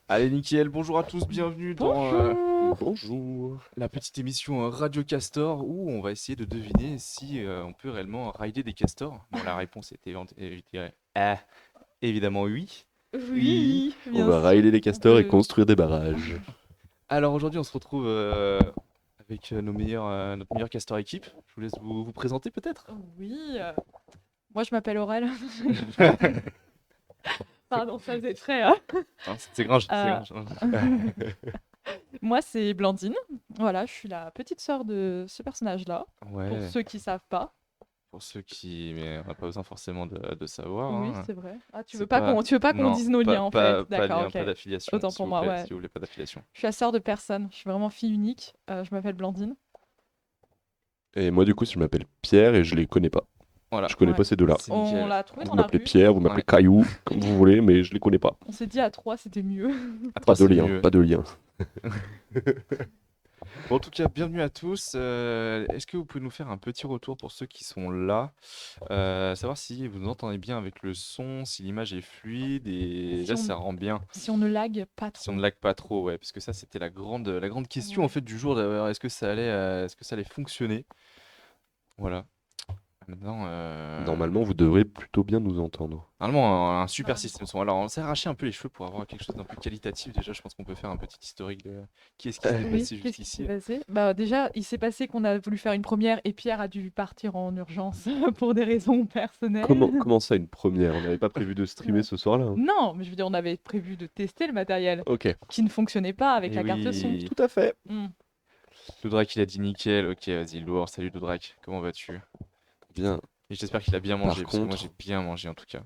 Allez, nickel. Bonjour à tous, bienvenue dans Bonjour. Bonjour. la petite émission Radio Castor où on va essayer de deviner si on peut réellement rider des castors. Bon, la réponse était évidemment oui. Oui. Oui, On bien va sûr. rider les On castors et peut... construire des barrages. Alors aujourd'hui, on se retrouve avec notre meilleure castor équipe. Je vous laisse vous présenter peut-être. Oui. Moi, je m'appelle Aurel. Pardon, ça faisait très. Hein, c'est grange, c'est Euh, grange. Moi, c'est Blandine. Voilà, je suis la petite sœur de ce personnage-là. Pour Ouais, ceux qui savent pas. pour ceux qui... Mais on n'a pas besoin forcément de savoir, Oui, hein. c'est vrai. Ah, C'est pas... tu veux pas qu'on Non, dise nos liens en fait. pas D'accord, lien, ok. pas d'affiliation, Autant s'il pour vous moi, plaît, ouais. s'il vous plaît, pas d'affiliation. Je suis la sœur de personne. Je suis vraiment fille unique. Je m'appelle Blandine. Et moi, du coup, je m'appelle Pierre et je les connais pas. Voilà, Je connais Ouais. pas ces deux-là. c'est On nickel. l'a trouvé Vous dans la m'appelez rue. Pierre, vous m'appelez Ouais. Caillou, comme vous voulez, mais je les connais pas. On s'est dit à trois, c'était mieux. À Pas 3, de c'est lien, mieux. pas de lien. Bon, en tout cas, bienvenue à tous. Est-ce que vous pouvez nous faire un petit retour pour ceux qui sont là? Savoir si vous nous entendez bien avec le son, si l'image est fluide et Si déjà on, ça rend bien. si on ne lag pas Si on trop. ne lag pas trop, ouais, parce que ça c'était la grande question en Ouais. fait du jour d'avoir est-ce que ça allait fonctionner? Voilà. Maintenant, Normalement, vous devrez plutôt bien nous entendre. normalement un super Normalement. système son. Alors on s'est arraché un peu les cheveux pour avoir quelque chose d'un peu qualitatif. Déjà, je pense qu'on peut faire un petit historique de qui est-ce qui s'est Oui, passé qu'est-ce qui s'est jusqu'ici. passé? Bah déjà, il s'est passé qu'on a voulu faire une première et Pierre a dû partir en urgence pour des raisons personnelles. Comment ça, une première? On n'avait pas prévu de streamer Ouais. ce soir-là, hein. Non, mais je veux dire, on avait prévu de tester le matériel Ok, qui ne fonctionnait pas avec Et la carte son. oui, tout à fait. Hmm. Doudrak il a dit nickel. Ok, vas-y, lourd. Salut Doudrak, comment vas-tu? Bien. Et j'espère qu'il a bien Par mangé parce que moi j'ai contre, bien mangé en tout cas.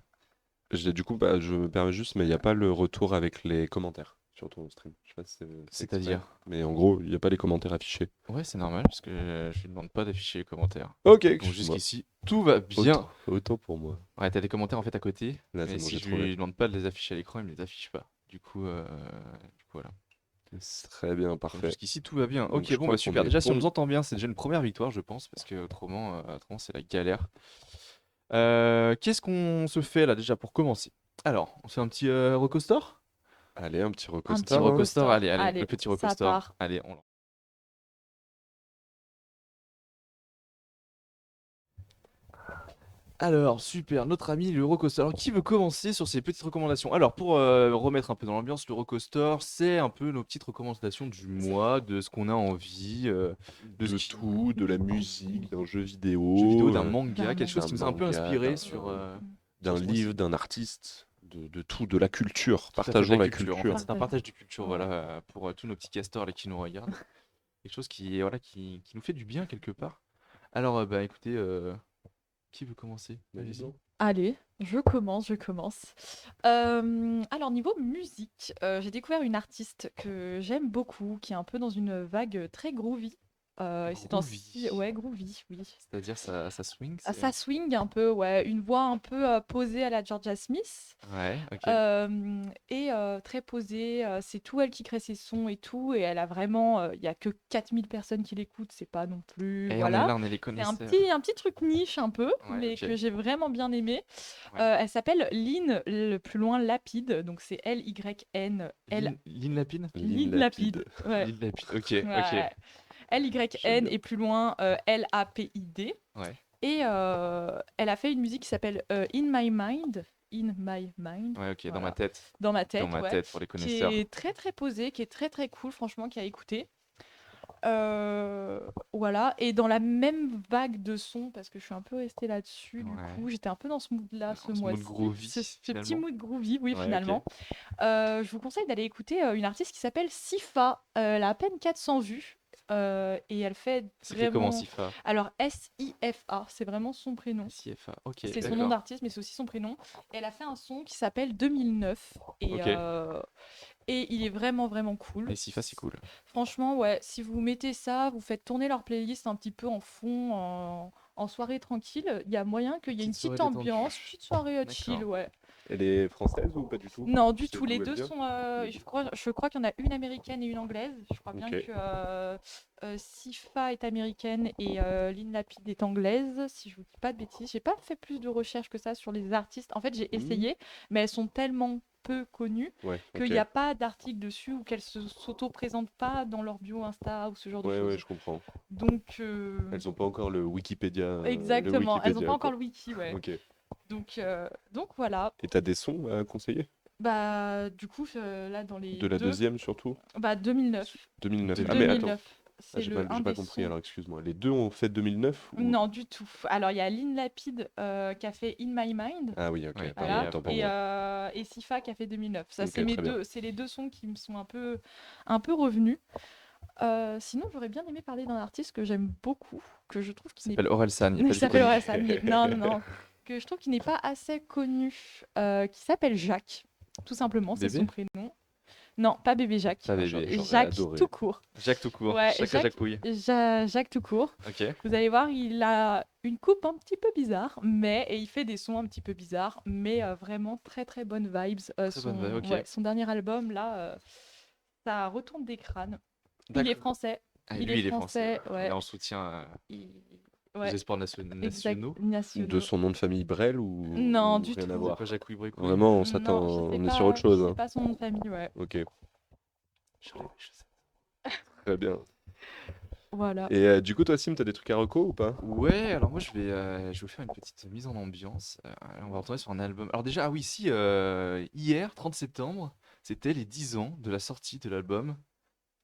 du coup, bah, je me permets juste, mais il n'y a pas le retour avec les commentaires sur ton stream. Je sais pas si c'est exprès, C'est-à-dire? mais en gros, il n'y a pas les commentaires affichés. Ouais, c'est normal parce que je lui demande pas d'afficher les commentaires. Ok, Donc excuse-moi. jusqu'ici, tout va bien. Autant pour moi. Ouais, t'as des commentaires en fait à côté, Là, mais c'est bon, si j'ai je lui trouvé. demande pas de les afficher à l'écran, il me les affiche pas. Du coup voilà. Très bien, Donc parfait. jusqu'ici, tout va bien. Donc, Ok, je bon bah crois qu'on super. est Déjà, si on bon. nous entend bien, c'est déjà une première victoire, je pense, parce que autrement c'est la galère. Qu'est-ce qu'on se fait là déjà pour commencer? Alors, on fait un petit recostor? Allez, un petit Un Petit petit recostar, hein. recostor, recostor. allez, le Allez, petit ça recostor. part. Allez, on... Alors, super, notre ami le Rocoster. Alors, qui veut commencer sur ces petites recommandations? Alors, pour remettre un peu dans l'ambiance, le Rocoster, c'est un peu nos petites recommandations du mois, de ce qu'on a envie, de ce De qui... tout, de la musique, d'un jeu jeux vidéo, vidéo, d'un manga, quelque chose d'un qui nous a un peu manga, inspiré sur, sur d'un ce livre, mois-ci. d'un artiste, de tout, de la culture. Tout à fait, de la Partageons la culture. En fait, culture. c'est un partage de culture, Ouais. voilà, pour tous nos petits castors là, qui nous regardent. Quelque chose qui, voilà, qui nous fait du bien quelque part. Alors, bah écoutez, qui veut commencer? Allez-y. Allez, je commence. Alors niveau musique, j'ai découvert une artiste que j'aime beaucoup, qui est un peu dans une vague très groovy. Et ces temps-ci, Groovy. ouais, groovy, oui. C'est-à-dire ça swing, Ah, c'est... ça swing un peu, ouais, une voix un peu posée à la Georgia Smith. Ouais, ok. Et très posée, c'est tout elle qui crée ses sons et tout, et elle a vraiment, il y a que 4000 personnes qui l'écoutent, c'est pas non plus, Et voilà. on est les C'est connaisseurs. un petit truc niche un peu, Ouais, mais ok. que j'ai vraiment bien aimé. Ouais. Elle s'appelle Lynn, le plus loin Lapide, donc c'est Lyn L Lynn Lapine? Lynn Lapide, ouais. Lynn Lapine, ok, ok. Ouais. Lyn J'aime bien. et plus loin Lapid. Ouais, Et elle a fait une musique qui s'appelle In My Mind. In My Mind, ouais, ok, dans ma voilà. tête. Dans ma Dans tête, ma ouais. tête, pour les Qui connaisseurs. est très très posée, qui est très très cool, franchement, qui a écouté. Voilà. Et dans la même vague de sons, parce que je suis un peu restée là-dessus, du Ouais. coup, j'étais un peu dans ce mood-là ce En ce mode mois-ci. groovy, Ce petit finalement. mood groovy, oui, Ouais, ok. finalement. Je vous conseille d'aller écouter une artiste qui s'appelle Sifa. Elle a à peine 400 vues. Et elle fait C'est fait comment, vraiment. Sifa? Alors, Sifa, c'est vraiment son prénom. SIFA, ok, C'est son nom d'accord. d'artiste, mais c'est aussi son prénom. Et elle a fait un son qui s'appelle 2009. Ok. Et il est vraiment, vraiment cool. Et SIFA, c'est cool. Franchement, ouais, si vous mettez ça, vous faites tourner leur playlist un petit peu en fond, en soirée tranquille, il y a moyen qu'il y ait une Petite soirée petite ambiance, détendue. petite soirée chill, D'accord. ouais. Elle est française ou pas du tout? Non, Tu du sais tout. Les d'où elle deux vient? sont. Je crois qu'il y en a une américaine et une anglaise. Je crois bien Ok. que Sifa est américaine et Lynn Lapid est anglaise, si je vous dis pas de bêtises. J'ai pas fait plus de recherches que ça sur les artistes. En fait, j'ai Hmm. essayé, mais elles sont tellement peu connues Ouais, qu'il ok. n'y a pas d'article dessus ou qu'elles s'auto-présentent pas dans leur bio Insta ou ce genre de Ouais, choses. je comprends. Donc, Elles ont pas encore le exactement. Elles n'ont pas Wikipédia, encore quoi. le wiki, ouais. Ok. Donc voilà. Et t'as des sons à conseiller? Bah, du coup, là, dans les De la deux, deuxième surtout? bah, 2009. 2009. Ah, mais attends. 2009. C'est un J'ai pas des compris, sons. alors excuse-moi. Les deux ont fait 2009 ou... Non, du tout. Alors, il y a Lynn Lapid qui a fait In My Mind. Ah oui, ok, Oui, pardon, Voilà. autant pour Et, moi. et Sifa qui a fait 2009. Ça, Ok, très bien. c'est les deux sons qui me sont un peu revenus. Sinon, j'aurais bien aimé parler d'un artiste que j'aime beaucoup, que je trouve Il qu'il n'est s'appelle Orelsan, il est il pas du tout s'appelle connu. Orelsan. Non, non, non. Que je trouve qu'il n'est pas assez connu. Qui s'appelle Jacques. Tout simplement, c'est son Bébé? prénom. Non, pas bébé Jacques. Pas bébé. J'aurais Jacques adoré. tout court. Jacques tout court. Ouais, Chacun Jacques, Jacouille. Jacques tout court. Ok. Vous allez voir, il a une coupe un petit peu bizarre, et il fait des sons un petit peu bizarres, mais vraiment très très bonnes vibes. Très bonne vibe, ok. Ouais, son dernier album, là, ça retourne des crânes. Il est D'accord. français. Ah, Il lui, est il est français. français, ouais. Et en soutien Il- aux Ouais, espoirs exact, nationaux. De nationaux. son nom de famille Brel Non, ou du rien à tout. C'est voir? pas Jacouille Bricouille. Vraiment, Non, je sais on est sur autre pas, je chose, sais hein. pas son nom de famille, ouais. Ok, J'enlève les chaussettes. très bien. Voilà. Et du coup, toi, Sim, t'as des trucs à reco ou pas? Ouais, alors moi je vais vous faire une petite mise en ambiance. On va retourner sur un album. Alors déjà, ah oui, si, hier, 30 septembre, c'était les 10 ans de la sortie de l'album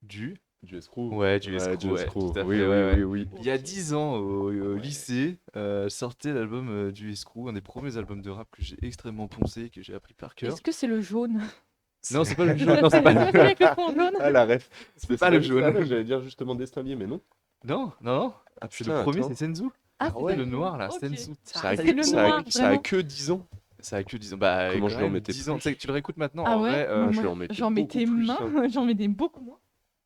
du... Du escroc. Ouais, du Ouais, Escrew, ouais, tout à Oui, fait, oui, ouais, oui, ouais. oui. Il y a Ok. 10 ans, au Ouais. lycée, sortait l'album du Escrew, un des premiers albums de rap que j'ai extrêmement poncé, que j'ai appris par cœur. Est-ce que c'est le jaune? Non, c'est pas le jaune, non, c'est C'est pas celui avec le fond jaune? Ah, la ref. c'est pas le jaune. J'allais dire justement Destin Lié, mais non. Non, non, non. Ah C'est le putain, premier, attends. c'est Senzu. Ah, Ah c'est ouais. Le Senzu. noir là, Ok. Senzu. Ça a, c'est que- le ça a- noir, ça a vraiment. que 10 ans. Ça a que 10 ans. Bah, Comment quand je lui en même, mettais 10 ans. Tu sais plus? que tu le réécoutes maintenant, Ah en ouais? vrai. Moi, je Moi, lui en mettais j'en mettais beaucoup plus, main, hein. j'en mettais beaucoup moins.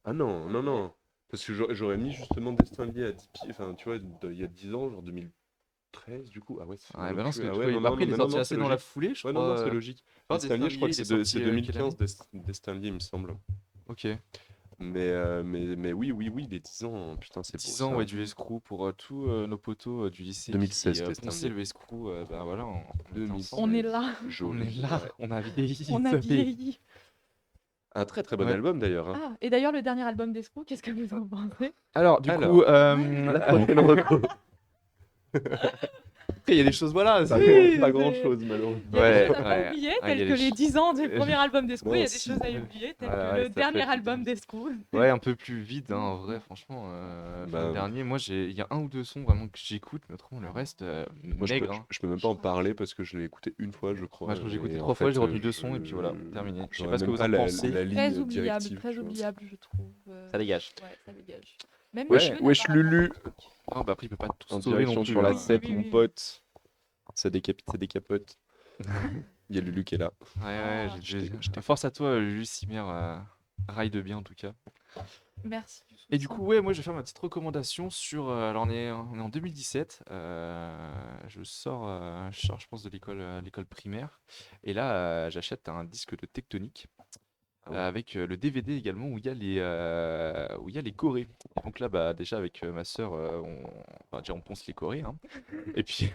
Ah non, non, non. Parce que j'aurais mis justement Destin Lié à 10 pieds. Enfin, tu vois, il y a 10 ans, genre 2013, du coup. Ah ouais, c'est Ouais, même bah non, parce plus. que Ah tu ouais, vois, non, bah non, après, non, il est mais non, sorti non, assez c'est dans la logique. foulée, je Ouais, crois. non, non, c'est logique. Enfin, Destin Lié, je crois que il est c'est sorti, quelle 2015, année Destin Lié, il me semble. Ok. Mais oui, oui, oui, les 10 ans, putain, c'est beau 10 ans, ça. ouais, du escroc pour tous nos potos du lycée 2016, qui Destin ponçaient Lié. le escroc. Bah voilà, on était 2016. ensemble. On est là, On Joli, est là, ouais. on a vieilli. on a ça fait- vieilli. Un très très bon Ouais. album d'ailleurs, hein. Ah, et d'ailleurs, le dernier album d'Escrew, qu'est-ce que vous en pensez? Alors, du Alors, coup, La prochaine reco. après, il y a des choses, voilà. Pas c'est- grand c'est- chose, malheureusement. Il y a des Ouais, choses à pas ouais. oublier, Ah, il y telles a que des les ch- 10 ans du premier album d'Escrew, il y a Non, des si. choses à oublier, telles Ouais, que ouais, le ça dernier fait- album d'Escrew. Ouais, un peu plus vide, hein, en vrai, franchement. Enfin, Bah, le dernier, moi, il y a un ou deux sons vraiment que j'écoute, mais autrement, le reste, Moi, maigre. Hein. je peux même pas en parler parce que je l'ai écouté une fois, je crois. Moi, je crois que j'ai écouté et 3 en fois, fait, j'ai retenu 2 sons, et puis voilà, terminé. Je sais j'aurais pas ce que même vous en pensez. la Très ligne oubliable, directive, très tu vois. oubliable, je trouve. Ça dégage. Ouais, ça dégage. Même Wesh- le jeu wesh, n'a pas Lulu. rapport à l'époque. Ah, bah après, il peut pas tout En sauver non direction plus. sur la hein. Oui, 7, oui, mon oui. pote. Ça décapite, ça décapote. Il y a Lulu qui est là. Ouais, ouais, Ah. force à toi, Lucimer, raille de bien en tout cas. Merci. Et du coup, ouais, moi je vais faire ma petite recommandation sur. Alors on est en 2017. Je sors, je pense, de l'école primaire. Et là, j'achète un disque de Tectonique. Ah ouais. Avec le DVD également où il y a les chorés. Et donc là, bah, déjà avec ma sœur, on ponce les chorés. Hein. Et puis,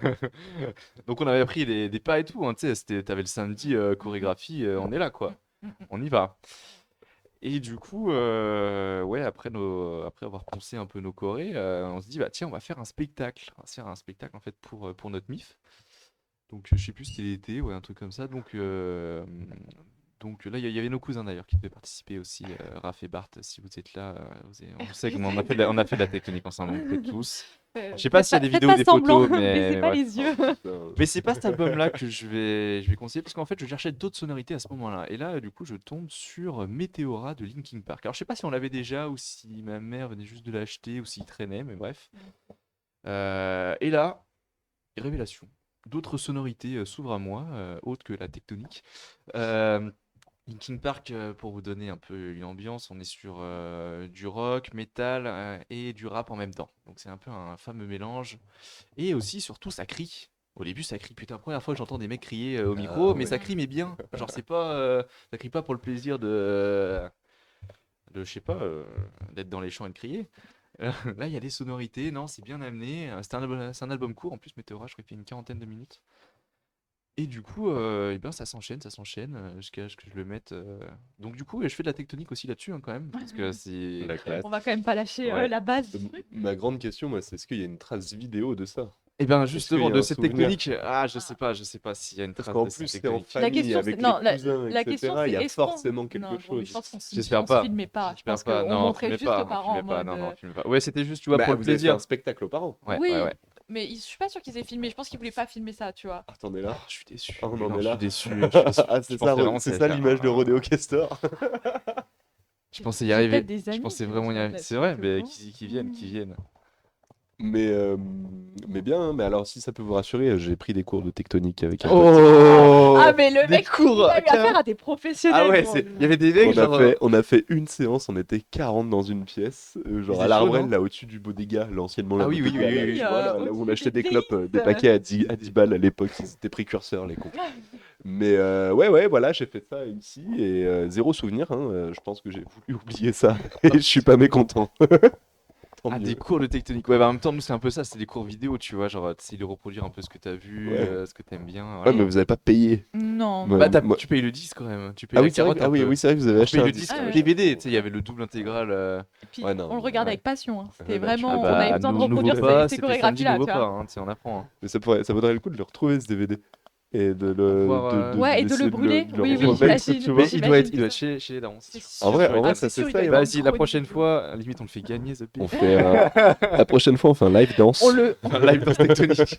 donc on avait pris des pas et tout. Hein, tu sais, t'avais le samedi chorégraphie, on est là quoi. On y va. Et du coup, ouais, après avoir poncé un peu nos chorés, on se dit, bah tiens, on va faire un spectacle. On va se faire un spectacle en fait pour notre MIF. Donc je sais plus, c'était l'été, ouais, un truc comme ça. Donc là, il y avait nos cousins d'ailleurs qui devaient participer aussi, Raph et Bart, si vous êtes là. On sait qu'on a fait de la tectonique ensemble, on fait tous. Je sais pas s'il y a des vidéos ou des photos, baissez mais pas ouais. les yeux. Putain. Mais c'est pas cet album-là que je vais conseiller parce qu'en fait je cherchais d'autres sonorités à ce moment-là. Et là du coup je tombe sur Meteora de Linkin Park. Alors je sais pas si on l'avait déjà ou si ma mère venait juste de l'acheter ou s'il traînait, mais bref. Et là, révélation. D'autres sonorités s'ouvrent à moi, autres que la tectonique. Linkin Park, pour vous donner un peu une ambiance, on est sur du rock, métal et du rap en même temps. Donc c'est un peu un fameux mélange. Et aussi, surtout, ça crie. Au début, ça crie, putain, première fois que j'entends des mecs crier au micro, mais ouais. ça crie, mais bien. Genre, c'est pas, ça crie pas pour le plaisir je sais pas, d'être dans les champs et de crier. Là, il y a des sonorités, non, c'est bien amené. C'est un album court, en plus, Météora, je crois qu'il fait une quarantaine de minutes. Et du coup, eh ben, ça s'enchaîne, jusqu'à ce que je le mette. Donc, du coup, je fais de la tectonique aussi là-dessus, hein, quand même, parce que c'est. La classe. On va quand même pas lâcher Ouais. la base. Ma grande question, moi, c'est est-ce qu'il y a une trace vidéo de ça? Et ben, qu'il y justement, a de un cette souvenir? tectonique, je sais pas s'il y a une Parce trace qu'en de cette plus, c'est en tectonique. famille, question, avec c'est- non, les cousins, La question, etc. Il y c'est a est-ce qu'on- forcément Non, quelque bon, mais chose. je pense qu'on se J'espère on se pas. filmait pas. Je J'espère pense pas. qu'on Non, montrait filmez juste pas. aux parents Filmez en pas. mode. Non, non, filmez pas. Ouais, c'était juste, tu vois, Bah, pour le vous avez fait plaisir. un spectacle aux parents. Ouais, Oui, ouais, ouais. mais je suis pas sûre qu'ils aient filmé. Je pense qu'ils voulaient pas filmer ça, tu vois. Attendez là. Oh, je suis déçu. Ah, on en Non, est je suis là. déçu. Je suis déçu. Ah, Je c'est ça, pensais vraiment c'est que ça ça allait l'image de faire Rodeo Castor. Je pensais y J'ai arriver. peut-être des Je amis pensais qui vraiment y regardent arriver. la C'est vrai, suite, mais non qui viennent, qui viennent. Mais, euh, mais bien, hein, mais alors si ça peut vous rassurer, j'ai pris des cours de tectonique avec un pote. Oh Ah, mais le des mec, cours, il a eu carrément. affaire à des professionnels. Ah ouais, gros. il y avait des mecs genre. On a fait une séance, on était 40 dans une pièce, genre faisait à chaud, l'Arbrel, non là au-dessus du Bodega, l'anciennement la Ah oui, oui, Bodega, oui, là, oui, tu vois, là où on au-dessus achetait des des clopes, des Délices. paquets à 10 balles à l'époque, ils étaient précurseurs les cons. Mais ouais, voilà, j'ai fait ça ici et zéro souvenir, hein, je pense que j'ai voulu oublier ça et je suis pas mécontent. Tant Ah, mieux. des cours de tectonique. Ouais, bah en même temps, nous, c'est un peu ça, c'est des cours vidéo, tu vois, genre, tu sais, de reproduire un peu ce que t'as vu, Ouais. ce que t'aimes bien, Ouais, voilà. mais vous avez pas payé. Non, Ouais, Bah, non. moi- tu payes le disque quand même, tu payes Ah la oui, c'est vrai, carotte un peu. oui, c'est vrai que vous avez Tu acheté payes un le disque. disque Ah ouais. DVD, tu sais, il y avait le double intégral. Et puis, Ouais, non, on le mais- regardait ouais. avec passion. Hein. C'était Bah, tu vraiment. m'étonnes. On avait besoin de nouveau reproduire pas, ces c'était samedi chorégraphies-là, nouveau tu pas, vois. hein, tu sais, on apprend. Hein. Mais ça vaudrait le coup de le retrouver ce DVD et Voir, Ouais, et de d'essayer le brûler. de le Oui, oui, remettre, j'imagine. tu vois. Mais il doit être, J'imagine ça. chez les darons, C'est c'est sûr. sûr. En vrai, Ah, ça c'est se sûr, il fait, doit hein. être Vas-y, la chronique. prochaine fois, limite, on le fait gagner, The P. On fait la prochaine fois, on fait un live danse. On le. Un live dans tectonique.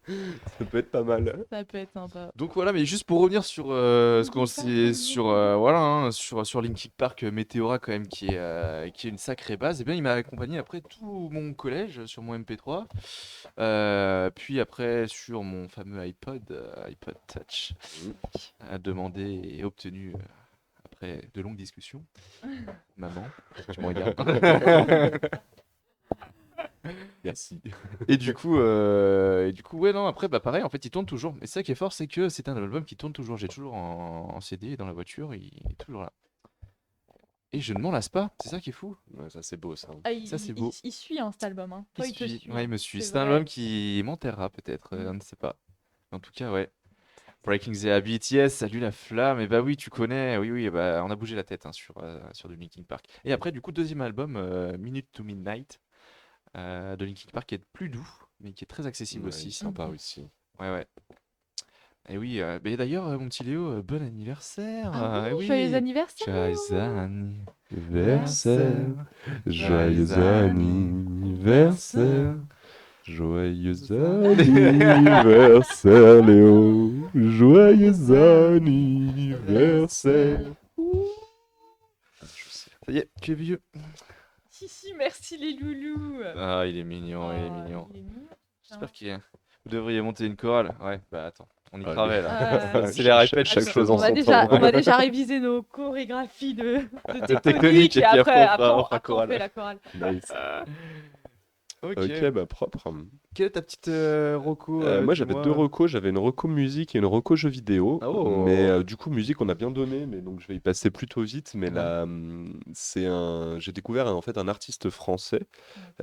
Ça peut être pas mal. Ça peut être sympa. Donc voilà, mais juste pour revenir sur ce qu'on s'est sur voilà hein, sur Linkin Park, Meteora quand même qui est une sacrée base. Et bien il m'a accompagné après tout mon collège sur mon MP3, puis après sur mon fameux iPod Touch, demandé et obtenu après de longues discussions. Maman, tu me regardes. Merci. Et du coup, ouais, non, après, bah pareil, en fait, il tourne toujours. Et ça qui est fort, c'est que c'est un album qui tourne toujours. J'ai toujours en CD dans la voiture, il est toujours là. Et je ne m'en lasse pas, c'est ça qui est fou. Ouais, ça c'est beau ça. Ah, Ça, c'est beau. il suit hein, cet album. Hein. Toi, il te suit. Ouais, il me suit. C'est C'est un vrai. album qui m'enterrera peut-être, on ne sait pas. En tout cas, ouais. Breaking the Habit, yes, salut la flamme. Et bah oui, tu connais, oui, oui, bah, on a bougé la tête hein, sur du Linkin Park. Et après, du coup, deuxième album, Minute to Midnight, de Linkin Park, qui est plus doux, mais qui est très accessible Ouais, aussi. sympa aussi. Ouais, ouais. Et oui, mais d'ailleurs, mon petit Léo, bon anniversaire. Ah eh oui, joyeux anniversaire. Joyeux Anniversaire, joyeux anniversaire, joyeux anniversaire Léo, joyeux anniversaire. Ça y est, tu es vieux. Si, merci les loulous. Ah, il est mignon, il est Ah, mignon. il est mignon. J'espère que vous devriez monter une chorale. Ouais, bah attends, on y Ah, travaille là. Ah, C'est les répètes chaque chaque chose chose en on, va son déjà, temps. on va déjà réviser nos chorégraphies de tectonique, tectonique et et puis après, après, on fera après, on chorale. fait la chorale. Nice. Ok. Ok, bah propre. Quelle est ta petite reco Moi j'avais dis-moi. deux recos, j'avais une reco musique et une reco jeu vidéo. Oh. Mais du coup musique on a bien donné, mais donc je vais y passer plutôt vite. Mais Ouais. là j'ai découvert en fait un artiste français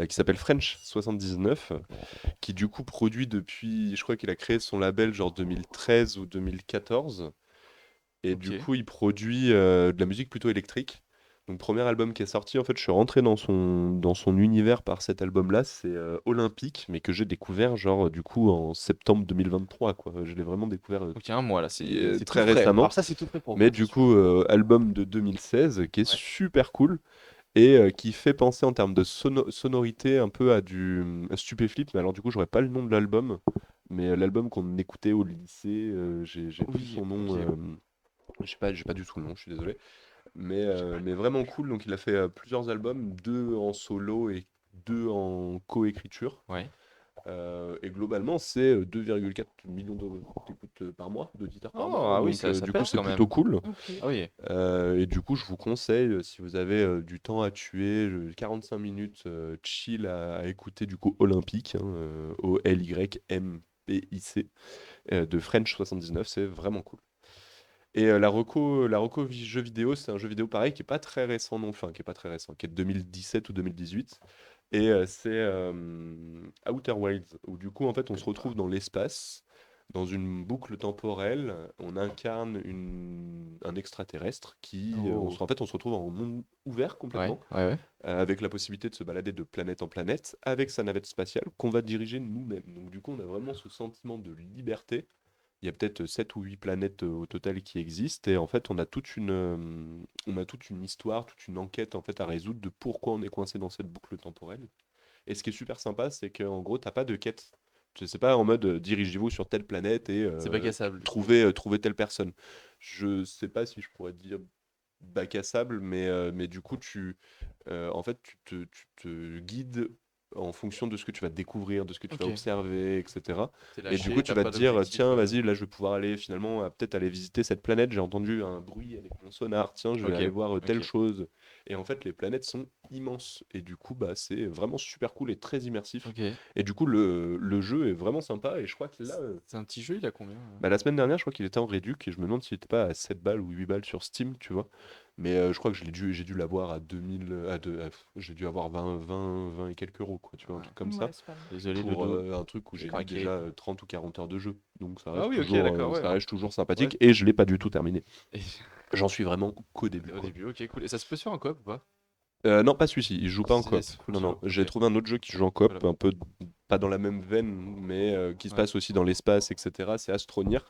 qui s'appelle French79, qui du coup produit depuis, je crois qu'il a créé son label genre 2013 ou 2014. Et du Ok. coup il produit de la musique plutôt électrique. Donc premier album qui est sorti, en fait je suis rentré dans son univers par cet album-là, c'est Olympique, mais que j'ai découvert genre du coup en septembre 2023 quoi. Je l'ai vraiment découvert Donc il y a un mois là, c'est très tout frais. récemment. Alors ça c'est tout frais pour Mais moi, du attention. coup album de 2016 qui est Ouais. super cool et qui fait penser en termes de sonorité un peu à du Stupéflip, mais alors du coup j'aurais pas le nom de l'album, mais l'album qu'on écoutait au lycée, j'ai plus Oui, son nom, ok. j'ai pas du tout le nom, je suis désolé. Mais vraiment cool, donc il a fait plusieurs albums, deux en solo et deux en coécriture. Ouais. Et globalement, c'est 2,4 millions d'écoutes par mois, d'auditeurs par Oh, mois. ah oui, Donc, ça du coup, pèse c'est quand même. plutôt cool. Ok. Ah oui. Et du coup, je vous conseille, si vous avez du temps à tuer, 45 minutes chill à écouter du coup Olympique, hein, Olympic, de French 79, c'est vraiment cool. Et la reco jeu vidéo, c'est un jeu vidéo pareil qui est pas très récent non, enfin qui est pas très récent, qui est de 2017 ou 2018. Et c'est Outer Wilds, où du coup en fait on se retrouve dans l'espace, dans une boucle temporelle, on incarne un extraterrestre Oh. en fait on se retrouve en monde ouvert Ouais, complètement, ouais, ouais. avec la possibilité de se balader de planète en planète, avec sa navette spatiale qu'on va diriger nous-mêmes. Donc du coup on a vraiment ce sentiment de liberté. Il y a peut-être 7 ou 8 planètes au total qui existent et en fait on a toute une histoire, toute une enquête en fait à résoudre de pourquoi on est coincé dans cette boucle temporelle. Et ce qui est super sympa, c'est qu'en gros, t'as pas de quête. Tu sais pas en mode dirigez-vous sur telle planète et C'est pas cassable. trouvez telle personne. Je sais pas si je pourrais dire bac à sable, mais du coup, en fait, tu te guides en fonction de ce que tu vas découvrir, de ce que tu vas Ok. observer, etc. T'es Et du lâché, coup, tu t'as vas pas te dire, d'objectif. tiens, vas-y, là, je vais pouvoir aller finalement, peut-être aller visiter cette planète. J'ai entendu un bruit avec mon sonar. Tiens, je vais Ok, aller voir telle ok. chose. Et en fait, les planètes sont immenses. Et du coup, bah, c'est vraiment super cool et très immersif. Ok. Et du coup, le jeu est vraiment sympa. Et je crois que là, C'est un petit jeu, il a combien? bah, la semaine dernière, je crois qu'il était en réduc. Et je me demande s'il était pas à 7 balles ou 8 balles sur Steam, tu vois. Mais je crois que j'ai dû l'avoir à 2000, j'ai dû avoir 20 et quelques euros, quoi, tu vois, un Ouais. truc comme ça, Ouais, c'est pas mal. Désolé, pour Dodo. un truc où J'ai j'ai mis craqué. déjà 30 ou 40 heures de jeu. Donc Ah oui, ok, d'accord, ouais. ça reste toujours Ouais. sympathique, et je l'ai pas du tout terminé. Et- J'en suis vraiment qu'au début, Au quoi. début, ok, cool. Et ça se peut se faire en coop ou pas? Non, pas celui-ci, il joue pas en coop. Full Non, non, solo. j'ai Ok. trouvé un autre jeu qui joue en Voilà. coop, un peu pas dans la même veine, mais qui se Ouais. passe aussi dans l'espace, etc. C'est Astronir.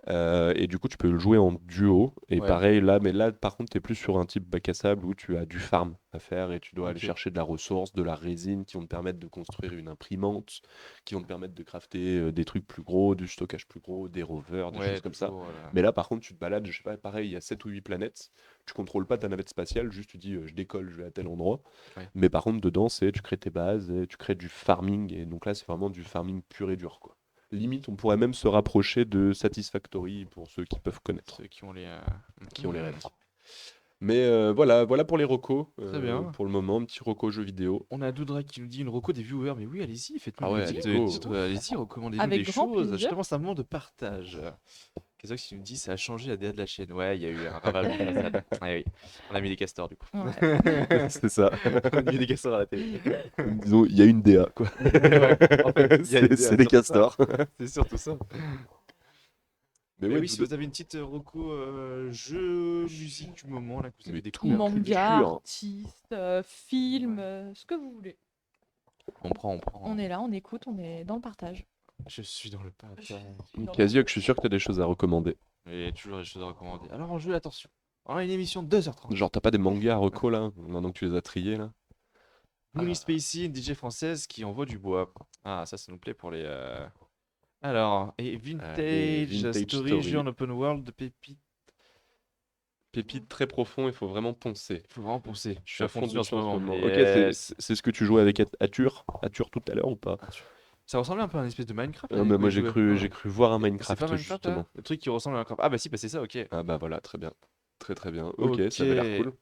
Et du coup, tu peux le jouer en duo. Et Ouais. pareil, là, mais là, par contre, tu es plus sur un type bac à sable où tu as du farm à faire et tu dois aller Ok. chercher de la ressource, de la résine qui vont te permettre de construire une imprimante, qui vont te permettre de crafter des trucs plus gros, du stockage plus gros, des rovers, des Ouais, choses comme ça. toujours. Mais là, par contre, tu te balades, je sais pas, pareil, il y a 7 ou 8 planètes. Tu contrôles pas ta navette spatiale, juste tu dis je décolle, je vais à tel endroit. Ouais. Mais par contre, dedans, c'est tu crées tes bases et tu crées du farming. Et donc là, c'est vraiment du farming pur et dur, quoi. Limite, on pourrait même se rapprocher de Satisfactory pour ceux qui peuvent connaître, Ceux qui ont les. qui ont les rêves. Mais voilà pour les recos. Très bien. Pour le moment, petit reco jeu vidéo. On a Doudra qui nous dit une reco des viewers. Mais oui, allez-y, faites-nous Ah ouais, des allez, petites. go. Allez-y, recommandez-nous Avec des grand choses. plaisir. Justement, c'est un moment de partage. Qu'est-ce qui nous dit ça a changé la DA de la chaîne? Ouais, il y a eu un ravage de façade. Ouais, oui. On a mis des castors du coup. Ouais. C'est ça. On a mis des castors à la télé. Disons, il y a une DA, quoi. Ouais, en fait, il y a une C'est DA les sur ça. castors. C'est surtout ça. Mais Mais ouais, oui, si vous avez une petite reco jeu, musique du moment là que vous avez Mais découvert. tout. Manga, culture. artiste, film, ce que vous voulez. On prend. On est là, on écoute, on est dans le partage. Je suis dans le partage. Casio, que je suis sûr que tu as des choses à recommander. Et toujours des choses à recommander. Alors en jeu, attention. On a une émission de 2h30. Genre, t'as pas des mangas à reco, là, maintenant que tu les as triés, là? Mooney Spacey, une DJ française qui envoie du bois. Ah, ça nous plaît pour les. Alors, et Allez, Vintage, Vintage Story, Story. jeu en open world de pépite. Pépite très profond, il faut vraiment poncer. Faut vraiment penser. Je Je suis à fond dessus en ce moment. Ok, Yes. c'est ce que tu jouais avec Atur tout à l'heure ou pas? Ça ressemble un peu à une espèce de Minecraft. Non, là, mais moi où il jouait. j'ai cru voir un C'est Minecraft pas Minecraft, justement. là le truc qui ressemble à Minecraft. Ah bah si, bah c'est ça, ok. Ah bah voilà, très bien. Très très bien. Ok, ça avait l'air cool.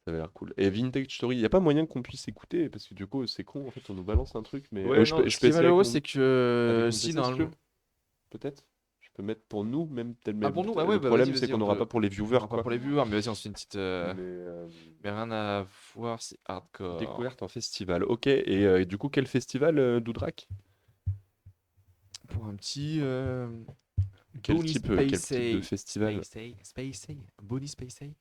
Ça avait l'air cool. Et Vintage Story, il n'y a pas moyen qu'on puisse écouter parce que du coup c'est con, en fait on nous balance un truc, mais Ouais, je non, peux ce qui est essayer avec malheureux, mon- c'est avec que mon si PC, normalement. peut-être. Je peux mettre pour nous même tel Ah, pour nous, bah ouais, le bah problème vas-y, c'est vas-y, qu'on on n'aura peut- pas pour les viewers Pas quoi. pour les viewers, mais vas-y, on se fait une petite. Mais Mais rien à voir, c'est hardcore. découverte en festival. Ok, et du coup quel festival Doudrak? Pour un petit. Quel Bonnie type de Spacey. festival? Spacey. Bonnie Spacey.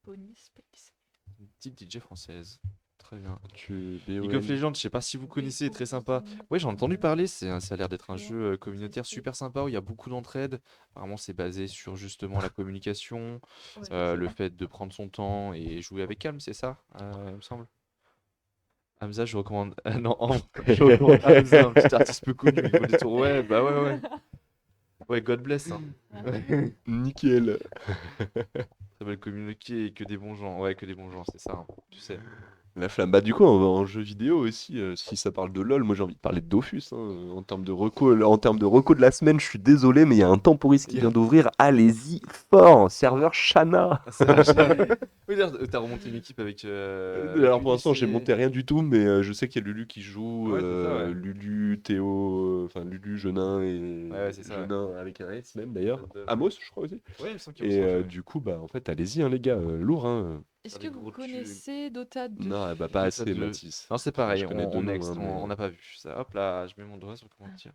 Pony Space. Une petite DJ française. Très bien. Tu League of Legends, je sais pas si vous connaissez, très sympa. Ouais, j'en ai entendu parler, ça a l'air d'être un jeu communautaire super sympa où il y a beaucoup d'entraide. Apparemment, c'est basé sur justement la communication, le fait de prendre son temps et jouer avec calme, c'est ça, il me semble. Hamza, je recommande. Ah non, je recommande Hamza, un petit artiste peu connu. Il faut des tours. Ouais, bah ouais. Ouais, God bless. Hein. Nickel. Ça va communiquer et que des bons gens. Ouais, que des bons gens, c'est ça, hein, tu sais. La flamme. Bah, du coup, en jeu vidéo aussi, si ça parle de LoL, moi j'ai envie de parler de Dofus, hein. En termes de reco de la semaine, je suis désolé, mais il y a un Temporis qui vient d'ouvrir. Allez-y, fort, serveur Shana. Ah, ça va, oui, d'ailleurs, t'as remonté une équipe avec, Alors avec pour l'instant, Ulysse j'ai monté rien du tout, mais je sais qu'il y a Lulu qui joue, Ouais, c'est ça, ouais. Lulu, Théo, enfin Lulu, Genin et Ouais, c'est ça, ouais. Genin avec un S même d'ailleurs. Ouais. Amos, je crois aussi. Ouais, il me semble qu'il y a Et aussi un jeu, ouais. du coup, bah en fait, allez-y, hein, les gars, lourd, hein. Est-ce Des que vous gros tues. connaissez Dota 2? Non, bah pas Dota assez, 2. Mathis. Non, c'est Enfin, pareil, je connais deux on noms, next, hein, on mais n'a pas vu ça. Hop là, je mets mon doigt sur le comment dire.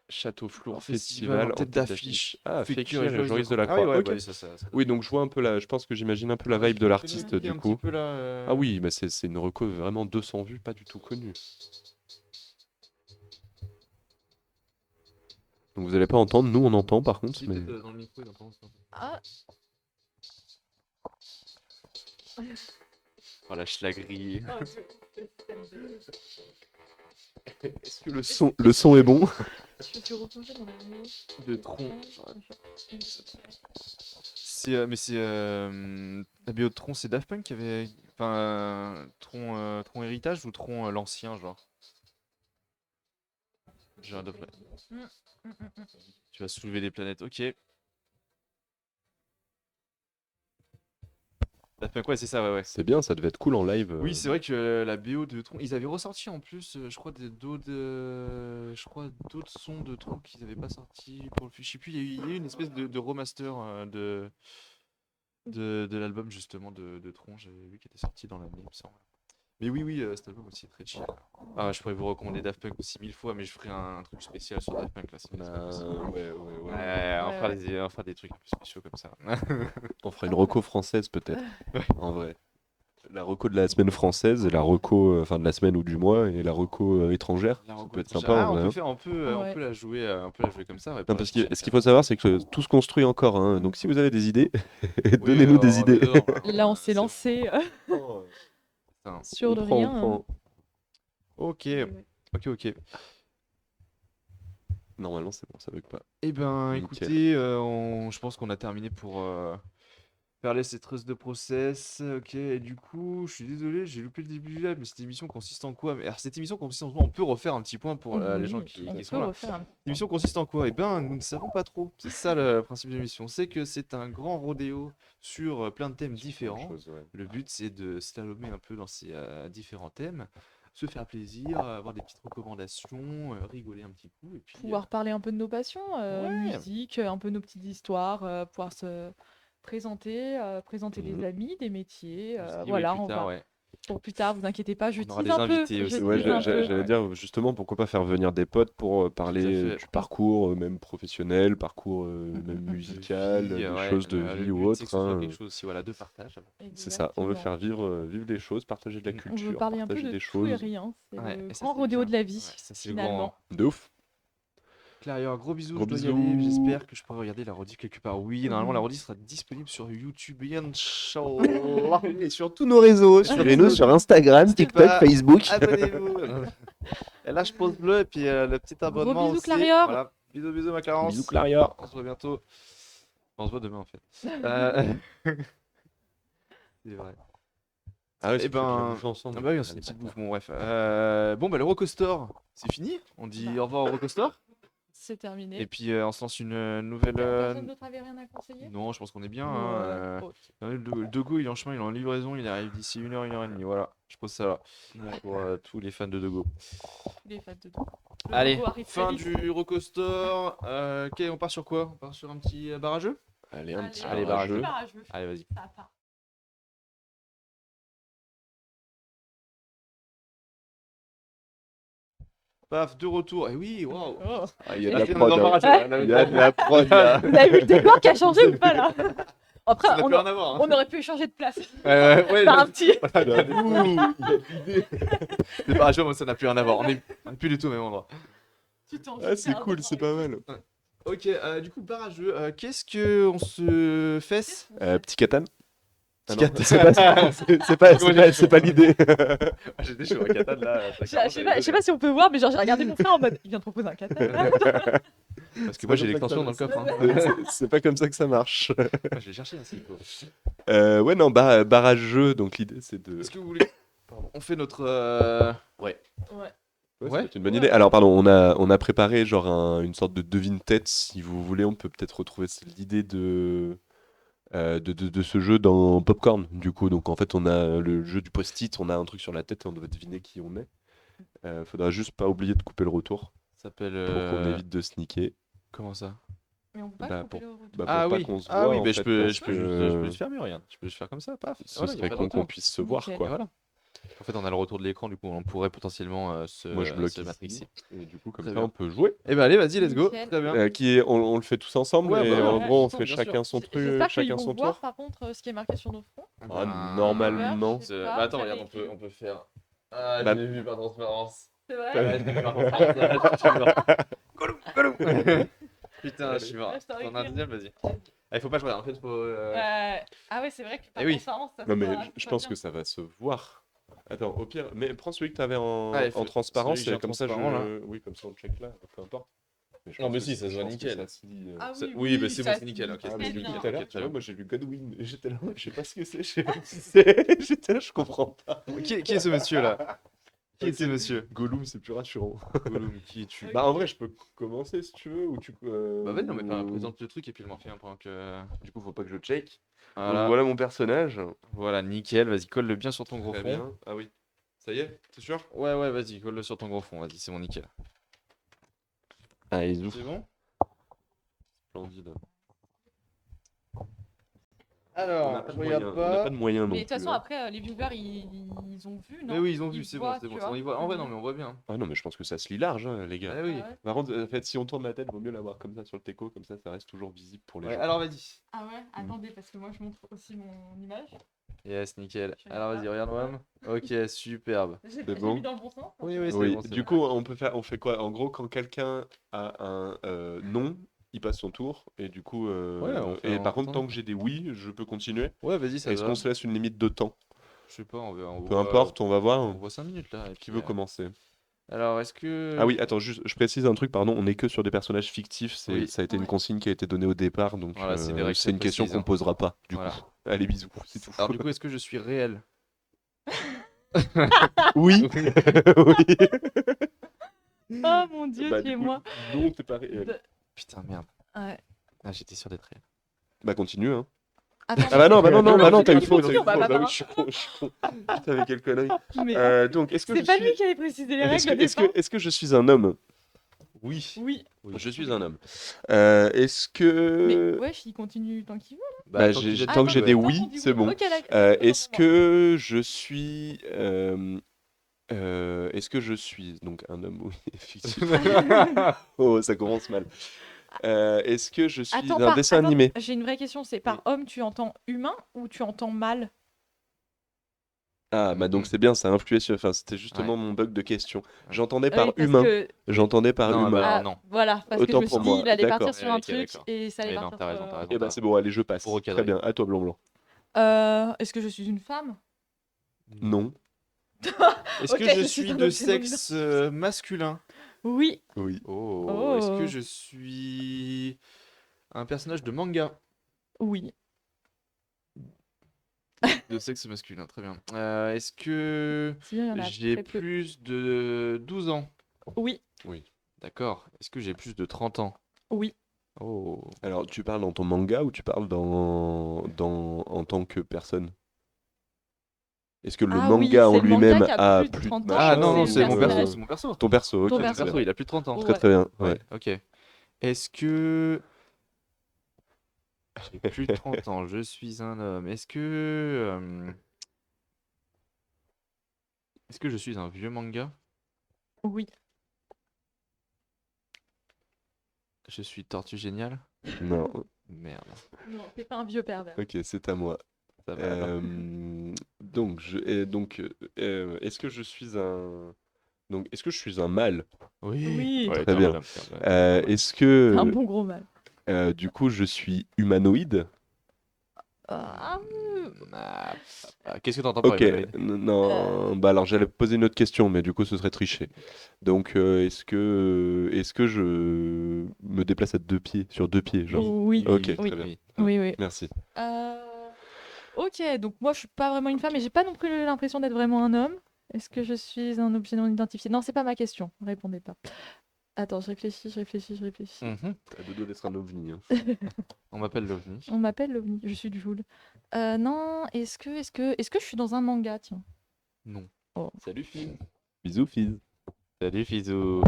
Château Flour En Festival en tête d'affiche. Ah, Fekir Fekir et Joris de la Ah oui, Croix. ouais, Ok. bah, ça doit Oui, donc je vois un peu je pense que j'imagine un peu la Ouais, vibe tu de connais l'artiste Fekir du un petit coup. peu là, Ah oui, mais c'est une reco vraiment 200 vues, pas du tout connue. Donc vous allez pas entendre, nous on entend par contre, Si, mais peut-être dans le micro, il entend ça. Ah, Oh la schlagerie. est-ce que le son est bon? je me suis replongée dans la vidéo. De tronc. Mais c'est la BO de Tron, c'est Daft Punk qui avait. Enfin, Tron Héritage ou Tron l'ancien, genre. J'ai un doute là. Tu vas soulever des planètes, ok. Daft Punk, ouais, c'est ça, ouais. C'est bien, ça devait être cool en live. Oui, c'est vrai que la BO de Tron, ils avaient ressorti en plus, je crois, d'autres sons de Tron qu'ils n'avaient pas sortis pour le je sais plus, il y a eu une espèce de remaster de l'album justement de Tron, j'avais vu qui était sorti dans l'année, il me semble. Mais oui, cet album aussi est très chill. Ah, je pourrais vous recommander Daft Punk aussi 1000 fois, mais je ferai un truc spécial sur Daft Punk là, c'est pas possible. ouais. On fera des trucs un peu spéciaux comme ça. On fera une reco française peut-être, en vrai. La reco de la semaine française et la reco, enfin de la semaine ou du mois et la reco étrangère. La Ça reco peut être étrangère. sympa Ah, en vrai, hein. on Ouais. peut la jouer, comme ça. Ouais, Non, pour parce la que prochaine ce qu'il faut savoir, c'est que tout se construit encore, hein. Donc si vous avez des idées, donnez-nous des idées. Là, on s'est lancé Putain. sur On le prend, rien. on prend. Ok, Ouais. ok. Normalement, c'est bon, ça bug pas. Eh ben, Nickel. écoutez, je pense qu'on a terminé pour faire les traces de process. Ok, et du coup, je suis désolé, j'ai loupé le début du live, mais cette émission consiste en quoi? Alors, cette émission consiste en quoi? On peut refaire un petit point pour les gens Oui, qui on sont peut là. refaire un petit L'émission consiste en quoi? Eh ben, nous ne savons pas trop. C'est ça le principe de l'émission. C'est que c'est un grand rodéo sur plein de thèmes différents. Le but, c'est de slalomer un peu dans ces différents thèmes, se faire plaisir, avoir des petites recommandations, rigoler un petit coup, et puis pouvoir parler un peu de nos passions, Ouais. musique, un peu nos petites histoires, pouvoir se présenter, présenter Mhm. des amis, des métiers, on se dit, oui, voilà, plus on tard, va ouais. pour plus tard, vous inquiétez pas, je On aura tease des un peu, invités aussi. je Ouais, tease un peu. j'allais dire justement pourquoi pas faire venir des potes pour parler fait. du parcours, même professionnel, parcours même mm. musical, Vie, des ouais, choses de le vie but, ou c'est que autre, ce soit hein. quelque chose aussi, voilà, de partage. C'est ça, on veut Exactement. faire vivre des choses, partager de la On On veut culture, parler un peu partager de des tout et choses. rien, c'est Ouais, le et ça, grand c'est rodéo bien. de la vie, Ouais, ça, c'est le finalement. grand. De ouf. Claire, gros bisous, Gros je dois y bisous. aller. J'espère que je pourrai regarder la rediff quelque part. Oui, normalement, la Oui. rediff sera disponible sur YouTube, Inch'Allah. Et sur tous nos réseaux, suivez-nous sur Instagram, N'hésitez TikTok, pas, Facebook. Abonnez-vous. Et là, je pose bleu et puis le petit abonnement bisous, aussi. Clarior. Voilà. Bisous, ma Clarence. Bisous Claria. On se voit bientôt. On se voit demain, en fait. Euh, C'est vrai. Ah ouais, Eh c'est pour de la ben, bouffe ensemble. Ah bah oui, c'est une petite bouffe, bon bref. Bon bah le Rocostor, c'est fini. On dit Bah. au revoir au Rocostor. C'est terminé. Et puis on se lance une nouvelle... Personne d'autre avait rien à conseiller? Non, je pense qu'on est bien. Ouais, ok. Le Dogo, il est en chemin, il est en livraison, il arrive d'ici 1 heure, 1 heure et demie. Voilà, je pose ça là. Pour tous les fans de Dogo. Les fans de tout. Le Allez, logo arrive fin très vite. du Rocostor. Ok, on part sur quoi? On part sur un petit barrageux? Allez, un petit Allez, barrageux. barrageux. Allez, vas-y. Ça part. Paf, de retour. Et oui, waouh. Oh. Ah, il y a Là, de la c'est prod. dans le hein. barrageux, là, là, Il y a de la prod là. Vous avez vu le décor qui a changé ou pas là? Après, Ça n'a on, plus rien à voir. on aurait pu échanger de place. Ouais, Faire un petit. Le barrageux, moi, ça n'a plus rien à voir. On est plus du tout au même endroit. Tu t'en Ah, c'est cool, c'est pas mal. Ok, du coup, barrageux, qu'est-ce que on se fesse? Petit Catan. Petit non, Catan. c'est pas l'idée. J'étais chaud à Catan là. Je sais pas si on peut voir, mais genre j'ai regardé mon frère en mode il vient de proposer un kata. Parce que moi j'ai l'extension dans le coffre. Hein. C'est pas comme ça que ça marche. Je l'ai cherché, hein, c'est cool. Ouais, non, barrageux, donc l'idée c'est de. Est-ce que vous voulez. Pardon. on fait notre. Ouais. Ouais. Ouais, Ouais. c'est une bonne idée. Alors, pardon, on a préparé genre une sorte de devine-tête. Si vous voulez, on peut peut-être retrouver l'idée de ce jeu dans Popcorn, du coup. Donc, en fait, on a le jeu du post-it, on a un truc sur la tête et on doit deviner qui on est. Faudra juste pas oublier de couper le retour Ça s'appelle. pour qu'on évite de sneaker. Comment ça? Mais on peut pas Bah, couper pour, le retour. bah, pour Ah pas oui. qu'on se Ah voit, oui, en mais fait, je peux parce juste, que je peux juste faire mieux, regarde. Je peux juste faire comme ça, paf. ce Voilà, y a serait pas de con qu'on retour. puisse se voir, Nickel. Et quoi. voilà. En fait, on a le retour de l'écran, du coup, on pourrait potentiellement Moi, je bloque se ici. matrixer. Et du coup, comme Très ça, bien. on peut jouer. Eh ben allez, vas-y, let's go. Nickel. Très bien. On le fait tous ensemble Ouais, et bah ouais, en ouais, gros, on ensemble, fait bien chacun son truc, J'espère qu'ils chacun vont son voir tour. par contre ce qui est marqué sur nos fronts. Ah, Ben, normalement. Je sais pas, Bah attends, ça regarde, va écrire. on peut faire. Ah, Bah- je l'ai vu par transparence. C'est Ouais, vrai? Ouais, je l'ai vu par transparence. Je suis mort. Gollum, Gollum. Putain, je suis mort. Ouais, je t'aurais T'en as un écrit. deuxième, vas-y. Ah, il faut pas jouer, en fait, faut. Ah ouais, c'est vrai que par Eh oui. transparence, ça se Non, mais voit je pas pense bien. que ça va se voir. Attends, au pire, mais prends celui que t'avais Ouais, en transparence celui que j'ai et en comme ça, transparent, là. oui, comme ça on check là, peu importe. Je Non, pense mais que si, ça se je voit pense que nickel. ça se lit, Ah Ça- oui, oui, bah c'est bon, ça c'est se nickel, lit ok, Ah, c'est mais très j'ai vu bien. tout à l'heure, Ok, tu très vois, bien. moi j'ai lu Godwin, et j'étais là, je sais pas ce que c'est, je sais pas qui c'est, j'étais là, je comprends pas. Qui est ce monsieur là? Qui est ce Ok, monsieur? Gollum, c'est plus rassurant. Gollum, qui es-tu? Ok. Bah en vrai, je peux commencer si tu veux, ou tu peux... Bah vas-y, non, mais présente le truc et puis il m'en fait un pendant que. Du coup, faut pas que je check. Donc Voilà, voilà mon personnage. voilà, nickel, vas-y, colle-le bien sur ton gros Très fond. bien. Ah oui, ça y est, t'es sûr? Ouais, ouais, vas-y, colle-le sur ton gros fond, vas-y, c'est bon, nickel. Allez, C'est bon? splendide. On Alors, n'a pas je de regarde moyens, on n'a pas. pas de moyens non Mais de toute plus, façon, hein. après, les viewers, ils ont vu, non? Mais oui, ils ont vu, Ils c'est voient, bon, c'est bon, tu c'est bon, vois. ils voient. En vrai, non, mais on voit bien. Ah non, mais je pense que ça se lit large, hein, les gars. Ah oui. Ah ouais? Par contre, en fait, si on tourne la tête, vaut mieux l'avoir comme ça sur le teco, comme ça reste toujours visible pour les Ouais, gens. alors vas-y. Ah ouais? Attendez, parce que moi, je montre aussi mon image. Yes, nickel. Je Alors regarde vas-y, pas. regarde, Wam. Ok, superbe. J'ai bon? mis dans le bon sens? Oui, oui, c'est Oui, bon, c'est du bon. coup, on fait quoi? En gros, quand quelqu'un a un non, il passe son tour, et du coup, Ouais, on fait et en par contre, attendant. tant que j'ai des oui, je peux continuer. Ouais, vas-y, ça Est-ce va. qu'on se laisse une limite de temps? Je sais pas, on Peu voit, importe, on va on voir. voit 5 minutes là. Et Qui puis, veut commencer? alors, est-ce que. Ah oui, attends, juste, je précise un truc, pardon, on est que sur des personnages fictifs, Oui. ça a été une Ouais. consigne qui a été donnée au départ, donc Voilà, c'est des règles c'est une très question précises, qu'on hein. posera pas, du Voilà. coup. Allez, bisous, c'est tout. Alors, du coup, est-ce que je suis réel? Oui, oui. Oh mon dieu, Bah, tu es du coup, moi. non, t'es pas réel. De- Putain, merde. Ouais. Ah, j'étais sûr d'être réel. Bah, continue, hein. Attends, Ah bah non, t'as eu c'est faux, pas t'as eu sûr, bah, faux. bah, Bah oui, bah. je suis con, je suis con. Putain, mais quelle connerie. mais Donc, est-ce que c'est je pas suis... lui qui avait précisé les Est-ce règles que, au est-ce que, départ. est-ce que je suis un homme? Oui. Oui. Je suis un homme. Est-ce Mais que... wesh, il continue tant qu'il veut. Bah, tant qu'il a tant que j'ai ouais. des Tant qu'on oui, dit c'est bon. Ok, d'accord. Est-ce que je suis... est-ce que je suis... Donc, un homme, oui, effectivement. Oh, ça commence mal. Est-ce que je suis Attends, un dessin animé? J'ai une vraie question, c'est par homme, tu entends humain ou tu entends mâle? Ah, bah donc c'est bien, ça a influé sur... Enfin, c'était justement Ouais. mon bug de question. J'entendais par Oui, parce humain. que... J'entendais par Non, humain. bah, Ah, non. voilà, parce que Autant je me suis pour dit, moi, il allait d'accord. partir sur un Ok, truc d'accord. et ça allait Oui, non, partir t'as raison, sur- t'as raison. Eh bah c'est bon, allez, je passe. Pour recadrer. Très bien, à toi, Blanc-Blanc. Est-ce que je suis une femme? Non. Est-ce Ok, que je je suis suis un de homme féminin. sexe masculin? Oui. Oui. Oh. Est-ce que Oh. je suis un personnage de manga? Oui. De sexe masculin, très bien. Est-ce que Si, il y en a j'ai très peu. plus de 12 ans? Oui. D'accord. Est-ce que j'ai plus de 30 ans? Oui. Oh. Alors, tu parles dans ton manga ou tu parles en tant que personne? Est-ce que le Ah oui, manga en c'est le manga lui-même qui a a plus de plus de 30 ans, Ah machin, non, non, ou c'est mon personnage. perso, c'est mon perso. Ton perso, ok, Ton Mon très perso. perso, bien. il a plus de 30 ans. Très Ouais. très bien. Ouais, Ouais. ok. Est-ce que j'ai plus de 30 ans, je suis un homme. Est-ce que je suis un vieux manga? Oui. Ah, Je suis Tortue Géniale? Non. Merde, Non, t'es pas un vieux pervers. Ok, c'est à moi. ça va alors. Est-ce que je suis un... Donc, est-ce que je suis un mâle? Oui. Ouais, Très t'es un bien. bonhomme, t'es un bonhomme. Est-ce T'es un que, bon gros mâle. du coup, je suis humanoïde? Ah, Qu'est-ce que t'entends par Ok, humanoïde? non, bah alors j'allais poser une autre question, mais du coup ce serait tricher. Donc est-ce que je me déplace à deux pieds, sur deux pieds, genre? oui. Ok, Oui. très bien. Oui. Oui, oui. Merci. Ok, donc moi je suis pas vraiment une femme et j'ai pas non plus l'impression d'être vraiment un homme. Est-ce que je suis un objet non identifié? Non, c'est pas ma question. Répondez pas. Attends, je réfléchis. T'as deux doigts d'être un ovni. Hein. On m'appelle l'OVNI. On m'appelle l'OVNI, je suis du Joule. Non, est-ce que je suis dans un manga, tiens? Non. Oh. Salut Fizz. Bisous Fizz. Salut Fizou.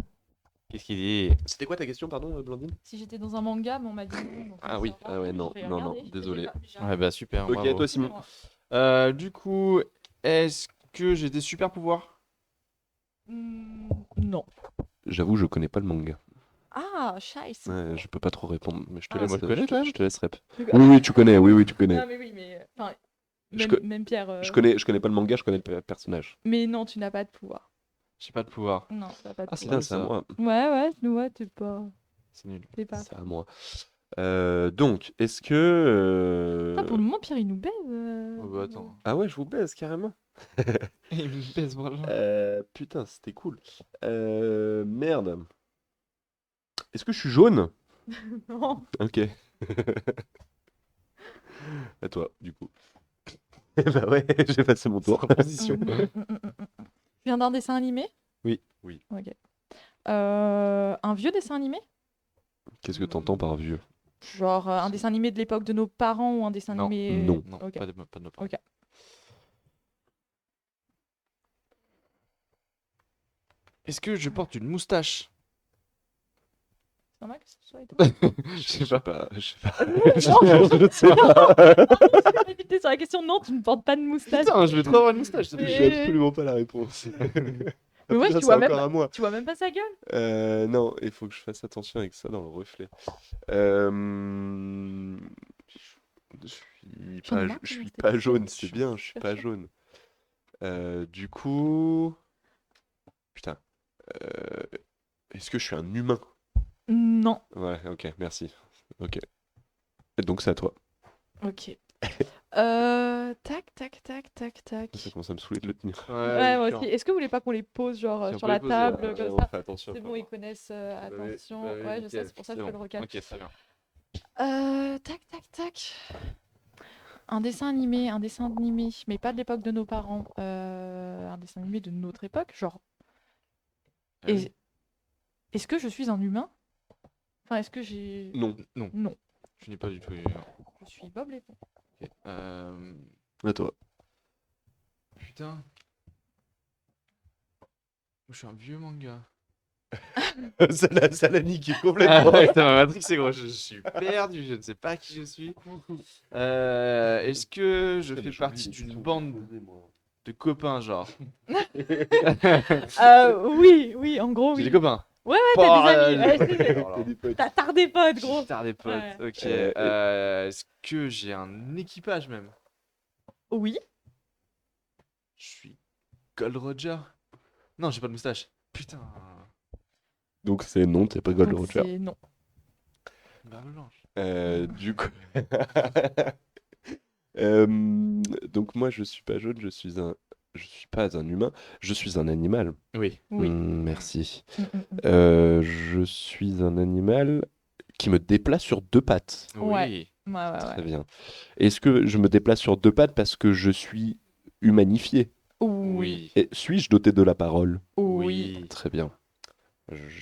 Qu'est-ce qu'il dit? C'était quoi ta question, pardon, Blandine? Si j'étais dans un manga, mais on m'a dit non. Donc Ah ça oui, va. ah ouais, non, Je vais non, non, regarder. désolé. Ouais, bah super, Ok, bravo. toi Simon. Excusez-moi. Du coup, est-ce que j'ai des super pouvoirs? Non. J'avoue, je connais pas le manga. Ah, scheiße. Ouais, je peux pas trop répondre, mais je te Ah, laisse. moi, je connais, quand même. Je te laisse rep. Ah, Oui, tu connais, oui, tu connais. mais oui, mais enfin, Je même Pierre. Je connais pas le manga, je connais le personnage. Mais non, tu n'as pas de pouvoir. J'ai pas de pouvoir. Non, tu n'as pas de Ah, c'est pouvoir. Putain, c'est à ça. moi. Ouais, t'es pas. C'est nul. T'es pas. C'est à moi. Donc, est-ce que. Ah, pour le moment, Pierre, il nous baise. Oh, bah attends. Ah ouais, je vous baise carrément. Il me pèse, voilà. Putain, c'était cool. Merde. Est-ce que je suis jaune? Non. Ok. À toi, du coup. Bah ouais, j'ai passé mon tour. Position. Tu viens d'un dessin animé? Oui. Oui. Ok. Un vieux dessin animé? Qu'est-ce que t'entends par vieux? Genre un dessin animé de l'époque de nos parents ou un dessin Non. animé. Non. Non, Ok. pas de nos parents. Ok. Est-ce que je porte une moustache? C'est normal que ce soit étonnant. Je sais pas. Je sais pas. Non. Je sais pas. J'ai hésité sur la question. Non, tu ne portes pas de moustache. Putain, je vais trop avoir une moustache. Mais- J'ai absolument pas la réponse. Mais ouais, Putain, tu vois c'est même encore pas- à moi. Tu vois même pas sa gueule. Non, il faut que je fasse attention avec ça dans le reflet. J'en ai marre Je de suis rester pas toute jaune, seule, c'est je bien, suis je suis super pas sûre. jaune. Du coup, putain, euh, est-ce que je suis un humain? Non. Ouais, ok, merci. Ok. Et donc c'est à toi. Ok. Tac. Ça commence à me saouler de le tenir. Ouais, moi aussi. Est-ce que vous voulez pas qu'on les pose genre Si on sur peut la les poser, table ouais, comme on ça? fait attention. C'est bon, ils connaissent. Attention. Bah oui, Ouais, je sais, nickel, c'est pour ça que je peux le recaler. Ok, très bien. Tac. Un dessin animé, mais pas de l'époque de nos parents. Un dessin animé de notre époque, genre. Ah oui. Est-ce que je suis un humain? Enfin, est-ce que j'ai. Non. Non. Je n'ai pas du tout eu. Je suis Bob l'éponge. Ok. À toi. Putain. Je suis un vieux manga. Ça l'a niqué Ah complètement. ouais, ça m'a matrixé, gros. Je suis perdu, je ne sais pas qui je suis. Est-ce que je fais partie d'une bande de copains, genre? Oui, en gros, J'ai des oui. copains. Ouais, t'as des amis. Ouais, Bordel. je sais. Alors, T'as tardé pas, gros. tard des potes, Ouais. ok. Euh, Est-ce que j'ai un équipage même? Oui. Je suis Gold Roger? Non, j'ai pas de moustache. Putain. Donc c'est non, t'es pas Gold Donc Roger. c'est non. Barbe blanche. Du coup. Donc moi je suis pas jaune, je suis pas un humain, je suis un animal. Oui. Oui. Merci. Mm, mm, mm. Je suis un animal qui me déplace sur deux pattes. Oui. Ouais. Très bien. Est-ce que je me déplace sur deux pattes parce que je suis humanifié? Oui. Et suis-je doté de la parole? Oui. Très bien.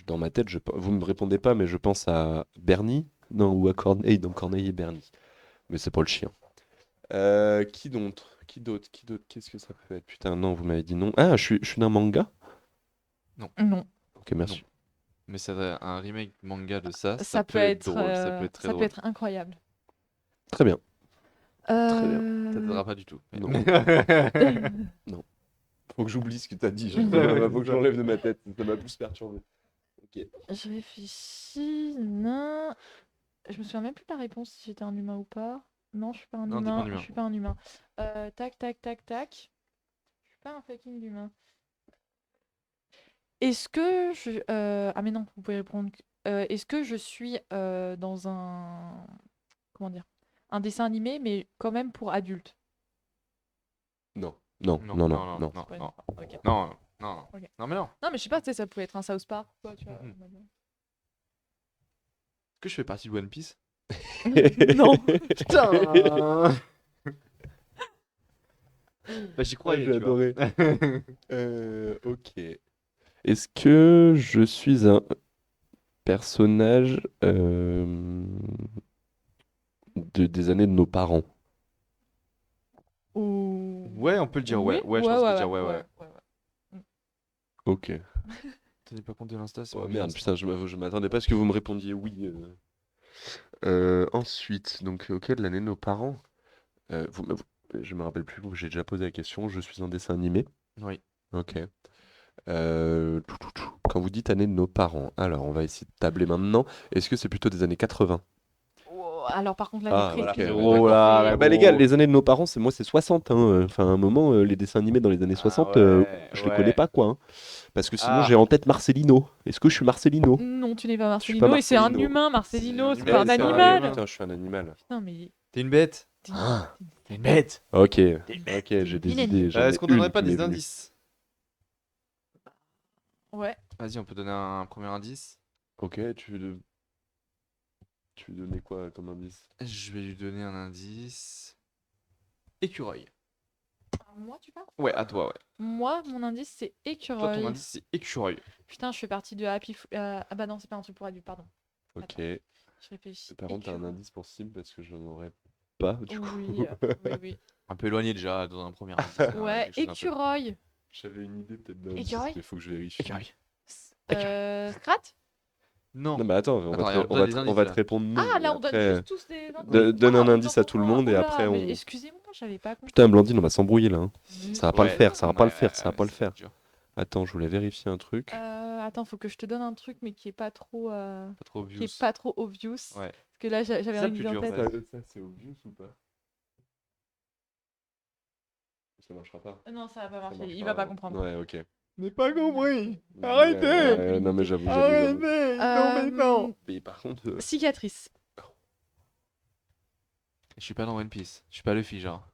Dans ma tête, vous me répondez pas, mais je pense à Bernie, non, ou à Corneille, dans Corneille et Bernie. Mais c'est pas le chien. Qui d'autre? Qu'est-ce que ça peut être? Putain, non, vous m'avez dit non. Ah, je suis d'un manga? Non. Ok, merci. Non. Mais c'est un remake manga de ça. Ça peut être drôle, ça peut être très ça drôle. peut être incroyable. Très bien. Ça t'aidera pas du tout. Non. Faut que j'oublie ce que t'as dit. Faut que j'enlève de ma tête. Ça m'a plus perturbé. Ok. Je réfléchis. Non. Je me souviens même plus de la réponse si j'étais un humain ou pas. Non, je suis pas un Non, t'es humain. pas un humain. Je suis pas un humain. Tac. Je suis pas un fucking humain. Est-ce que je. Ah, mais non, vous pouvez répondre. Est-ce que je suis dans un. Comment dire? Un dessin animé, mais quand même pour adultes. Non. Non. C'est pas une- Ok. Non. Ok. Non, mais non. Non, mais je sais pas, tu sais, ça pouvait être un South Park, quoi, tu vois. Mhm. Est-ce que je fais partie de One Piece? Non. Putain. Bah, j'y croyais, j'ai tu vois. adoré. Ok. Est-ce que je suis un personnage des années de nos parents? Ou... Ouais, on peut le dire, Oui, ouais. Ouais, je pense qu'on peut dire, ouais, ouais. ouais. Ok. Tenez pas compte de l'Insta, c'est Oh pas merde, bien. putain, je m'attendais pas à ce que vous me répondiez oui. Ensuite, donc, ok, de l'année de nos parents. Je me rappelle plus, j'ai déjà posé la question. Je suis un dessin animé. Oui. Ok. Quand vous dites année de nos parents, alors on va essayer de tabler maintenant. Est-ce que c'est plutôt des années 80? Oh, alors par contre là, les Ah, voilà, ok, précisions. ouais, Oh d'accord. là, Ah bah les gars, gros. les années de nos parents, c'est 60, hein. Enfin, à un moment, les dessins animés dans les années Ah 60, ouais, je les connais ouais. pas, quoi, hein. Parce que sinon, j'ai Ah, en tête Marcelino. Est-ce que je suis Marcelino? Non, tu n'es pas Je suis pas Marcelino et c'est un Marcelino. humain, c'est un Marcelino, c'est pas humain, un C'est un animal. putain, je suis un animal. Putain, mais t'es une bête. t'es Ah, T'es une bête. ok, t'es une ok, t'es j'ai une des vilaine. idées. J'en Est-ce ai qu'on donnerait une pas qui m'est des venue. indices? Ouais. Vas-y, on peut donner un premier indice. Ok, tu veux donner quoi comme indice? Je vais lui donner un indice. Écureuil. Moi, tu parles? Ouais, à toi, ouais. Moi, mon indice, c'est Toi, ton écureuil. indice, c'est écureuil. Putain, je fais partie de Ah bah non, c'est pas un truc pour adulte, pardon. Ok. Attends, je réfléchis. Par contre, t'as un Écureuil. indice pour Sim parce que je n'en aurais pas, du coup. Oui, oui. Un peu éloigné déjà dans un premier indice. Ouais, quelque chose un peu- écureuil. J'avais une idée peut-être d'indice, Écureuil? mais faut que je vérifie. Écureuil. Scrat? Non. Non, mais attends, on va Attends, te, et on on donne va des te- on indices va te là. répondre non. Ah, et là, on donne après, juste tous des indices. donne un Ah, indice à autant tout le pour moi. monde et Oula, après mais on. excusez-moi, j'avais pas compris. Putain, Blandine, on va s'embrouiller là, hein. Ça va pas le Ouais. faire, ça va pas le Ouais, faire, ça va pas le c'est faire. dur. Attends, je voulais vérifier un truc. Attends, faut que je te donne un truc, mais qui est pas trop, Pas trop qui obvious. est pas trop obvious. Ouais. Parce que là, j'avais C'est ça une le plus idée en dur, tête. ça. Ça, c'est obvious ou pas? Ça marchera pas. Non, ça va pas Ça marcher. Il marchera- va pas comprendre. Ouais, ok. N'est pas compris. Ouais, non, mais j'avoue. Mais par contre. Cicatrice. Je suis pas dans One Piece. Je suis pas Luffy, genre.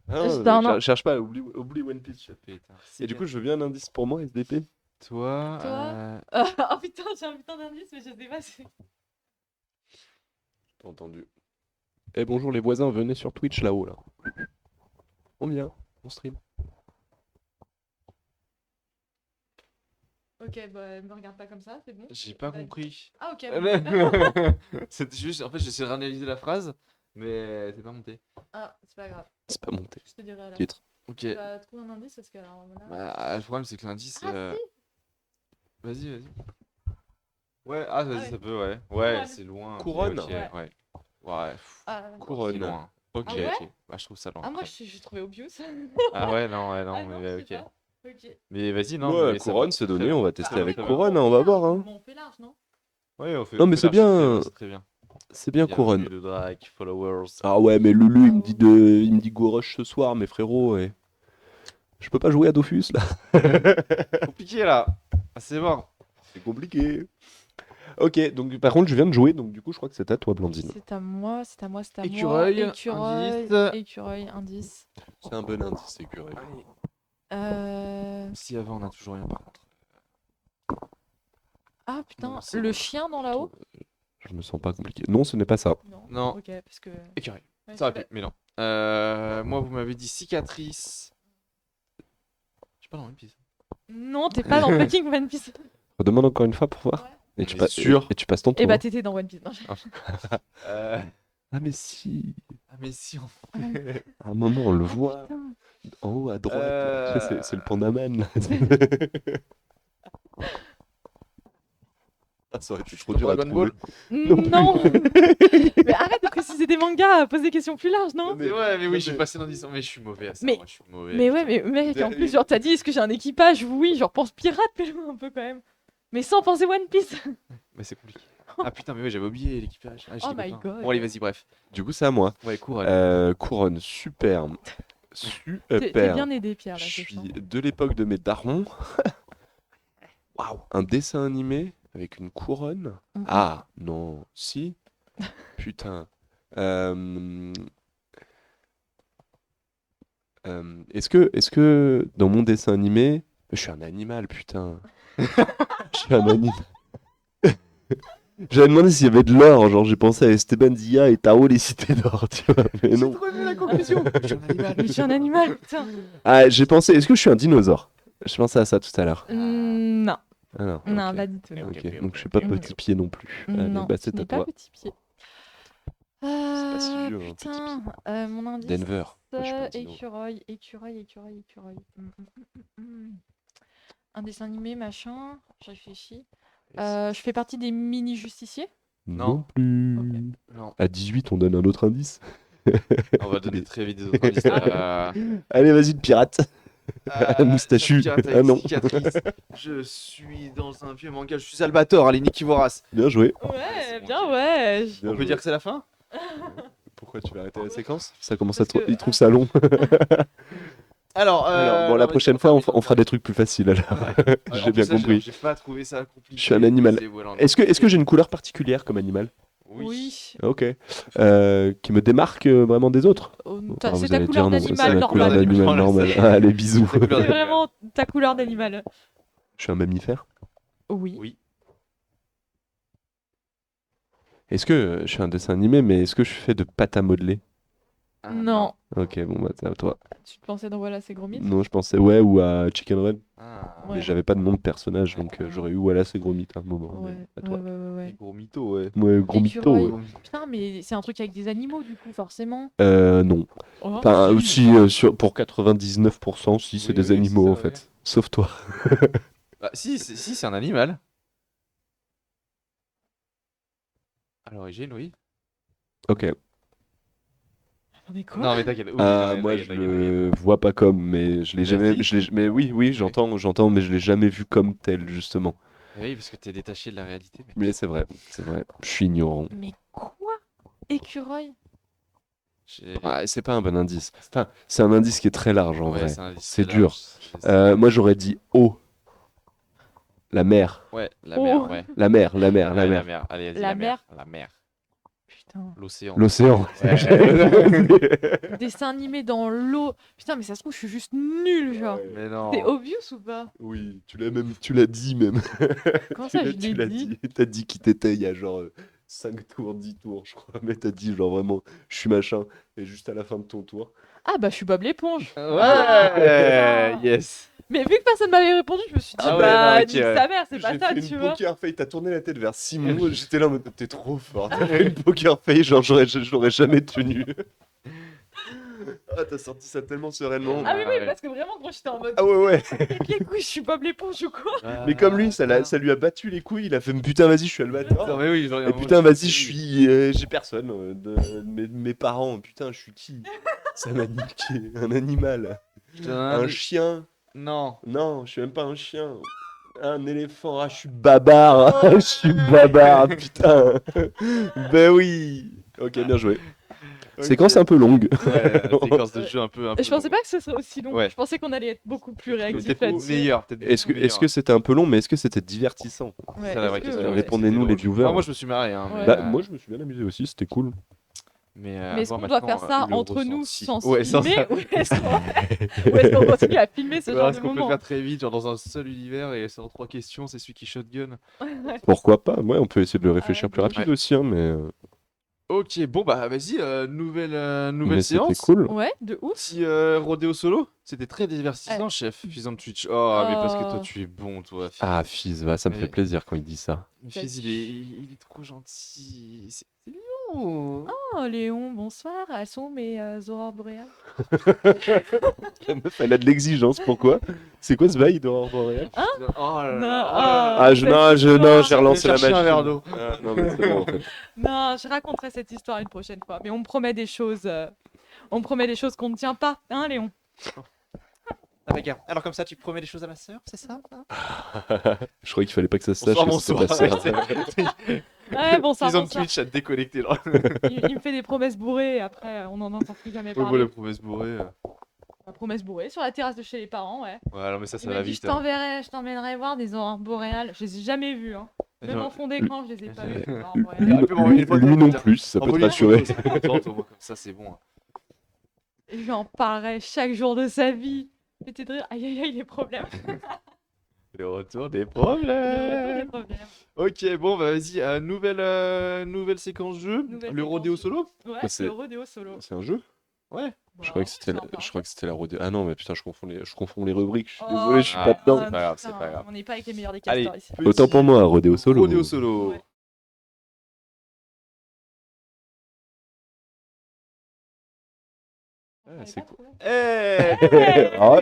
Non, non. Cherche pas, oublie One Piece. Putain. Et du coup, je veux bien un indice pour moi, SDP. Toi, Toi Oh putain, j'ai un putain d'indice, mais je sais pas. T'as entendu. Eh bonjour les voisins, venez sur Twitch là-haut là. On vient, on stream. Ok, bah, me regarde pas comme ça, c'est bon. j'ai pas Bah, compris. Ah, ok. C'était juste, en fait, j'essaie de réanalyser la phrase, mais c'est pas monté. Ah, c'est pas grave. C'est pas monté. Je te dirai à la fin. Titre. Ok. Tu vas trouver un indice parce que alors, là... Bah, le problème, c'est que l'indice. Ah, si. Vas-y. Ouais, ah, vas-y, ouais. ça peut, ouais. Ouais, Couronne. c'est loin. mais Couronne. ok, Ouais. ouais. Ouais, Ah, c'est Couronne. loin. Ok, Ah ouais ok. Bah, je trouve ça loin. ah, moi, après. j'ai trouvé obvious. Ah ouais, non, Ah mais je sais ok. pas. Ok. Mais vas-y, non. Ouais, mais ça couronne va. c'est Très donné, bien. on va Bah, tester Très avec bien. couronne, hein, on va voir. Hein. On fait large, non? Ouais, on fait. Non, mais on fait c'est large, bien. c'est très bien. C'est bien Bienvenue, couronne. le Drake, followers. Ah ouais, mais Lulu il me dit Go Rush ce soir, mais frérot, ouais. Je peux pas jouer à Dofus là. Compliqué là. Ah, c'est bon. C'est compliqué. Ok, donc par contre je viens de jouer, donc du coup je crois que c'est à toi Blandine. C'est à moi, c'est à moi, c'est à Écureuil, moi. Écureuil, indice. écureuil, indice. C'est un bon indice, c'est curé. Si avant on a toujours rien par contre. Ah putain, Non, c'est le bon. chien dans là-haut? Je me sens pas compliqué. Non, ce n'est pas ça. Non. Ok, parce que... Écureuil. Ouais, Ça aurait je sais pu, mais non. Moi, vous m'avez dit cicatrice. Je suis pas dans One Piece. pas. Non, t'es pas dans fucking One Piece. Redemande encore une fois pour voir. Ouais. Et On tu, est pas- sûr et tu passes ton tour. Eh bah t'étais dans One Piece. Non, Ah mais si. Ah, mais si on. À un moment on le voit putain. en haut à droite. là. Tu sais, c'est le Pandaman là. Ah, ça aurait été trop dur à Dragon trouver. Non. Mais arrête de préciser des mangas, pose des questions plus larges, non? Mais ouais, mais non, oui, je suis mais- passé dans 10 ans. Mais je suis mauvais à ça. Mais- Moi, je suis mauvais. Mais ouais, putain. mais mec, en Mais- plus, genre t'as dit est-ce que j'ai un équipage? Oui, genre pense pirate, mais un peu quand même. Mais sans penser One Piece. Mais c'est compliqué. Ah putain, mais ouais, j'avais oublié l'équipage. Ah, Oh j'étais my content. god. Bon, allez, vas-y, bref. Du coup c'est à moi. Ouais, couronne. Couronne, superbe. T'es Super. bien aidé, Pierre, là, Je je suis sens. de l'époque de mes darons. Waouh. Un dessin animé avec une couronne. Mhm. Ah non, si. Putain. Est-ce que dans mon dessin animé, je suis un animal, putain. Je suis un animal. J'avais demandé s'il y avait de l'or, genre j'ai pensé à Esteban Dia et Tao les cités d'or, tu vois, mais non. trop aimé la conclusion. Je suis un animal. Mais je suis un animal, putain. Ah, j'ai pensé, est-ce que je suis un dinosaure? Je pensais à ça tout à l'heure. Non, Ah non, non, ok. pas du tout. Ok, donc je suis pas petit pied non plus. Allez, Non, bah tu c'est à n'es pas toi. petit pied. pas si vieux, hein, petit Putain, mon indice. Denver. Moi, je suis pas un dino. Écureuil. Un dessin animé, machin. Je réfléchis. Je fais partie des mini justiciers. Non plus. Non. À 18, on donne un autre indice. On va donner très vite des autres indices. Allez, vas-y, le pirate. Moustachu. pirate avec Ah non. cicatrice. Je suis dans un vieux manga. Je suis Salvatore, allez, Niki Vorace. Bien joué. c'est Ouais, bon, bien ok. ouais. Bien On peut joué. dire que c'est la fin? Pourquoi tu vas arrêter la séquence? Ça commence Parce à trop... que- Il trouve ça long. Alors, Alors, bon, la prochaine fois, on fera des trucs plus faciles alors. J'ai En bien plus, ça, compris. J'ai pas trouvé ça compliqué. Je suis un animal. C'est- voilà, Est-ce que j'ai une couleur particulière comme animal? Oui. Ok. Qui me démarque vraiment des autres? Ah, C'est vous ta allez couleur dire non, c'est d'animal ma couleur normal. d'animal normal. Allez, bisous. C'est couleur C'est d'animal. vraiment ta couleur d'animal. Je suis un mammifère. Oui. Oui. Est-ce que je suis un dessin animé, mais est-ce que je fais de pâte à modeler? Ah, Non. Ok, bon, bah, c'est à toi. Tu te pensais dans Voilà, c'est gros mythe? Non, je pensais ouais ou à Chicken Run, Ah, Ouais. mais j'avais pas de nom de personnage, donc j'aurais eu voilà, c'est gros mythe à un moment. Ouais, Mais à ouais, toi. ouais, ouais, les ouais. gros mythos, ouais. Ouais, gros mytho. L'écureuil. Putain, mais c'est un truc avec des animaux, du coup, forcément. Non. Oh, Enfin, si. aussi, pour 99%, si, c'est Oui, des oui, animaux c'est en ça, fait. Sauf toi. Ah, si, c'est un animal. À l'origine, oui. Ok. Attendez, quoi? Non, mais t'inquiète. Oui, Ah, non, moi, t'inquiète, je t'inquiète, le vois pas comme, mais je l'ai jamais. Vas-y. Mais oui, j'entends, mais je l'ai jamais vu comme tel, justement. Oui, parce que t'es détaché de la réalité. mec. Mais c'est vrai. Je suis ignorant. Mais quoi? Écureuil? J'ai- Ah, c'est pas un bon indice. Enfin, c'est un indice qui est très large en Ouais, vrai. c'est un indice C'est très dur. large. Moi, j'aurais dit eau. La mer. Ouais, la Oh. mer, ouais. La mer. Ouais, la mer. Allez, vas-y, La la mer. mer. La mer. Putain. L'océan. L'océan. Ouais. Dessin animé dans l'eau. Putain, mais ça se trouve, je suis juste nulle, genre. Mais non. C'est obvious ou pas? Oui, tu l'as dit même. Comment ça, je Tu l'ai l'as dit? T'as dit qui t'étais il y a genre 5 tours, 10 tours, je crois. Mais t'as dit genre vraiment, je suis machin. Et juste à la fin de ton tour. Ah, bah, je suis Bob l'éponge. Ouais, Ah, putain. yes. Mais vu que personne m'avait répondu, je me suis dit, Ah ouais, bah, non, ok, nique ouais. sa mère, c'est pas J'ai ça, fait tu une vois. poker face, t'as tourné la tête vers Simon, j'étais là en mode t'es trop fort, t'as fait une poker face, genre je l'aurais jamais tenu. Ah, t'as sorti ça tellement sereinement. Ah oui, oui, ouais. parce que vraiment, gros, j'étais en mode, Ah ouais. pète les couilles, je suis Bob l'éponge ou quoi? Mais comme lui, ça lui a battu les couilles, il a fait putain, vas-y, je suis Putain, Albator. mais oui, genre, Et putain, vas-y, j'ai personne. Mes parents, putain, je suis qui? Ça m'a niqué. Un animal. Un chien. Non. Non, je suis même pas un chien. Un éléphant. Ah, je suis barbare. Je suis barbare, putain. Ben oui. Ok, bien joué. Séquence un peu longue. Ouais, séquence de jeu un peu. Je pensais pas que ce serait aussi long. Ouais. Je pensais qu'on allait être beaucoup plus réactif Peut-être là-dessus. meilleur. Est-ce que c'était un peu long, mais est-ce que c'était divertissant? Ouais, C'est la vraie est-ce que- question. ouais. Répondez-nous, les viewers. Ah, moi, je me suis marré. Hein, Ouais. Bah, moi, je me suis bien amusé aussi, c'était cool. Mais Mais est-ce qu'on doit faire ça entre nous sans Ouais, se sans filmer ça. ou est-ce qu'on continue à filmer ce genre Est-ce de qu'on peut le moment? faire très vite, genre dans un seul univers et c'est en 3 questions, c'est celui qui shotgun. Pourquoi pas? Ouais, on peut essayer de le réfléchir plus ouais. rapide aussi, hein, mais Ok, bon bah vas-y, nouvelle mais c'était séance. cool. Ouais, de ouf. Petit rodéo solo. C'était très divertissant, chef. Fils on Twitch. Oh, mais parce que toi, tu es bon, toi. Fils. Ah, Fizz, va, ça me Mais- fait plaisir quand il dit ça. Mais Fils, il est trop gentil. C'est mignon. Oh, Léon, bonsoir. Elles sont mes aurores boréales. La meuf, elle a de l'exigence, pourquoi? C'est quoi ce bail d'aurore boréale? Oh là Non, là. Ah, non, j'ai Je relancé vais la chercher magie. un verre d'eau. Ah, non, mais c'est bon, en fait. Non, je raconterai cette histoire une prochaine fois. Mais on me promet des choses. On me promet des choses qu'on ne tient pas, hein, Léon? Ah, regarde. Alors comme ça, tu promets des choses à ma sœur, c'est ça? Je croyais qu'il fallait pas que ça se sache Bonsoir, que c'était bonsoir. ta sœur. Ouais, bonsoir, Fils on bonsoir. Twitch a déconnecté. Genre. Il me fait des promesses bourrées et après, on n'en entend plus jamais Ouais, parler. la promesse bourrée. La promesse bourrée sur la terrasse de chez les parents, ouais. Ouais, non, mais ça Il va m'a dit, vite. je t'emmènerai voir des aurores boréales. Je les ai jamais vues, hein. Même en fond d'écran, je les ai pas vues. les aurores boréales. Il aurait pu m'envoyer une photo, Lui non putain. plus, ça peut te Envoie-lui une rassurer. photo, c'est contente, au moins, comme ça, c'est bon. Et je lui en parlerai chaque jour de sa vie. C'était de rire, aïe aïe aïe, les problèmes. Le retour des Le retour des problèmes. problèmes. Ok, bon, bah vas-y, nouvelle séquence jeu. Nouvelle Le séquence rodéo jeu. solo. Ouais, c'est- le rodéo solo. C'est un jeu? Ouais. Je croyais que c'était Sympa. je crois que c'était la rodéo. Ah non, mais putain, je confonds les rubriques. Je suis Oh, désolé, je suis pas Ah, dedans. c'est pas grave, c'est putain, pas grave. On n'est pas avec les meilleurs des Allez, castors ici. Autant pour moi, rodéo solo. Rodéo solo. Ouais. Ah, c'est cool. Eh Ah,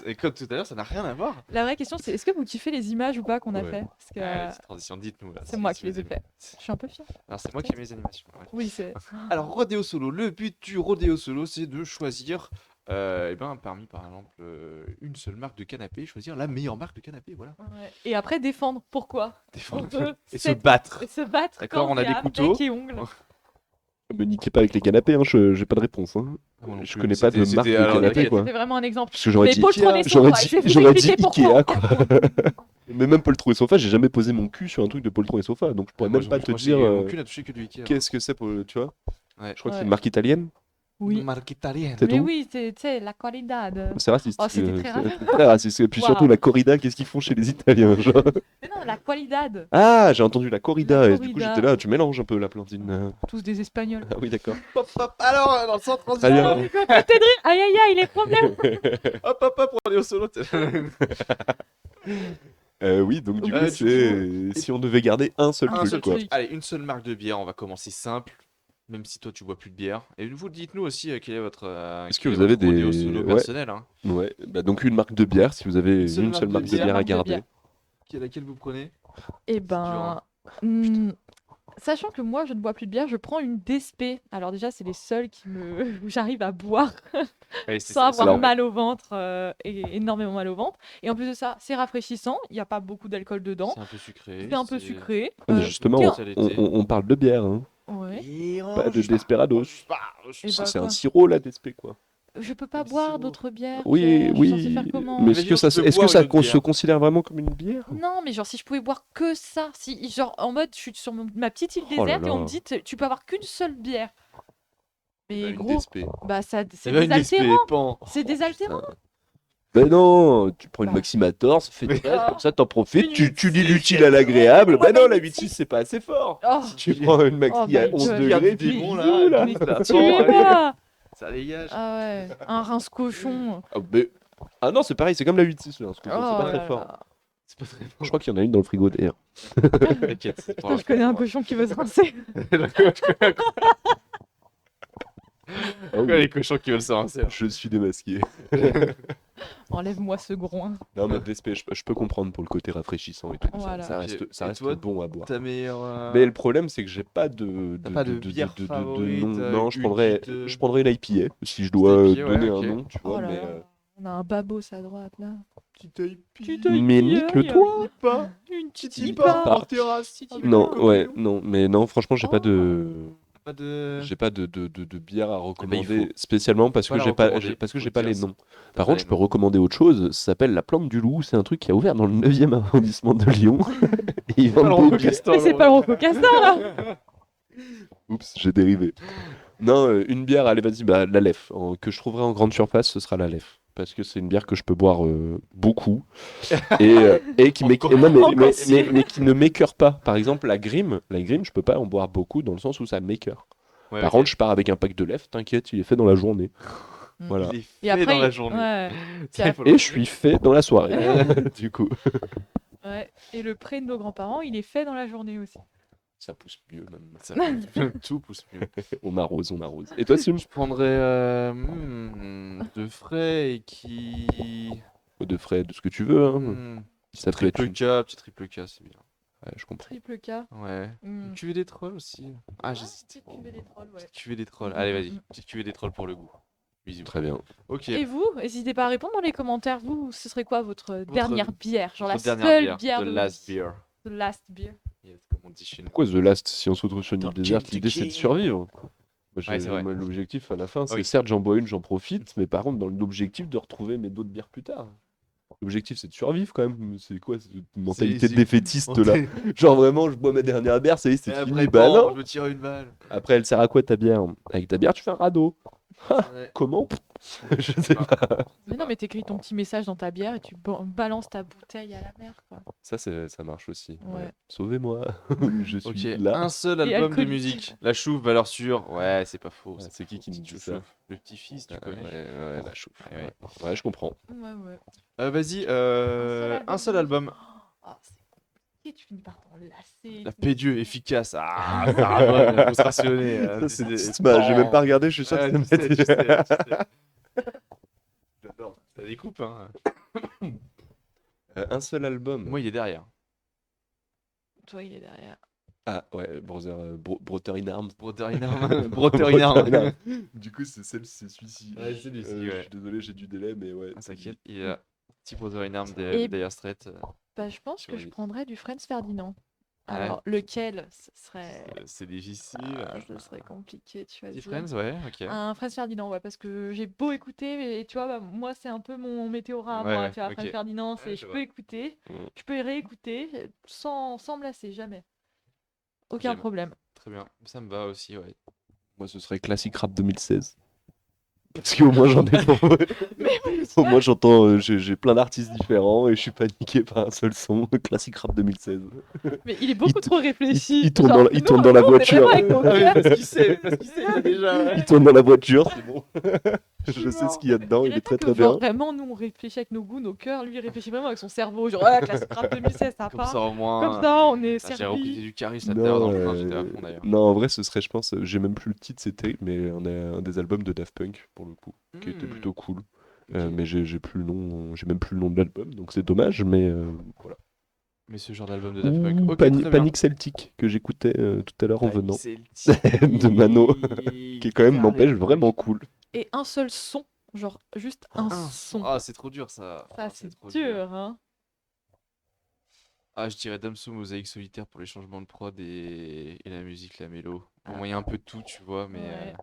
Et comme tout à l'heure, ça n'a rien à voir. La vraie question, c'est est-ce que vous kiffez les images ou pas qu'on a Ouais. fait? Parce que Petite transition, dites-nous là. c'est moi qui les ai vous fait. aimez. Je suis un peu fière. Alors c'est moi qui ai mes animations. Ouais. Oui, c'est. Alors rodéo solo, le but du rodéo solo, c'est de choisir, parmi par exemple une seule marque de canapé, choisir la meilleure marque de canapé, voilà. Ouais. Et après défendre. Pourquoi? Défendre. On peut Et se s'être- battre. Et se battre. D'accord, quand on a il y des couteaux. bec et ongles. Me niquez pas avec les canapés, hein, j'ai pas de réponse. Hein. Moi non Je plus, connais pas de c'était- marque de c'était- alors, canapé, t'inquiète. quoi. C'était vraiment un exemple. Parce que j'aurais Mais dit poltron et j'aurais sofa, dit, je vais vous j'aurais dit expliquer pourquoi. Ikea, quoi. Mais même poltron et sofa, j'ai jamais posé mon cul sur un truc de poltron et sofa, donc je pourrais Moi, même pas te moi, dire mon cul n'a touché que du Ikea. qu'est-ce que c'est pour, tu vois. Ouais. Je crois que c'est Ouais. une marque italienne. Oui. Marque italienne. C'est Mais tout. oui, c'est tu sais, la qualidad. C'est raciste. Oh, c'était très raciste. c'est très raciste. Et puis Waouh. surtout la corrida, qu'est-ce qu'ils font chez les Italiens, genre. Mais non, la qualidad. Ah, j'ai entendu la corrida, La et du coup corrida. j'étais là, tu mélanges un peu la plantine. Tous des Espagnols. Ah oui, d'accord. Hop, hop, alors, dans le centre Très bien. Oh, écoutez de rire. Aïe aïe aïe, les problèmes. hop, hop, hop, rodéo solo. Oui, donc du coup, Du c'est si on devait garder un seul Un truc, seul quoi. truc. Allez, une seule marque de bière, on va commencer simple. Même si toi tu bois plus de bière. Et vous dites-nous aussi quel est votre, Est-ce quel que est vous avez votre rodéo des- solo ouais. personnel, hein. Ouais, bah donc une marque de bière, si vous avez une seule marque de bière à marque de garder. bière. Laquelle vous prenez? Eh dur, ben, hein. sachant que moi je ne bois plus de bière, je prends une DSP. Alors déjà, c'est les seuls où j'arrive à boire Allez, sans avoir alors- mal au ventre et énormément mal au ventre. Et en plus de ça, c'est rafraîchissant. Il n'y a pas beaucoup d'alcool dedans. C'est un peu sucré. C'est un peu sucré. Ah, mais justement, tiens. on parle de bière, hein. Ouais. Pas de Desperados. Et bah, C'est un quoi. sirop, la DSP, quoi. Je peux pas Comme boire sirop. d'autres bières. Oui, Pierre, je suis censée oui. faire comment Mais Mais est-ce que tu peux ça boire une autre se bière. considère vraiment comme une bière? Non, mais genre si je pouvais boire que ça, si genre en mode je suis sur ma petite île Oh là déserte et on là. me dit tu peux avoir qu'une seule bière. Mais Une gros, DSP. bah ça c'est C'est pas une DSP, désaltérant. pan. C'est désaltérant. Ben non, tu prends une Bah. Maximator, ça fait 13, comme ça t'en profites, Une tu lis 8-6. l'utile à l'agréable. Ouais, Ben non, mais la une 8.6 c'est pas assez fort. Oh, Tu prends une Maxi Oh à my 11 God. degrés, des puis bons bisous, là. là. tuez-moi. Ça dégage. Ah ouais, un rince cochon. Ah non, c'est pareil, c'est comme la 8.6 là, parce que Oh c'est pas là très fort. là. C'est pas très bon. Je crois qu'il y en a une dans le frigo d'ailleurs. T'inquiète. c'est pour Putain, la je connais un fois. cochon qui veut se rincer. Oh, Ouais, les cochons qui veulent se rincer. je suis démasqué. Enlève-moi ce groin. Non, mais DSP, je peux comprendre pour le côté rafraîchissant et tout. Voilà. Ça reste, Et ça reste toi, bon à boire. Ta meilleure. Mais le problème, c'est que j'ai pas T'as pas de bière favorite, nom. Non, une qui te- je prendrais l'IPA si je dois IPA, ouais, donner ok. un nom, tu vois. Oh là mais, là. On a un babos à droite là. Petite IP. Petite mais IPA, nique-toi. Pas. Une petite Petit IPA. pas en terrasse. Non, ouais, non, mais non, franchement, j'ai pas de. Pas de. J'ai pas de bière à il recommander faut. spécialement parce Faut que la j'ai pas, recommander, parce que faut j'ai pas dire les ça. noms. T'as Par pas contre, les je peux noms. recommander autre chose. Ça s'appelle La Plante du Loup. C'est un truc qui a ouvert dans le 9e arrondissement de Lyon. Et ils vendent Alors, des au bières. Castor, Mais c'est pas le Rocco Castor là. Oups, j'ai dérivé. Non, une bière, allez, vas-y, bah, la Lef. Que je trouverai en grande surface, ce sera la Lef. Parce que c'est une bière que je peux boire beaucoup. Et qui Encore- non, encore si. mais qui ne m'écœure pas. Par exemple, la Grim, je peux pas en boire beaucoup dans le sens où ça m'écœure. Ouais, Par ok. contre, je pars avec un pack de Lef, t'inquiète, il est fait dans la journée. Voilà. Il est Et fait après, dans la journée. Ouais. Ça, il faut le Et je rappeler. suis fait dans la soirée. Du coup, Ouais. Et le prêt de nos grands-parents, il est fait dans la journée aussi. ça pousse mieux même. Ça, tout pousse mieux. On arrose, on arrose. Et toi, Sim? Je prendrais de frais et qui. De frais, de ce que tu veux. Hein. Hmm, Ça te fait triple K, petit triple K, c'est bien. Ouais, je comprends. Triple K. Ouais. Mm. Une cuvée des trolls aussi. Ah, j'hésite. Petite cuvée des trolls, ouais. Petite cuvée des trolls. Allez, vas-y. Petite cuvée des trolls pour le goût. Bisous. Très bien. Ok. Et vous, n'hésitez pas à répondre dans les commentaires. Vous, ce serait quoi votre dernière bière? Genre la Notre dernière seule bière The de last votre vie. beer. The last beer. Yes, comme on dit chez nous. Pourquoi The Last, si on se retrouve sur une île Don't déserte, kill the l'idée c'est de king. survivre. Ouais, c'est vrai. Moi, l'objectif à la fin, c'est Oui. certes j'en bois une, j'en profite, mais par contre dans l'objectif de retrouver mes d'autres bières plus tard. L'objectif c'est de survivre quand même. C'est quoi cette mentalité c'est- défaitiste là? Genre vraiment, je bois ma dernière bière, ça y est, c'est Et fini. après, Bah bon, non. je me tire une balle. Après, elle sert à quoi ta bière? Avec ta bière, tu fais un radeau. Ouais. Comment? Je sais pas. Mais non, mais t'écris ton petit message dans ta bière et tu balances ta bouteille à la mer, quoi. Ça marche aussi. Ouais. Ouais. Sauvez-moi, je Ok, suis là. un seul Et album de alcoolique. musique. La Chouffe, valeur sûre. Ouais, c'est pas faux. Ah, c'est c'est pas qui faux, qui me petite dit ça? Chouffe. Le petit-fils, tu connais. Ouais, la chauffe. Ouais, Ouais, je comprends. Ouais, ouais. Vas-y, un seul de album. musique. Oh, c'est compliqué, tu finis par t'en lasser et La tout. P2, efficace. Ah, ça raconte, faut se rationner. Ça, c'est Tisma, j'ai même pas regardé, je suis sûr que Ouais, ça tu sais, m'a tu sais. J'adore. Ça découpe, hein. Un seul album. Moi, il est derrière. Toi, il est derrière. Ah ouais, Brother in Arms. Brother in Arms. Brother in Arms. Du coup, c'est celui-ci. Ouais, c'est celui-ci, Je ouais. suis désolé, j'ai du délai, mais ouais. Ah, t'inquiète, il a petit Brother in Arms Et- de Dire Straits. Bah, je pense Sur que je les- prendrais du Franz Ferdinand. Ouais. Alors, lequel ce serait... C'est difficile. ce serait compliqué de Petit choisir. Friends, ouais, ok. Un Franz Ferdinand, ouais, parce que j'ai beau écouter, et tu vois, bah, moi, c'est un peu mon météora à Ouais, moi, tu vois, ok. Franz Ferdinand, Ouais, c'est je je vois. peux écouter, Mm. je peux réécouter, sans me lasser, jamais. Aucun Ok. problème. Très bien, ça me va aussi, ouais. Moi, ce serait Classic Rap 2016. Parce qu'au moins, j'en ai pour. Au moins, j'entends, j'ai plein d'artistes différents et je suis pas niqué par un seul son. Classic Rap 2016. Mais il est beaucoup trop réfléchi. il tourne Genre, il tourne dans la nous, on est voiture. vraiment avec nos cœurs. parce qu'il sait déjà. Il tourne dans la voiture, c'est bon. Je sais ce qu'il y a dedans, Je il dirais est pas très que très genre, bien. vraiment, nous, on réfléchit avec nos goûts, nos cœurs. Lui, il réfléchit vraiment avec son cerveau. Genre, ouais, classique rap 2016, ça Comme part. ça, au moins. Comme ça, on est Ah, j'ai repris servi. du Caris là tout à l'heure dans Non, le train, j'étais à fond d'ailleurs. non, en vrai, ce serait, je pense, j'ai même plus le titre, c'était, mais on a un des albums de Daft Punk, pour le coup, qui était plutôt cool. Ok. Mais j'ai plus le nom, j'ai même plus le nom de l'album, donc c'est dommage, mais voilà. Mais ce genre d'album de Daft Punk. Ou Ok, très bien. Panic Celtic, que j'écoutais tout à l'heure en venant, Celtic. de Mano, qui quand même n'empêche vraiment cool. Et un seul son. Genre, juste un son. Ah, c'est trop dur ça. Ça, Ah, c'est trop dur, hein. Ah, je dirais Damso Mosaïque Solitaire pour les changements de prod et la musique, la mélo. Bon, moi, il y a un peu de tout, tu vois, mais Ouais.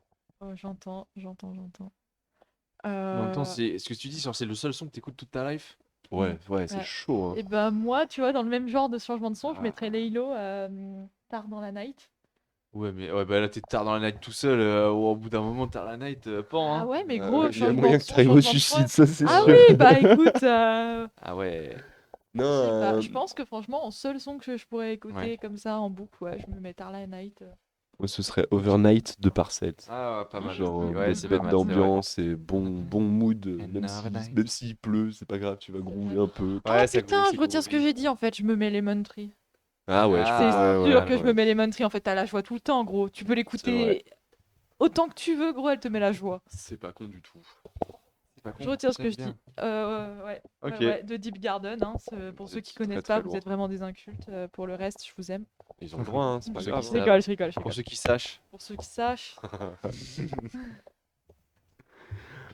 Oh, j'entends. en même temps, c'est ce que tu dis, genre, c'est le seul son que t'écoutes toute ta life. Ouais, c'est Ouais. chaud. Hein. Et bah, moi, tu vois, dans le même genre de changement de son, je Ah. mettrais Laylo Tard dans la night. Ouais, mais ouais, bah là, t'es tard dans la night tout seul, ou au bout d'un moment, tard la night, pan, Ah hein. ouais, mais gros, Il y a changement moyen de que son, t'arrives au changement de suicide, prod. ça c'est Ah sûr. oui, bah écoute, Ah ouais. je sais pas, Non, je pense que franchement, en seul son que je pourrais écouter Ouais. comme ça en boucle, ouais, je me mets Tard la night. moi, ce serait Overnight de Parcells. Ah, pas mal. Genre, Ouais, c'est pas bête mal, c'est vrai. d'ambiance et bon mood, Another night. même s'il pleut, c'est pas grave, tu vas groover un peu. Ouais, Ah ça putain, groove, je c'est retire ce que groovy. j'ai dit en fait, je me mets Lemon Tree. Ah ouais, je Ah, C'est pense. sûr ouais, que je me mets Lemon Tree, en fait, t'as la joie tout le temps, gros. Tu peux vrai. l'écouter autant que tu veux, gros, elle te met la joie. C'est pas con du tout. C'est pas con, Je retire ce que j'aime je bien. dis. Ouais. Ok. Ouais, de Deep Garden, hein, pour ceux qui C'est très, connaissent très pas, vous lourd. êtes vraiment des incultes. Pour le reste, je vous aime. Ils ont le droit, hein, c'est pas Pour ceux grave. qui Je hein. savent. rigole. Pour ceux qui sachent. Pour ceux qui sachent.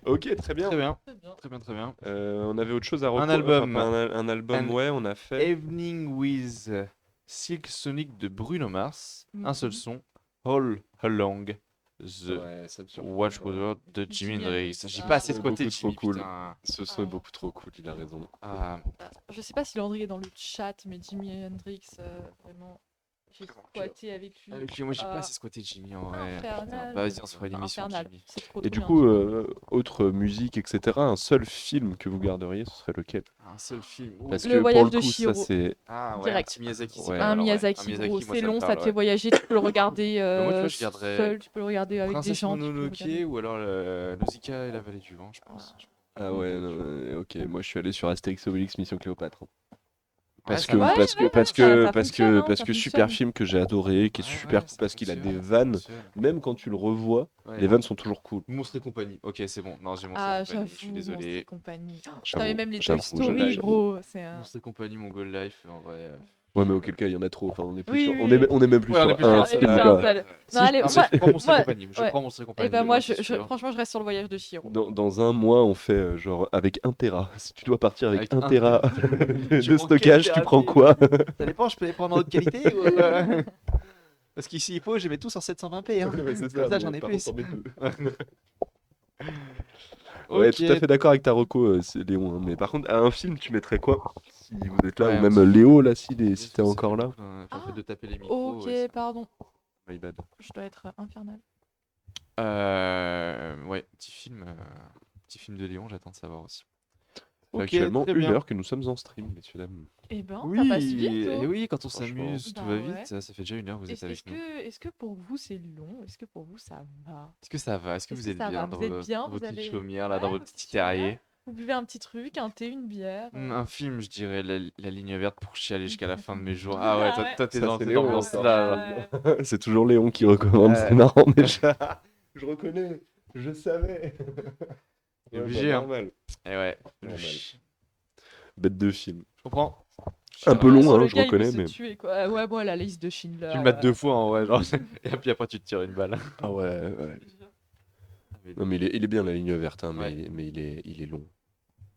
Ok, très bien. Très bien, Très bien. très bien, très bien. On avait autre chose à Un reco- album. enfin, pas un album, Un ouais, on a fait. Evening with Silk Sonic de Bruno Mars. Un seul Mhm. son. All Along the Ouais, ça me surprend. Watchtower de Jimi Jimi Hendrix. Hendrix. J'ai Ah, pas assez c'est de côté de beaucoup trop Jimi, cool. putain. Ce son est beaucoup trop cool, il a raison. Ah, Je sais pas si Landry est dans le chat, mais Jimi Hendrix, vraiment, j'ai squatté avec lui. avec lui, moi j'ai Ah, pas assez squatté Jimi en vrai. Infernal. Vas-y, on se fera une émission de Infernal. Jimi. C'est trop Et du bien, coup, Jimi. autre musique, etc., un seul film que vous garderiez, ce serait lequel? Un seul film. Ouh. Parce Le que pour voyage le de coup, ça Chihiro. c'est. Ah ouais, Direct. un petit Miyazaki, c'est Ouais. pas Un mal, ouais. Miyazaki, gros, moi, c'est ça me long, ça parle, te fait ouais. voyager, tu peux le regarder Moi, tu vois, je garderais seul, tu peux le regarder avec des Princesse gens. tu peux le Mononoke regarder. ou alors Nausicaa et la vallée du vent, je pense. Ah ouais, non, ok, moi je suis allé sur Astérix Obélix Mission Cléopâtre. Parce ça que, marche. parce que, Ouais, parce ça que, fonctionne, parce ça que super fonctionne. film que j'ai adoré, qui est Ouais, super ouais, cool ça parce qu'il a des fonctionne, ça vannes, fonctionne. même quand tu le revois, Ouais. les vannes sont toujours cool. Monstre et compagnie. Ok, c'est bon. Non, j'ai Monstre Ah, et compagnie. Je suis j'avoue, Monstres et désolé. compagnie. J'avoue, T'avais même les Toy j'avoue, Story, j'avoue. gros. C'est un... Monstre et compagnie, mon goal life, en vrai. Ouais, mais auquel cas, il y en a trop. Enfin, on est plus Oui, sur, oui, on oui. est même plus Ouais, on est sur plus un sur film, un quoi. seul. Non, Si, allez, ah, moi- je prends Monstre et moi- compagnie. Je ouais. prends Monstre et Et compagnie. ben moi, c'est sûr. franchement, je reste sur le voyage de Chihiro. Dans un mois, on fait genre avec 1 Tera. Si tu dois partir avec Avec 1 1 Tera Tu de prends stockage, quelle tu prends thérapie quoi? Ça dépend, je peux les prendre en haute qualité ou... Parce qu'ici, il faut, je les mets tous en 720p. Hein. Ouais, c'est Comme ça, mais j'en ai par plus. contre, t'en mets deux. Ouais, tout à fait d'accord avec ta reco, c'est Léon. Hein. Mais par contre, à un film, tu mettrais quoi? Si vous êtes là, Ouais, ou un même petit Léo, là, si Ça t'es fait encore là. cool, hein. Enfin, Ah, fait de taper les micros. Ok, ouais, pardon. My bad. Je dois être infernal. ouais, petit film. petit film de Léon, j'attends de savoir aussi. Ça fait Ok, actuellement très une bien. heure que nous sommes en stream, messieurs, dames. Eh ben, ça Oui, passe vite, et oh. oui, quand on Franchement. s'amuse, tout Bah va ouais. vite. Ça fait déjà 1 heure, vous êtes Est-ce avec nous. est-ce que pour vous c'est long? Est-ce que pour vous ça va? Est-ce que ça va? Est-ce que Est-ce vous que êtes ça bien va? dans Vous êtes bien? votre Vous petite avez chaumière, là, ouais, dans vos votre petites petit terrier? chaumières? Vous buvez un petit truc, un thé, une bière? Un film, je dirais, la ligne verte pour chialer jusqu'à la fin de mes jours. Ah ouais, Ah toi, ouais. toi, t'es Ça, dans c'est cette Léon, ambiance-là. ouais, Là. ouais. C'est toujours Léon qui recommande, c'est marrant déjà. Je reconnais, je savais. T'es obligé, hein. Normal. Et ouais. Normal. Je Bête de film. comprends. Un peu Ouais, long, bon, hein, le je gars, il veut reconnais, se mais. tuer, quoi. Ouais, moi, la liste de Schindler. Tu le mates ouais. 2 fois, en vrai, genre. Et puis après, tu te tires une balle. Ah ouais, ouais. Mais Non, mais il est bien la ligne verte, hein, Ouais. mais il est long.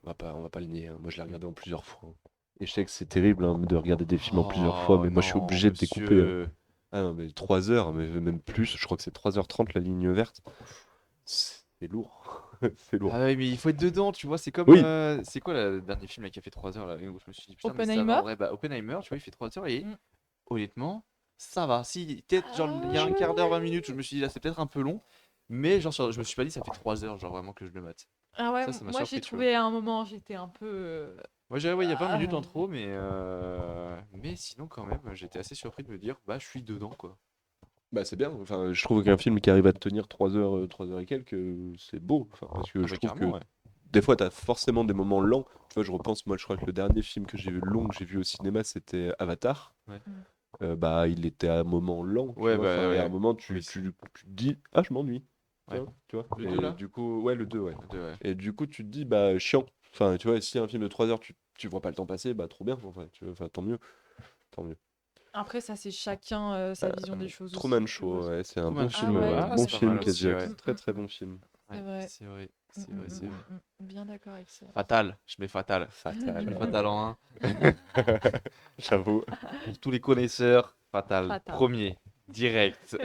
On va pas le nier, hein. Moi, je l'ai regardé en plusieurs fois, hein. Et je sais que c'est terrible, hein, de regarder des films en plusieurs fois, mais moi, je suis non, obligé de découper, hein. monsieur. Ah non, mais 3 heures, mais même plus, je crois que c'est 3h30 la ligne verte. C'est lourd. C'est lourd. Ah ouais, mais il faut être dedans, tu vois. C'est comme. Oui. C'est quoi le dernier film là, qui a fait 3 heures là, où je me suis dit, putain, mais ça va. Oppenheimer. En vrai, bah, Oppenheimer, tu vois, il fait 3 heures et Mm. honnêtement, ça va. Si, peut-être, genre, il y a un quart d'heure, 20 minutes, je me suis dit, là, c'est peut-être un peu long. Mais genre, je me suis pas dit, ça fait 3 heures, genre vraiment que je le mate. Ah ouais, Ça m'a moi, surpris, j'ai tu trouvé à un moment, j'étais un peu. Moi, j'avais, ouais, il y a 20 minutes en Ah. trop, mais sinon, quand même, j'étais assez surpris de me dire, bah, je suis dedans, quoi. Bah, c'est bien. Enfin, je trouve qu'un film qui arrive à te tenir 3 heures, 3 heures et quelques, c'est beau. Enfin, parce que Ah, je bah, trouve que carrément, ouais. des fois, t'as forcément des moments lents. Tu vois, je repense, moi, je crois que le dernier film que j'ai vu long, que j'ai vu au cinéma, c'était Avatar. Ouais. Bah, il était à un moment lent, tu Ouais, vois. bah, Enfin, et à un ouais. moment, Oui, tu te dis, ah, je m'ennuie. Ouais. Tu vois. Le Et 2, là du coup, ouais, le 2, ouais. Ouais. Et du coup, tu te dis, bah, chiant. Enfin, tu vois, si un film de 3 heures, tu vois pas le temps passer, bah, trop bien. Enfin, enfin, tant mieux. Tant mieux. Après, ça, c'est chacun sa vision des choses aussi. Truman tu Show, vois. ouais, c'est un Truman bon Show, film, ouais, ah, Truman bon c'est pas film, mal aussi, Cadillac. ouais. Très très bon film. C'est Ouais, vrai. c'est vrai, Mm, c'est vrai, mm, c'est mm, vrai. Bien d'accord avec ça. Fatal, je mets Fatal. Fatal. Je mets Fatal en 1. J'avoue. Pour tous les connaisseurs, Fatal. Fatal. Premier, direct.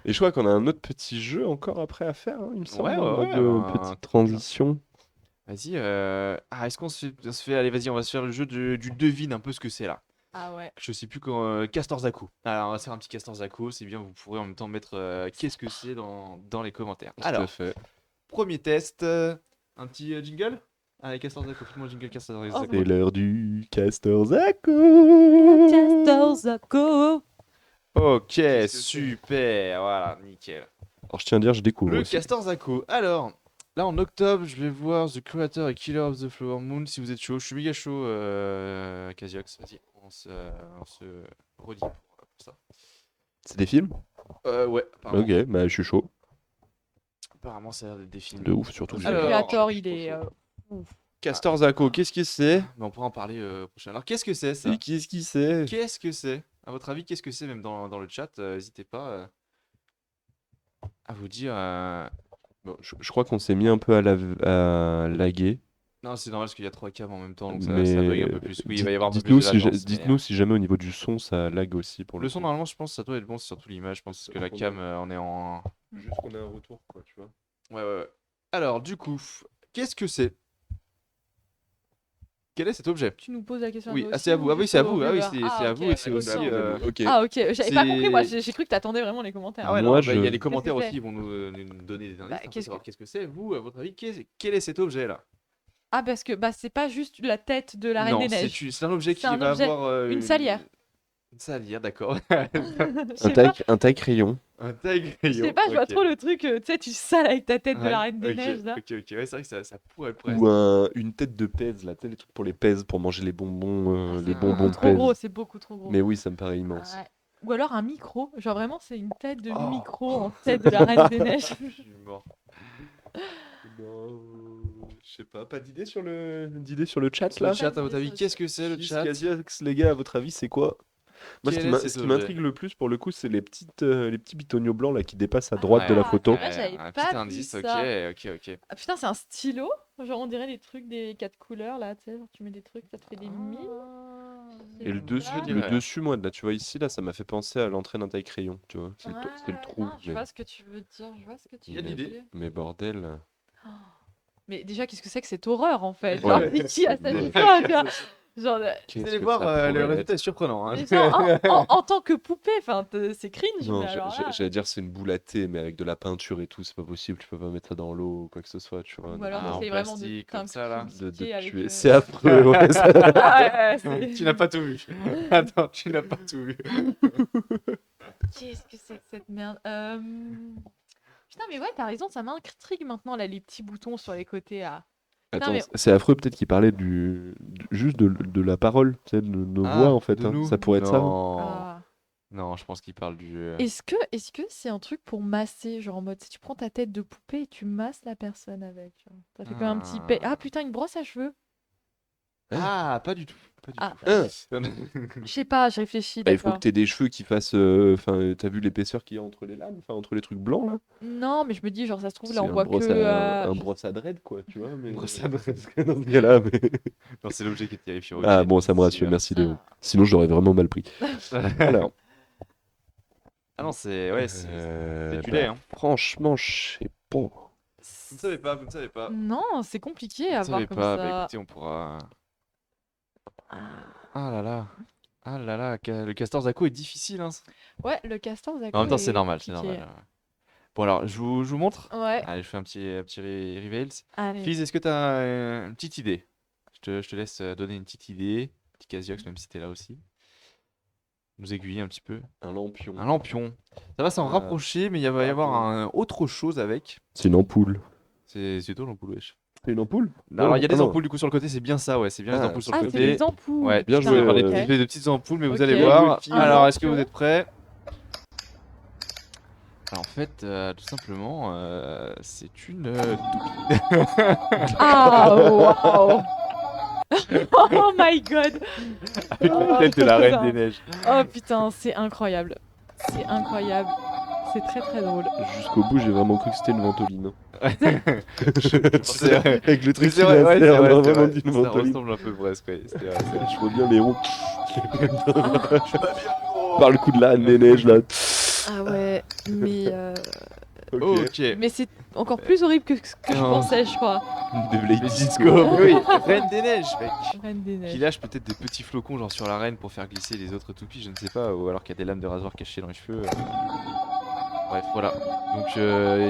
Et je crois qu'on a un autre petit jeu encore après à faire, hein, il me semble, Ouais, en ouais, mode ouais, un petite truc, là. transition. Vas-y, ah, est-ce qu'on se fait. Allez, vas-y, on va se faire le jeu du devine un peu ce que c'est là. Ah ouais. Je sais plus quand. Castor Zaku. Alors, on va se faire un petit Castor Zaku, c'est bien, vous pourrez en même temps mettre qu'est-ce que c'est dans les commentaires. Tout à Alors, fait. premier test, un petit jingle. Allez, Castor Zaku, fais-moi un jingle Castor Oh, Zaku. C'est l'heure du Castor Zaku. Castor Zaku. Ok, Qu'est-ce que c'est super, voilà, nickel. Alors je tiens à dire, je découvre Le aussi. Castor Zaku. Alors, là en octobre, je vais voir The Creator et Killer of the Flower Moon si vous êtes chaud. Je suis méga chaud, Casiox. Vas-y, on se relie pour ça. C'est des films? Ouais, apparemment. Ok, bah je suis chaud. Apparemment, ça a l'air d'être des films. De ouf, surtout. Le Alors, créateur, je il suis est. trop Ouf. Castor Zaku, qu'est-ce que c'est? Mais on pourra en parler prochain. Alors, qu'est-ce que c'est ça? Et qui est-ce qui c'est? Qu'est-ce que c'est? À votre avis, qu'est-ce que c'est? Même dans le chat, n'hésitez pas à vous dire. Bon, je crois qu'on s'est mis un peu à laguer. Non, c'est normal parce qu'il y a 3 câbles en même temps, donc ça Mais bug un peu plus. Oui, il va y avoir un peu dites-nous plus de latence, dites-nous si jamais au niveau du son ça lag aussi pour Le son, coup. normalement, je pense que ça doit être bon, c'est surtout l'image, je pense, parce que la cam, on est en. Juste qu'on ait un retour, quoi, tu vois. Ouais, ouais, ouais. Alors, du coup, qu'est-ce que c'est? Quel est cet objet? Tu nous poses la question Oui, nous ah, aussi c'est à vous. ou Ah oui, juste c'est à aux vous. Ah oui, viewers c'est à ok, vous et c'est autant. aussi. Ok. Ah ok, j'avais pas compris, moi c'est- j'ai cru que t'attendais vraiment les commentaires. Ah ouais, Moi, non, bah, il y a je- les commentaires Qu'est-ce que aussi, ils vont nous donner des indices, Bah, un peu qu'est-ce savoir qu'est-ce que c'est. Vous, à votre avis, quel est cet objet-là? Ah parce que bah c'est pas juste la tête de la Reine Non, des Neiges. c'est un objet qui C'est un va objet- avoir. une salière. Une salière, d'accord. Je sais pas, Un taille crayon. Un taille je sais pas, je vois trop le truc, tu sais, tu sales avec ta tête de la Reine des ok, Neiges là. Ok, ok, ouais, c'est vrai que ça pourrait presque. Ou une tête de pèse, là, tu sais, les trucs pour les pèses, pour manger les bonbons, les C'est bonbons beaucoup de trop pèse. gros, c'est beaucoup trop gros. Mais oui, ça me paraît immense. Ouais. Ou alors un micro, genre vraiment c'est une tête de Oh. micro en tête de la Reine des Neiges. Je suis mort. Non, je sais pas, d'idée sur le chat Le là? chat, à votre avis, qu'est-ce que c'est le Fils chat? Casiax, les gars, à votre avis, c'est quoi? Moi, Quel est cet ce qui objet m'intrigue le plus, pour le coup, c'est les petits bitonios blancs là qui dépassent à droite de la Ah, photo. ouais, j'avais un pas petit vu indice, ça. ok. Ah putain, c'est un stylo? Genre on dirait les trucs des 4 couleurs là, tu sais, genre tu mets des trucs, ça te fait des mille. Et le dessus, je dirais. moi, là, tu vois, ici, là, ça m'a fait penser à l'entrée d'un taille-crayon, tu vois. C'est le trou. Non, je mais, vois ce que tu veux dire, je vois ce que tu Il y a de veux l'idée. dire. mais bordel. Mais déjà, qu'est-ce que c'est que cette horreur en fait? Ouais. Genre, qui a ça Ouais. chez toi, tu vois? Genre, Qu'est-ce Vous allez que voir, ça le pourrait résultat est être? surprenant, hein. mais genre, en tant que poupée, enfin, c'est cringe, Non, mais alors là. j'allais dire c'est une boule à thé, mais avec de la peinture et tout, c'est pas possible, tu peux pas mettre ça dans l'eau ou quoi que ce soit, tu vois. Ou Donc alors Ah, en t'essayes vraiment de plastique, comme ça, là. de t'intoxiquer avec. tuer. C'est affreux, ouais. Ah ouais, c'est. Tu n'as pas tout vu. Attends, tu n'as pas tout vu. Qu'est-ce que c'est que cette merde? Putain, mais ouais, t'as raison, ça m'intrigue maintenant, là, les petits boutons sur les côtés. Ah. Putain, Attends, mais. c'est affreux peut-être qu'il parlait juste de la parole, tu sais, de nos voix en fait, de hein. nous? Ça pourrait être ça, hein. Non. Ah. Non, je pense qu'il parle du. Est-ce que c'est un truc pour masser, genre en mode si tu prends ta tête de poupée et tu masses la personne avec, genre. Ça fait comme un petit Ah putain, une brosse à cheveux. Ah, pas du tout. Pas du Ah, tout. je sais pas, je réfléchis, Bah, il faut d'accord. que t'aies des cheveux qui fassent. Enfin, t'as vu l'épaisseur qu'il y a entre les lames, enfin entre les trucs blancs là? Non, mais je me dis, genre, ça se trouve, là, C'est on voit que. un Je- brosse à dread quoi, tu vois, mais Brosse à dread. parce que dans ce cas-là, mais... Non, c'est l'objet qui est terrifiant. Ah bon, ça me rassure, merci Léo. Sinon, je l'aurais vraiment mal pris. Alors, Ah non, c'est. Ouais, c'est du bah, lait, hein. franchement, je sais pas. Vous ne savez pas, vous ne savez pas. Non, c'est compliqué Vous à ne voir savez comme pas. ça. Bah écoutez, on pourra. Ah là là. Ah là là, le castor Zako est difficile, hein. Ouais, le castor Zako En même temps, c'est est normal, c'est compliqué. normal. Bon, alors, je vous montre. Ouais, Allez, je fais un petit reveals. allez. Fizz, est-ce que tu as une petite idée? Je te laisse donner une petite idée. Petit Casiox, même si t'es là aussi. Nous aiguiller un petit peu. Un lampion. Un lampion. Ça va s'en Ah. rapprocher, mais il va y avoir autre chose avec. C'est une ampoule. C'est toi l'ampoule, wesh. C'est une ampoule? Alors, il y a des non. ampoules du coup sur le côté, c'est bien ça, ouais. C'est bien les Ah, ampoules sur Ah, le c'est côté. des ampoules. Ouais, bien je joué, vais faire des ouais. des petites ampoules, mais vous Ok. allez Bien voir. joué, Alors, est-ce que vous lampion. êtes prêts? Alors, en fait, tout simplement, c'est une Ah, waouh. Oh my god. avec Oh, la tête de la Reine putain. des Neiges. Oh putain, c'est incroyable. C'est incroyable. C'est très très drôle. Jusqu'au bout, j'ai vraiment cru que c'était une ventoline. C'est vrai. Avec le truc C'est vrai, ouais, qui c'est vrai, on a c'est vraiment vrai. dit une Ça ventoline. ressemble un peu presque, ouais. C'est vrai, c'est vrai. Je vois bien les roues. Par le coup de la Reine des Neiges, là. Ah ouais, mais Ok. Ok. mais c'est encore plus horrible que ce que je Non. pensais, je crois. De Blade Les Disco. disco. Oui, Reine des Neiges, mec. Reine des Qui neiges. lâche peut-être des petits flocons genre sur la reine pour faire glisser les autres toupies, je ne sais pas, ou alors qu'il y a des lames de rasoir cachées dans les cheveux. Bref, voilà. Donc il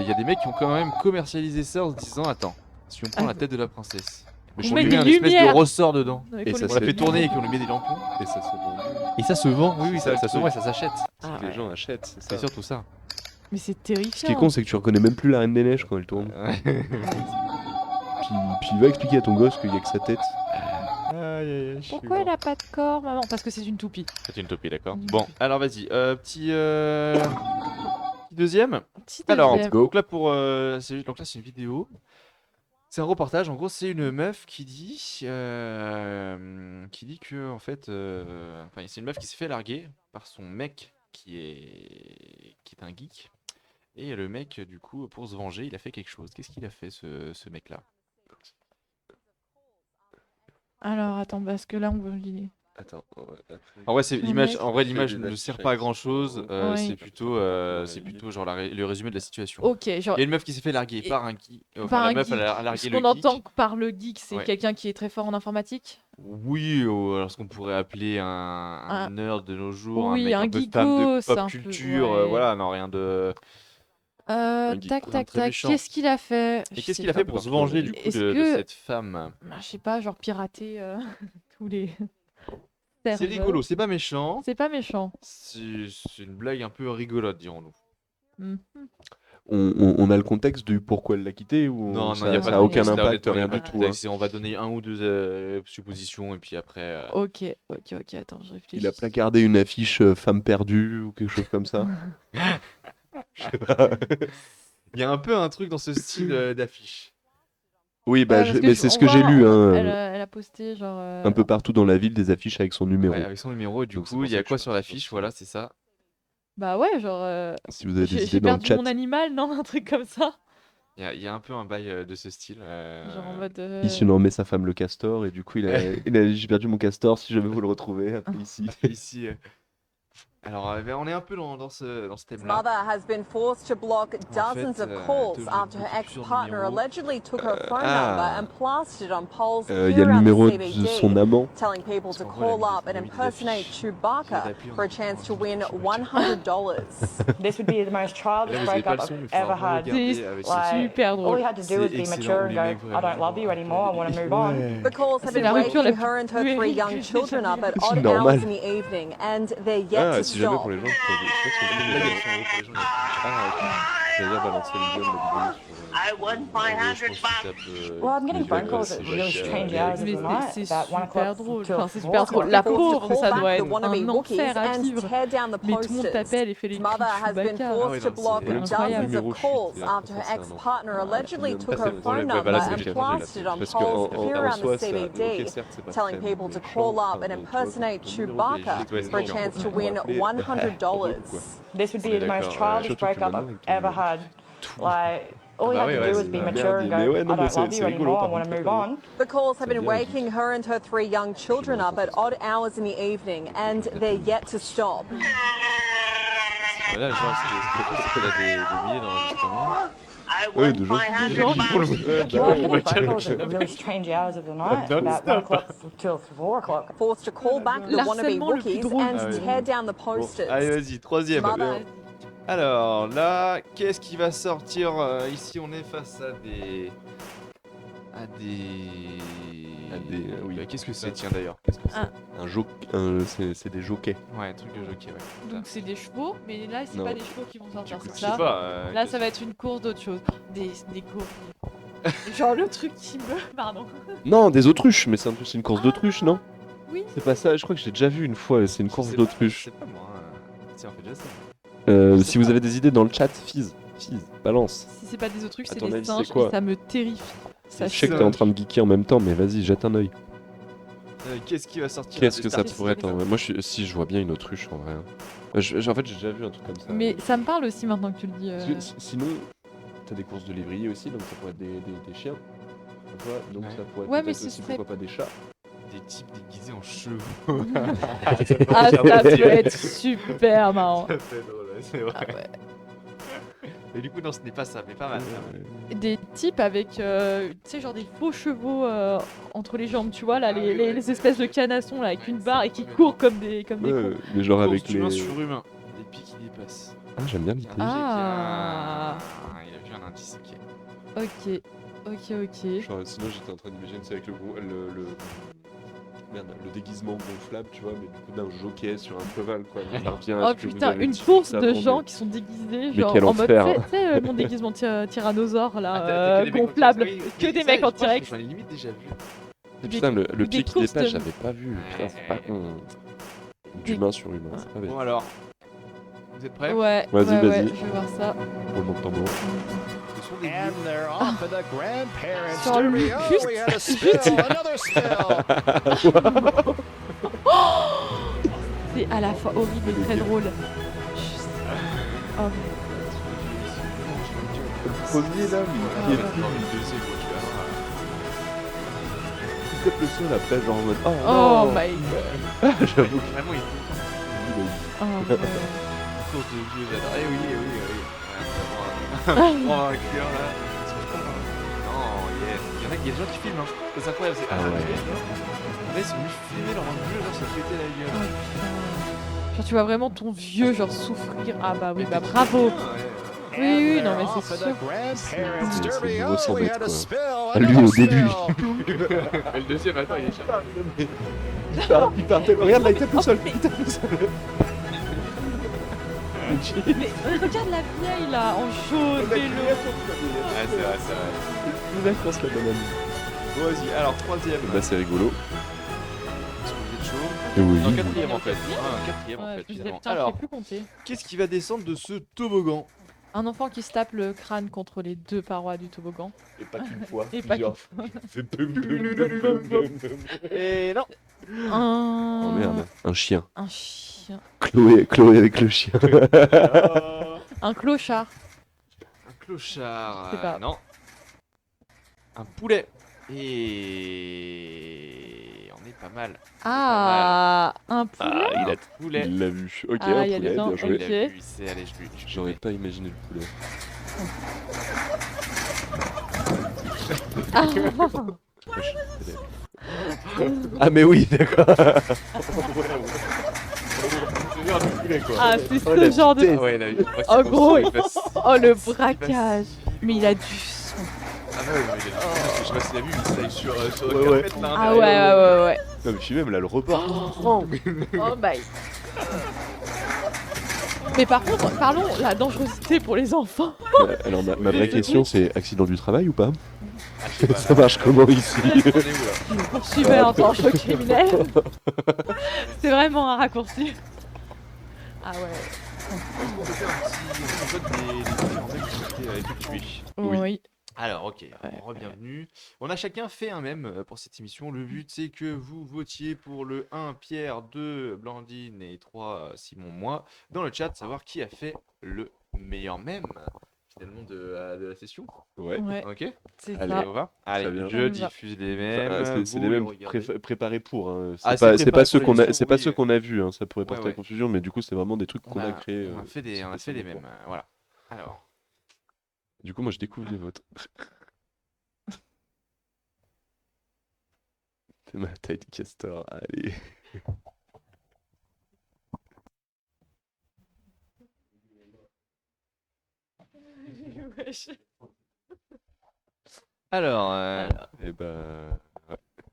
y a des mecs qui ont quand même commercialisé ça en se disant attends, si on prend Ah. la tête de la princesse, mais On on met lui des met un espèce de lumières. ressort dedans, Non, il Et faut ça les- on la c'est- fait tourner et qu'on lui met des lampions, Et ça se vend. et ça se vend, oui, C'est ça, ça le se vend et truc. ça s'achète. Ah Les ouais. gens achètent, c'est ça. C'est surtout ça. Mais c'est Ce qui est terrifiant. con, c'est que tu reconnais même plus la Reine des Neiges quand elle tourne. Puis va expliquer à ton gosse qu'il y a que sa tête. Pourquoi elle a pas de corps, maman? Parce que c'est une toupie. C'est une topie, d'accord. Une Bon, toupie. alors vas-y, petit deuxième. Petit Alors, deuxième. donc là pour donc là c'est une vidéo. C'est un reportage. En gros, c'est une meuf qui dit que en fait, enfin c'est une meuf qui s'est fait larguer par son mec qui est un geek. Et le mec, du coup, pour se venger, il a fait quelque chose. Qu'est-ce qu'il a fait, ce mec-là? Alors attends, parce que là on veut lire. Attends, En vrai, c'est Le l'image. mec- En vrai, Fait l'image des ne affiches sert avec pas à son- grand-chose. Oui. C'est plutôt genre le résumé de la situation. Ok, genre. Il y a une meuf qui s'est fait larguer Et- par un geek. Enfin, par la un meuf, geek. elle a largué Ce le qu'on geek. entend par le geek, c'est Ouais. quelqu'un qui est très fort en informatique. Oui, ou alors ce qu'on pourrait appeler un nerd de nos jours, Oui, un un mec un peu fan de geekos, pop un peu, culture, ouais. voilà, non, rien de... geek, Tac, quoi, tac, très tac. méchant. Qu'est-ce qu'il a fait? Et Je qu'est-ce sais qu'il a pas. fait pour se venger du coup Est-ce de que- cette femme? Bah, je sais pas, genre pirater tous les. C'est serveurs. rigolo, c'est pas méchant, C'est pas méchant. c'est une blague un peu rigolote, dirons-nous. Mhm. On a le contexte du pourquoi elle l'a quitté ou Non, ça, non, il n'y a ça pas a de aucun contexte, là, impact, honnêtement, y a rien pas du de tout. contexte, on va donner un ou deux suppositions et puis après... Ok, attends, je réfléchis. Il a placardé une affiche femme perdue ou quelque chose comme ça. Je sais pas. Il y a un peu un truc dans ce style d'affiche. Oui, bah, Ouais, parce que mais c'est ce on que j'ai voit, lu, on- hein, Elle a posté genre. un peu partout dans la ville des affiches avec son numéro. Ouais, avec son numéro, et du Donc, c'est coup, pour il y ça a que quoi je suis sur parti l'affiche? sur ça. Voilà, c'est ça. Bah ouais, genre. Si vous avez des J'ai idées dans le perdu chat. mon animal, non? Un truc comme ça. Il y a un peu un bail de ce style. Genre en mode. Ici, on en met sa femme le castor et du coup, il a dit j'ai perdu mon castor, si je veux vous le retrouver, appelez ici. Ici. Alors, on est un peu dans ce His thème-là. mother has been forced to block dozens of calls elle after her devait ex-partner plusieurs numéros. allegedly took her phone number and plastered on poles Il y a here le around the numéro de CBD, son amant. telling people Parce to qu'en gros, call up elle and a mis des impersonate affiches. Chewbacca J'ai appelé en for a disant, chance to oh, win je suis $100. This would be the most Et childish là, vous avez pas breakup le son, mais I've il ever faudra had. regarder C'est avec Like, super all drôle. you had to do C'est was be excellent, mature où and les go, mecs I vraiment don't love you vont anymore, I want to move on. The calls have C'est been la rupture la waking her and her plus 3 young puérile que children up at C'est odd normal. hours in the evening, and they're yet Ah, to si jamais stop. pour les gens qui peuvent. Je sais pas si on Là, peut il y a les le son en haut pour les gens. Ah, ok. J'allais dire balancer le lien de la vidéo sur. I won Je pense que 500 tu bucks. tapes. Well, I'm getting les phone gens, calls c'est at really vachement strange bien. hours of Mais the night, c'est about 1 super o'clock drôle. till Enfin, c'est 4 super drôle. o'clock. La Forced to pauvre, call ça back doit the être wannabe un Wookiees enfer à and vivre. tear down the Mais tout le monde posters. t'appelle et fait les His cris mother has been Chewbacca. forced oui, to non, block c'est dozens incroyable. of Numéro calls fuite, after her c'est un ex-partner allegedly Même took pas, her c'est phone ouais, number voilà, c'est and ce que plastered on parce poles qu'en here en around the soi, ça, CBD, ok, certes, c'est pas telling très people to méchant, call up enfin, and mais tu vois, impersonate ton numéro Chewbacca qui est for a générique, chance to on va win appeler, $100. quoi. This would On be est the most d'accord, childish surtout que breakup maintenant, I've avec ton ever numéro. had. Like, all you bah had oui, to ouais, do was c'est be merde, mature and mais go, ouais, non, I mais don't c'est love you rigolo, anymore, I par want to contre, move là, on. The calls have Ça been vient waking her and her 3 young children up at odd hours in the evening, and they're yet to stop. Là, je vois, c'est qu'elle a des billets d'enregistrement. I Ouais, won de gens qui 500 disent Genre, bucks. pour le Well, I'm ouais, getting phone calls at really strange hours of the night, about 1 o'clock till 4 o'clock. Forced to call back the wannabe L'harcèlement le plus Wookiees drôle. and Ah oui. tear down the Bon, posters. allez, vas-y, troisième. Mother Alors là, qu'est-ce qui va sortir ici, on est face à des. oui. Qu'est-ce que c'est, tiens d'ailleurs? Qu'est-ce que c'est? Ah. Un c'est des jockeys. Ouais, un truc de jockey, ouais. Donc c'est des chevaux, mais là c'est Non. pas des chevaux qui vont sortir, Je c'est sais ça. pas. Là ça va être une course d'autre chose. Des gorilles. Genre le truc qui me... Pardon. Non, des autruches, mais c'est une course d'autruches, non? Oui. C'est pas ça, je crois que j'ai déjà vu une fois, c'est une course d'autruches. C'est pas moi. Tiens, on fait déjà ça. Si vous avez des idées dans le chat, Fizz, balance. Si c'est pas des autruches, À c'est ton des avis, c'est singes quoi et ça me terrifie. Ça Je sais que t'es en train de geeker en même temps, mais vas-y, jette un œil. Qu'est-ce qui va sortir? Qu'est-ce que ça Qu'est-ce pourrait que être en vrai? Moi, si je vois bien une autruche en vrai. En fait, j'ai déjà vu un truc comme ça. Mais ça me parle aussi maintenant que tu le dis. Sinon, t'as des courses de lévrier aussi, donc ça pourrait être des chiens. Tu vois, donc Ouais. ça pourrait être Ouais, mais peut-être ce aussi, serait- pourquoi pas des chats. Des types déguisés en chevaux. Ah, ça peut être super marrant. Ça fait drôle, ouais, c'est vrai. Ah ouais. Et du coup, non, ce n'est pas ça, mais pas mal. Des types avec, tu sais, genre des faux chevaux entre les jambes, tu vois, là, Ah oui, ouais. les espèces de canassons là, avec Ouais, une ça, barre et c'est qui pas courent comme des cons. Mais genre avec Course d'humain les. sur humain. Des pieds qui dépassent. Ah, j'aime bien l'idée. Ah. Il a vu un indice, ok. Ok. Genre, sinon, j'étais en train d'imaginer, c'est avec merde, le déguisement gonflable, tu vois, mais du coup d'un jockey sur un cheval, quoi. Donc, ça revient à Oh ce que vous putain, avez une dit course juste de avant, gens mais- qui sont déguisés, Mais genre quel en mode, enfer. tu sais, mon déguisement tyrannosaure là, Ah, t'as que des mecs en gonflable, T-Rex. Oui, que des ça, mecs en je crois que T-Rex. J'en ai limite déjà vu. Et putain, le des pied qui courses dépasse, de- j'avais pas vu. Putain, c'est pas con. D'humain sur humain, c'est pas bête. Bon alors, vous êtes prêts? Ouais, Vas-y, ouais, vas-y. je vais voir ça. Roulement de tambour. Ce sont des And vieux. they're off at the grandparents' Sur le- derby. Oh, juste- we had a spill, another spill. C'est à la fois horrible et très drôle. Oh, Le premier là, Ah, qui est ouais, encore une deuxième, quoi, tu vas voir. peut-être le seul après, genre en mode. Oh, oh non. my god. J'avoue Vraiment, il Oh, ouais. course de vieux, j'adore. Eh oui, eh oui, eh oui. Ouais, on va voir un cœur là. Non, yes. Il y a des gens qui filment, hein. C'est incroyable. Ah ouais. Là, ils sont venus filmer leur vieux, genre ça pétait la Oh, gueule. putain. Genre tu vois vraiment ton vieux genre souffrir. Ah bah oui, Mais bah t'es bravo. bien, ouais. Oui, And non, mais they're c'est off at sûr. the grandparents' C'est derby. le nouveau 100 Oh, we mètres, had a quoi. spill, Ah, lui, another au début. spill. Et le deuxième, attends, il est cher. Il partait. Regarde là, il tape le sol. Il tape le sol. Mais regarde la vieille là en jaune, vélo. Ouais, c'est vrai, c'est vrai. Il avance la banane. Bon, vas-y, alors, troisième. Bah, c'est rigolo. Est-ce que vous êtes chaud? Et oui. Non, quatrième en fait. Ah, quatrième en Ouais, fait, je me disais, finalement. putain, je Alors, sais plus compter. qu'est-ce qui va descendre de ce toboggan? Un enfant qui se tape le crâne contre les deux parois du toboggan. Et pas qu'une fois. Et pas qu'une fois. C'est bum, bum, bum, bum, bum, bum. Et non. Un... Oh merde, un chien. Un chien. Chloé avec le chien. Un clochard. Un clochard. Je sais pas. Non. Un poulet. Et en est pas mal. Ah, un poulet. Ah, Poulet. il l'a vu. Ok, Ah, un il y a le poulet, temps, bien joué. ok. Il a vu, c'est allez, J'aurais pas imaginé le poulet. Ah, Ah, mais oui, d'accord. ah, c'est Oh, la ce genre de. vitesse. Ah ouais, là, Oh, gros, il passe. Oh, le braquage. Mais il a du son. Ah bah ouais, mais il a parce que je sais pas s'il a vu, il slide sur Ouais, le ouais. carpet, là, Ah derrière. ouais. Non, mais puis même là, le repas. Oh my. Mais par contre, parlons la dangerosité pour les enfants. Alors, ma vraie question, c'est accident du travail ou pas? Ah, je sais pas, Ça là. marche comment ici? On est où là? Poursuivait en tant que criminel. C'est vraiment un raccourci. Ah ouais. On peut faire un petit vote des différents mèmes qui ont été effectués. Oui. Alors, ok, re-bienvenue. On a chacun fait un mème pour cette émission. Le but, c'est que vous votiez pour le 1, Pierre, 2, Blandine et 3, Simon, moi, dans le chat, savoir qui a fait le meilleur mème, finalement, de la session. Ouais. Ouais, Ok, c'est Allez. ça. ça va. Allez, bien. je Ça me va. diffuse les mèmes. C'est vous les mêmes regardez. préparés pour. Hein. Ah, C'est c'est pas préparé ceux pour qu'on a, l'émission, c'est pas oui. ceux qu'on a vus. Hein. Ça pourrait Ouais, porter à ouais. confusion, mais du coup, c'est vraiment des trucs qu'on a créés. On a fait des spécialement mèmes. pour. Voilà. Alors. Du coup, moi, je découvre les vôtres. C'est ma taille de castor. Allez. Alors, Et bah.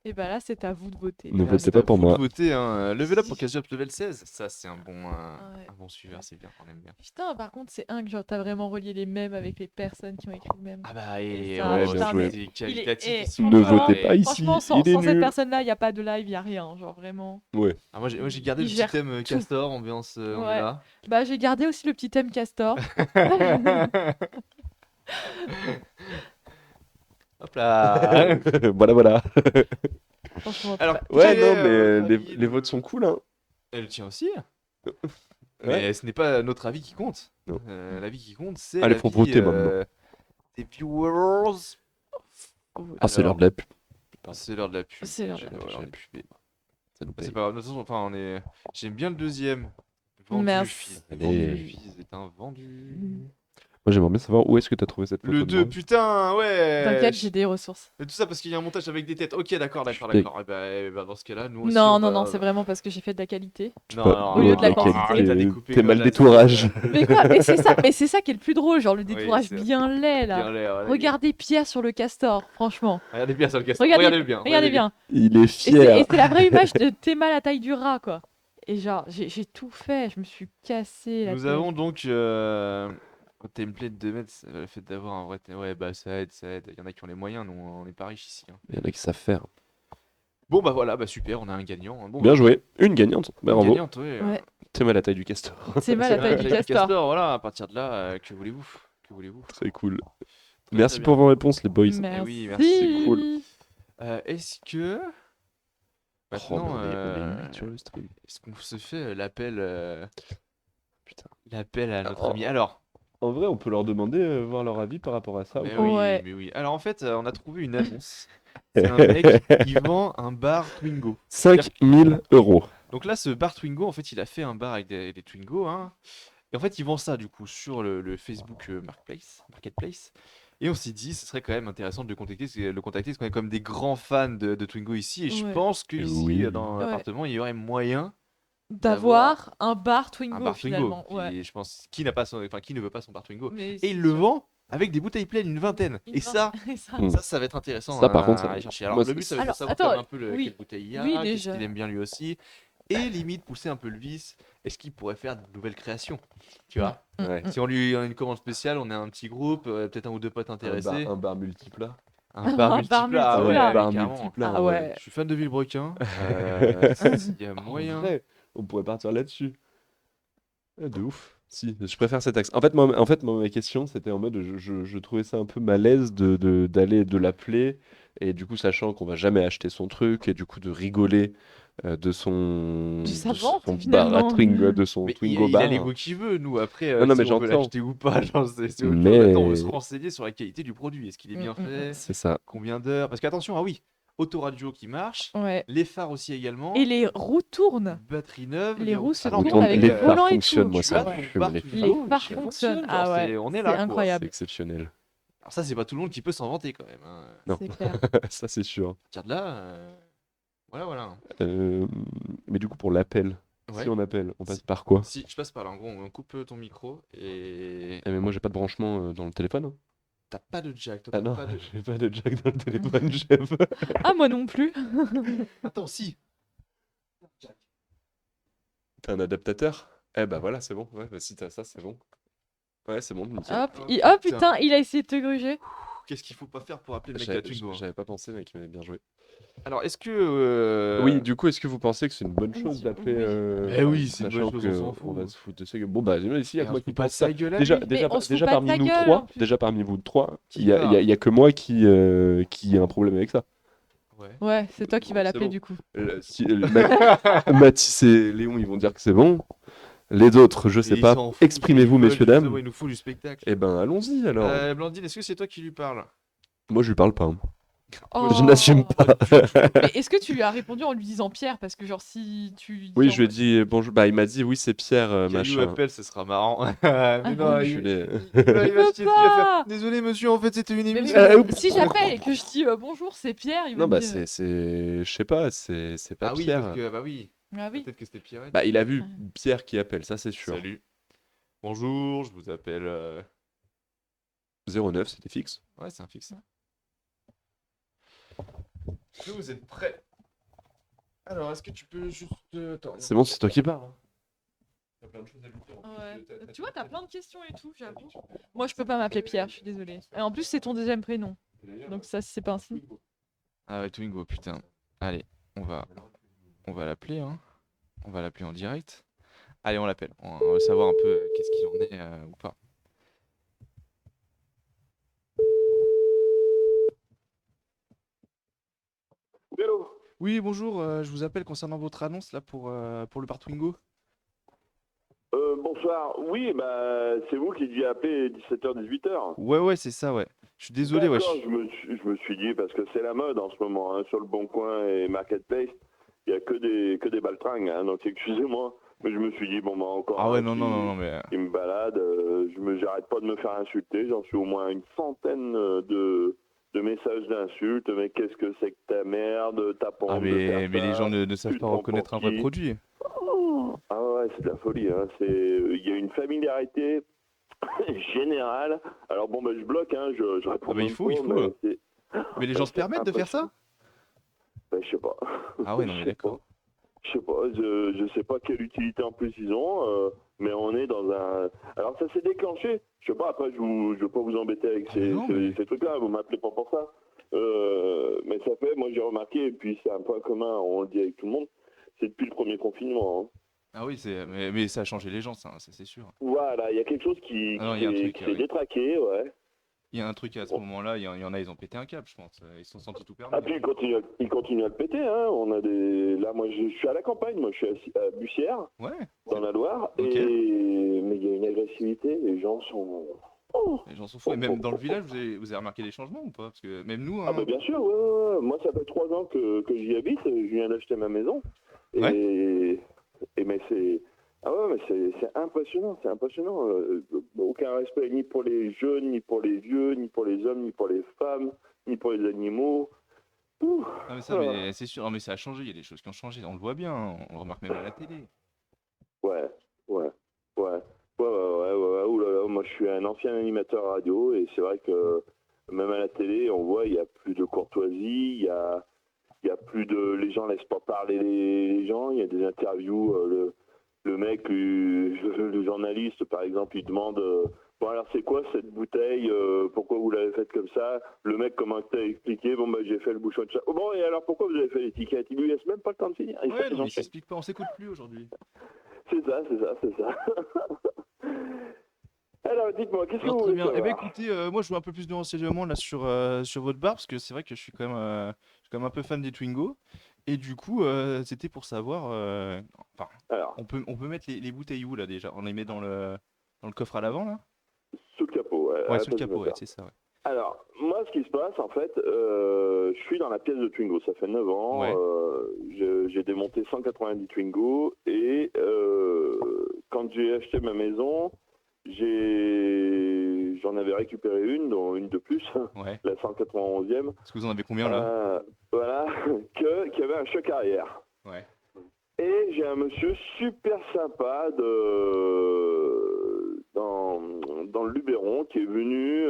Et bah là, c'est à vous de voter. Ne les votez amis. pas pour moi. Votez, hein. Level up pour Cash Up level 16. Ça, c'est un bon suiveur. C'est bien, on aime bien. Putain, par contre, c'est un que genre t'as vraiment relié les mèmes avec les personnes qui ont écrit le mème. Ah bah, et ça, Ouais, bien joué. c'est Il est- qualitatif. eh, ils sont Ne pas- votez pas ici. Franchement, sans il est cette nul. personne-là, il n'y a pas de live, il n'y a rien. Genre vraiment. Ouais. Ah, moi, j'ai gardé Il le petit gère thème tout. Castor, ambiance, on est Ouais. là. Bah, j'ai gardé aussi le petit thème Castor. Hop là. Voilà. Franchement, Alors, Ouais, quel non, est, mais votre avis, les votes sont cool, hein. Et le tien aussi. Ouais. Mais ce n'est pas notre avis qui compte. Non. L'avis qui compte, c'est Allez, faut l'avis, voter maintenant. des viewers. Ah, c'est l'heure de la pub. C'est l'heure de la pub. C'est l'heure de la Ouais, pub. l'heure de la pub. Ça nous C'est paye. pas grave, de toute façon, enfin, j'aime bien le deuxième. Vendu, Merci. fils. Allez. Vendu, fils est un vendu. Moi, j'aimerais bien savoir où est-ce que t'as trouvé cette photo Le de 2, moi. putain, ouais. T'inquiète, j'ai des ressources. Et tout ça parce qu'il y a un montage avec des têtes. Ok, d'accord. Deg. Et bah, dans ce cas-là, nous aussi. Non, on non, va- c'est vraiment parce que j'ai fait de la qualité. Non, Pas- non, au lieu de la non, quantité. arrête à découper T'es comme mal ça, détourage. Mais quoi? Mais c'est ça qui est le plus drôle, genre le détourage c'est vrai. bien laid là. Bien l'air, allez. Regardez Pierre sur le castor, franchement. Regardez bien sur le casting. Regardez, bien. regardez bien. Il est Et fier. c'est la vraie image de Théma la taille du rat, quoi. Et genre, j'ai tout fait, je me suis cassé la Nous tête. avons donc un template de mettre le fait d'avoir un vrai. Ouais, bah ça aide, ça aide. Il y en a qui ont les moyens, nous on n'est pas riches ici. Hein. Il y en a qui savent faire. Bon, bah voilà, bah super, on a un gagnant. Hein. Bon, Bien bah, joué. Une gagnante. une Bravo. gagnante, ouais. Ouais. T'es mal à la taille du castor. Théma la taille du castor. Voilà, à partir de là, que voulez-vous? Que voulez-vous? Très cool. Très, Merci très pour bien. vos réponses, les boys. Merci. oui, merci, c'est cool. Est-ce que. Oh, Maintenant, mais on est 8 sur le stream. est-ce qu'on se fait l'appel Putain. l'appel à notre Oh. ami? Alors. En vrai, on peut leur demander voir leur avis par rapport à ça. ou Mais pas oui, Ouais. mais oui. Alors en fait, on a trouvé une annonce. C'est un mec qui vend un bar Twingo. 5000 €. Donc là, ce bar Twingo, en fait, il a fait un bar avec des Twingo. Hein. Et en fait, il vend ça du coup sur le Facebook Marketplace. Et on s'est dit, ce serait quand même intéressant de le contacter, parce qu'on est comme des grands fans de Twingo ici. Et je Ouais. pense que ici, Oui. dans Ouais. l'appartement, il y aurait moyen D'avoir un bar Twingo, un bar Twingo. finalement. Qui, Ouais. je pense, qui ne veut pas son bar Twingo. Mais Et il le vend avec des bouteilles pleines, une vingtaine. il Et vend- ça, et ça. Mm. ça va être intéressant Ça, par à, contre, ça- à aller chercher. Alors, moi, le but, ça va être de Alors, savoir attends, quand même un peu oui. quelle bouteille il y a, Oui, qu'est-ce déjà. qu'il aime bien lui aussi. Et limite, pousser un peu le vice. Est-ce qu'il pourrait faire de nouvelles créations? Tu vois? Ouais. Si on lui a une commande spéciale, on est un petit groupe, peut-être un ou deux potes intéressés. Un bar multiplat. Un bar Un multiplat. bar Ah ouais, multiplat. bar carrément. multiplat. Ah ouais. Je suis fan de Villebrequin. S'il y a moyen. En vrai, on pourrait partir là-dessus. De ouf. Si, je préfère cet axe. En fait, moi, ma question, c'était en mode, je trouvais ça un peu malaise d'aller de l'appeler, et du coup, sachant qu'on va jamais acheter son truc, et du coup, de rigoler de sa de vente, son bar à finalement. Twingo, de son Mais Twingo il a bar. les goûts qu'il veut, nous. Après, Non, non, si mais on veut j'entends. l'acheter ou pas, genre, c'est autre chose. Mais- Maintenant, on veut se renseigner sur la qualité du produit. Est-ce qu'il est bien Mm, mm, fait? C'est ça. Combien d'heures? Parce qu'attention, ah oui, autoradio qui marche, Ouais. les phares aussi également, Et les roues tournent. batterie neuve, Les roues se non, mais tournent avec les le phares volant et fonctionnent, tout. moi, ça tu as me ton fume, bar les Twingo Les qui phares fonctionne, fonctionnent. genre, Ah ouais, on est c'est là, quoi. incroyable. C'est exceptionnel. Alors ça, c'est pas tout le monde qui peut s'en vanter quand même, hein. Non. C'est clair. Ça, c'est sûr. À partir de là, voilà. Euh, Mais du coup, pour l'appel, Ouais. si on appelle, on passe Si. par quoi? Si, je passe par là. En gros, on coupe ton micro et Mais moi, j'ai pas de branchement dans le téléphone, hein. t'as pas de jack. Toi, Ah t'as non, pas de... j'ai pas de jack dans le téléphone, chef. Ah, moi non plus. Attends, si. T'as un adaptateur? Eh bah voilà, c'est bon. Ouais, bah, si t'as ça, c'est bon. Ouais, c'est bon, nickel. Hop, Oh, oh putain. putain, il a essayé de te gruger. Qu'est-ce qu'il faut pas faire pour appeler le mec de la Twingo, hein. J'avais pas pensé, mec, mais bien joué. Alors, est-ce que... Oui, du coup, est-ce que vous pensez que c'est une bonne chose Oui. d'appeler Eh oui, c'est une sachant bonne chose, on s'en que fout. on va se foutre de ça. Bon, bah, ici, il y a Et que on moi se qui fout pas de pense ça. sa gueule à Déjà, lui. déjà, Mais on se fout déjà pas de parmi ta nous gueule, trois, en plus. déjà parmi vous trois, Qui il y a, parle il y a que moi qui a un problème avec ça. Ouais. Ouais, c'est toi qui vas C'est l'appeler bon. du coup. Mathis et Léon, ils vont dire que c'est bon. Les autres, je sais Et ils pas. s'en foutent, Exprimez-vous, ils veulent messieurs, justement, dames. il nous faut du spectacle. Eh ben, allons-y alors. Blandine, est-ce que c'est toi qui lui parles? Moi, je lui parle pas, hein. Oh. Je n'assume pas. Mais est-ce que tu lui as répondu en lui disant Pierre? Parce que genre si tu lui dis Oui, en je lui ai mode- dit bonjour. Bah, il m'a dit oui, c'est Pierre, Caillou machin. appelle, ce sera marrant. Mais non, oui, il, je l'ai. il va, il va Je se- peux il va faire, pas. désolé monsieur, en fait c'était une Mais oui, émission. mais si j'appelle et que je dis bonjour, c'est Pierre, il va Non, me bah, dire. je sais pas, c'est pas Ah oui, Pierre. parce que, bah oui, Ah oui. peut-être que c'était Pierrette. Bah, il a vu Ouais. Pierre qui appelle, ça c'est sûr. Salut. Bonjour, je vous appelle... 09, c'était fixe. Ouais, c'est un fixe. Est-ce que vous êtes prêts? Alors, est-ce que tu peux juste... Attends, C'est bon, c'est toi qui parles. t'as plein de choses à lui dire. Ouais. Tu vois, t'as plein de questions et tout, j'avoue. Moi, je peux pas m'appeler Pierre, je suis désolée. Et en plus, c'est ton deuxième prénom. Donc ça, c'est pas un signe. Ah ouais, Twingo, putain. Allez, on va l'appeler, hein. On va l'appeler en direct. Allez, on l'appelle. On va savoir un peu qu'est-ce qu'il en est ou pas. Hello. Oui, bonjour, je vous appelle concernant votre annonce là pour le bar Twingo. Bonsoir. Oui, bah, c'est vous qui deviez appeler 17h, 18h. Ouais, c'est ça, ouais. Je suis désolé, ouais. D'accord, je me suis dit, parce que c'est la mode en ce moment, hein, sur le Bon Coin et Marketplace, il n'y a que des baltringues, hein, donc excusez-moi. Mais je me suis dit, bon, bah, encore Ah ouais, un non, mais... qui me balade, j'arrête pas de me faire insulter, j'en suis au moins une centaine de messages d'insultes, mais qu'est-ce que c'est que ta merde, t'as pas Ah honte de faire mais les ça, gens ne savent tu pas te prends reconnaître pour un vrai qui? produit. Ah ouais, c'est de la folie, hein. Il y a une familiarité générale. Alors bon, bah, je bloque, hein, je réponds Ah bah, il même faut, pas, là. mais c'est- Mais les gens se c'est permettent de faire ça? Bah, je sais pas. Ah ouais, non, Je mais sais d'accord. pas. Je sais pas, je sais pas quelle utilité en plus ils ont, mais on est dans un... Alors ça s'est déclenché, je sais pas, après je veux pas vous embêter avec Ah, non, mais- ces trucs-là, vous m'appelez pas pour ça. Mais ça fait, moi j'ai remarqué, et puis c'est un point commun, on le dit avec tout le monde, c'est depuis le premier confinement, hein. Ah oui, mais ça a changé les gens, ça c'est sûr. Voilà, il y a quelque chose qui Ah non, il y a un truc, qui s'est oui. détraqué, ouais. Il y a un truc à ce moment-là, il y en a, ils ont pété un câble, je pense. Ils se sont sentis tout perdus. Ah, puis il continue à le péter, hein. On a des... Là, moi, je suis à la campagne, moi, je suis à Bussière, Ouais, dans la Loire, Ok. mais il y a une agressivité, les gens sont... Oh. les gens sont fous. Et même dans le village, vous avez remarqué des changements ou pas? Parce que même nous, Ah hein, bah bien sûr, ouais. Moi, ça fait 3 ans que j'y habite, je viens d'acheter ma maison, et mais c'est... Ah ouais, mais c'est impressionnant, c'est impressionnant. Aucun respect ni pour les jeunes, ni pour les vieux, ni pour les hommes, ni pour les femmes, ni pour les animaux. Ouh. ah, mais ça, mais c'est sûr, mais ça a changé, il y a des choses qui ont changé, on le voit bien, hein, on le remarque même à la télé. Ouais. Ouh là là, moi je suis un ancien animateur radio et c'est vrai que même à la télé, on voit il y a plus de courtoisie, il y a plus de, les gens laissent pas parler les gens, il y a des interviews, le mec, le journaliste par exemple, il demande bon alors c'est quoi cette bouteille, pourquoi vous l'avez faite comme ça, le mec commence à expliquer, bon bah j'ai fait le bouchon de ça, oh, bon et alors pourquoi vous avez fait l'étiquette, il lui laisse même pas le temps de finir. Ouais, non, mais il s'explique pas, on s'écoute plus aujourd'hui. C'est ça. Alors, dites-moi, qu'est-ce que Alors, vous très voulez bien. Eh ben savoir? écoutez, moi je veux un peu plus de renseignements là sur votre bar, parce que c'est vrai que je suis quand même un peu fan des Twingo. Et du coup, c'était pour savoir. Enfin, Alors, on peut mettre les bouteilles où là déjà? On les met dans le coffre à l'avant là? sous le capot, ouais. Ouais, à la sous le place du capot, ouais, moteur. c'est ça, ouais. Alors, moi, moi, ce qui se passe, en fait, je suis dans la pièce de Twingo. Ça fait 9 ans. Ouais. J'ai démonté 190 Twingo. Et quand j'ai acheté ma maison, j'en avais récupéré une, dont une de plus, Ouais. la 191e. Est-ce que vous en avez combien là? Voilà, qui avait un choc arrière. Ouais. Et j'ai un monsieur super sympa dans le Luberon qui est venu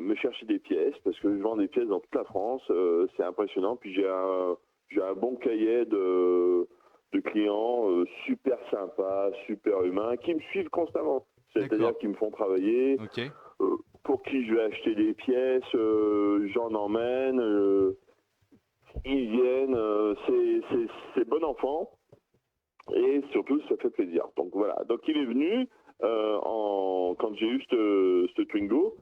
me chercher des pièces parce que je vends des pièces dans toute la France. C'est impressionnant. Puis j'ai un bon cahier de clients super sympas, super humains qui me suivent constamment. C'est-à-dire D'accord. qu'ils me font travailler, Ok. pour qui je vais acheter des pièces, j'en emmène. Ils viennent, c'est bon enfant et surtout ça fait plaisir. Donc voilà. Donc il est venu quand j'ai eu ce Twingo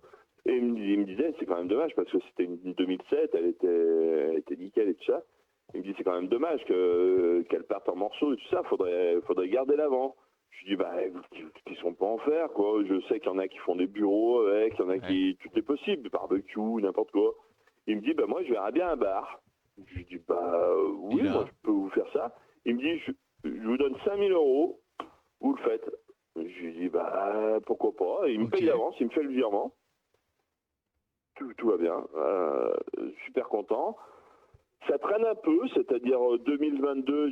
et il me disait c'est quand même dommage parce que c'était une 2007, elle était nickel et tout ça. Il me dit c'est quand même dommage qu'elle parte en morceaux et tout ça. Faudrait garder l'avant. Je lui dis bah qu'ils sont pas en faire quoi. Je sais qu'il y en a qui font des bureaux avec, il y en a qui tout est possible, barbecue, n'importe quoi. Il me dit bah moi je verrais bien un bar. Je lui dis, bah oui, moi je peux vous faire ça. Il me dit, je vous donne 5000 €, vous le faites. Je lui dis, bah pourquoi pas. Il me paye l'avance, il me fait le virement. Tout va bien. Super content. Ça traîne un peu, c'est-à-dire 2022,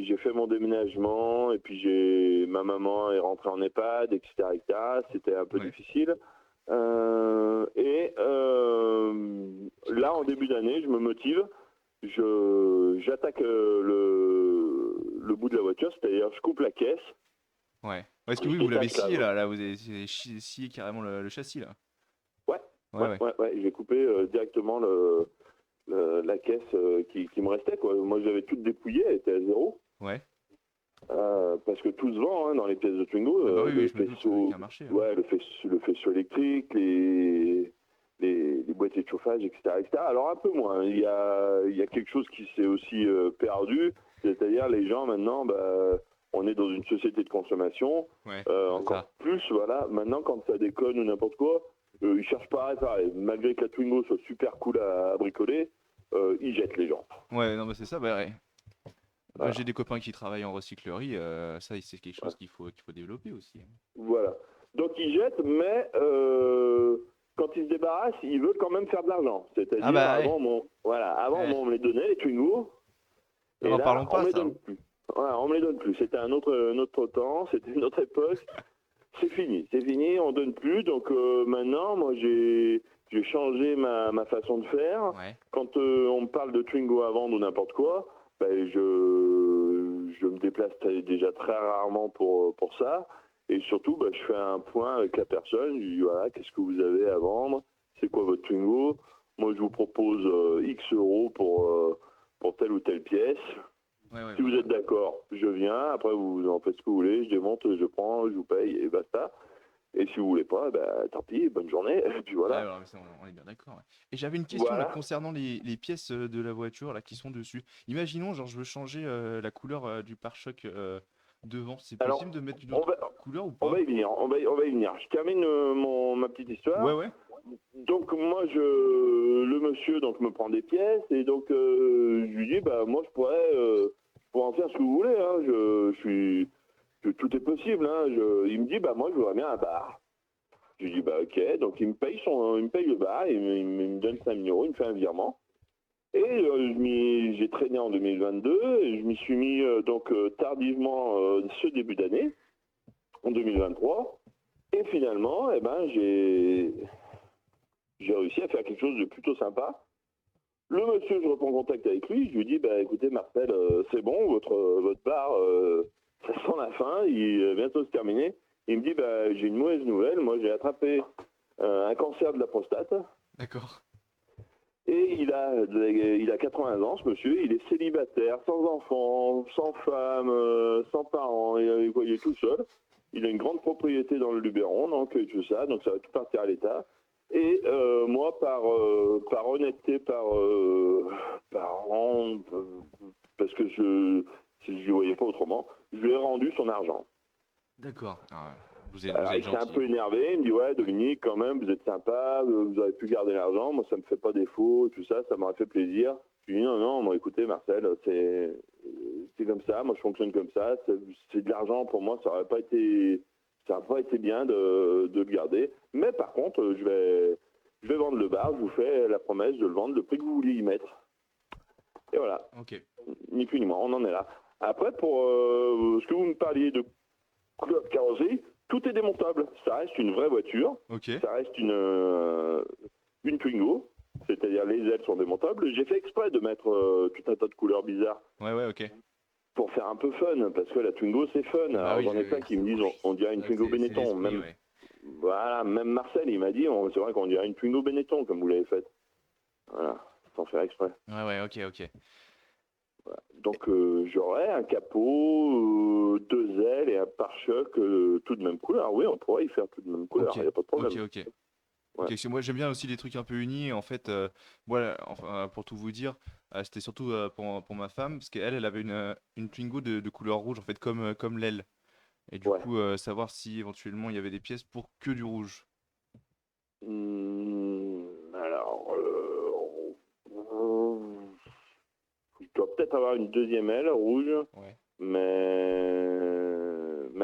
j'ai fait mon déménagement et puis ma maman est rentrée en EHPAD, etc. C'était un peu difficile. Là, en début d'année, je me motive. J'attaque le bout de la voiture, c'est-à-dire je coupe la caisse. Ouais. Est-ce que vous l'avez scié là, vous avez scié carrément le châssis là? Ouais. J'ai coupé directement la caisse qui me restait quoi. Moi j'avais toute dépouillée, elle était à zéro. Ouais. Parce que tout se vend hein, dans les pièces de Twingo. Oui, je me doute, c'est un marché. Hein. Ouais, le faisceau électrique, les boîtiers de chauffage, etc., etc. Alors un peu moins. Il y a quelque chose qui s'est aussi perdu, c'est-à-dire les gens maintenant, on est dans une société de consommation. Ouais, encore plus, voilà. Maintenant, quand ça déconne ou n'importe quoi, ils cherchent pas à réparer. Malgré que la Twingo soit super cool à bricoler, ils jettent les gens. Ouais, non, mais c'est ça, ouais. Voilà. J'ai des copains qui travaillent en recyclerie, ça c'est quelque chose qu'il faut développer aussi. Voilà. Donc ils jettent, mais quand ils se débarrassent, ils veulent quand même faire de l'argent. C'est-à-dire avant, on me les donnait, les Twingo. Et là, parlons pas, on me les donne plus. Voilà, on me les donne plus. C'était un autre temps, c'était une autre époque. C'est fini, on donne plus. Donc maintenant, moi j'ai changé ma façon de faire. Ouais. Quand on me parle de Twingo à vendre ou n'importe quoi, je me déplace déjà très rarement pour ça. Et surtout, je fais un point avec la personne. Je lui dis, voilà, qu'est-ce que vous avez à vendre? C'est quoi votre Twingo? Moi, je vous propose X € pour telle ou telle pièce. Si vous êtes d'accord, je viens. Après, vous en faites ce que vous voulez. Je démonte, je prends, je vous paye et basta. Et si vous voulez pas, tant pis, bonne journée. Et puis voilà. Ouais, alors, on est bien d'accord. Ouais. Et j'avais une question là, concernant les pièces de la voiture là, qui sont dessus. Imaginons, genre, je veux changer la couleur du pare-choc devant. C'est possible de mettre une autre couleur ou pas? On va y venir. Je termine ma petite histoire. Ouais. Donc moi, le monsieur me prend des pièces et donc je lui dis, moi je pourrais en faire ce que vous voulez. Hein. Tout est possible. Hein. Il me dit, moi je voudrais bien un bar. Je lui dis, ok. Donc il me paye le bar, il me donne 5000 €, il me fait un virement. Et j'ai traîné en 2022 et je m'y suis mis tardivement ce début d'année, en 2023. Et finalement, j'ai réussi à faire quelque chose de plutôt sympa. Le monsieur, je reprends contact avec lui, je lui dis, écoutez Marcel, c'est bon, votre bar, ça sent la fin, il va bientôt se terminer. Il me dit, j'ai une mauvaise nouvelle, moi j'ai attrapé un cancer de la prostate. D'accord. Et il a 80 ans, ce monsieur, il est célibataire, sans enfant, sans femme, sans parents, il est tout seul. Il a une grande propriété dans le Luberon, donc tout ça, donc ça va tout partir à l'État. Et moi, par honnêteté, par an, parce que je ne voyais pas autrement, je lui ai rendu son argent. D'accord. Vous Alors, êtes il s'est un gentil. peu énervé, il me dit ouais Dominique quand même vous êtes sympa, vous auriez pu garder l'argent, moi ça me fait pas défaut, tout ça, ça m'aurait fait plaisir. Je lui dis non, bon, écoutez Marcel, c'est comme ça, moi je fonctionne comme ça, c'est de l'argent pour moi, ça aurait pas été bien de le garder. Mais par contre, je vais vendre le bar, je vous fais la promesse de le vendre le prix que vous vouliez y mettre. Et voilà, Ok. ni plus ni moins, on en est là. Après, pour ce que vous me parliez de couleur de carrosserie, tout est démontable. Ça reste une vraie voiture, Ok. ça reste une Twingo, c'est-à-dire les ailes sont démontables. J'ai fait exprès de mettre tout un tas de couleurs bizarres Ouais, ok. pour faire un peu fun, parce que la Twingo c'est fun. Bah Alors oui, j'en ai plein qui me disent on dirait une Twingo Benetton. l'esprit, Même, ouais. voilà, même Marcel il m'a dit c'est vrai qu'on dirait une Twingo Benetton comme vous l'avez faite. Voilà, sans faire exprès. Ouais, ok. Donc j'aurais un capot, deux ailes et un pare-choc tout de même couleur. Oui, on pourrait y faire tout de même couleur, il n'y a pas de problème. Ok. Ouais. Ok, parce que moi j'aime bien aussi les trucs un peu unis. En fait, voilà, enfin, pour tout vous dire, c'était surtout pour ma femme, parce qu'elle avait une Twingo de couleur rouge, en fait, comme l'aile. Et du Ouais. coup, savoir si éventuellement il y avait des pièces pour que du rouge. Alors, je dois peut-être avoir une deuxième aile rouge, Ouais. mais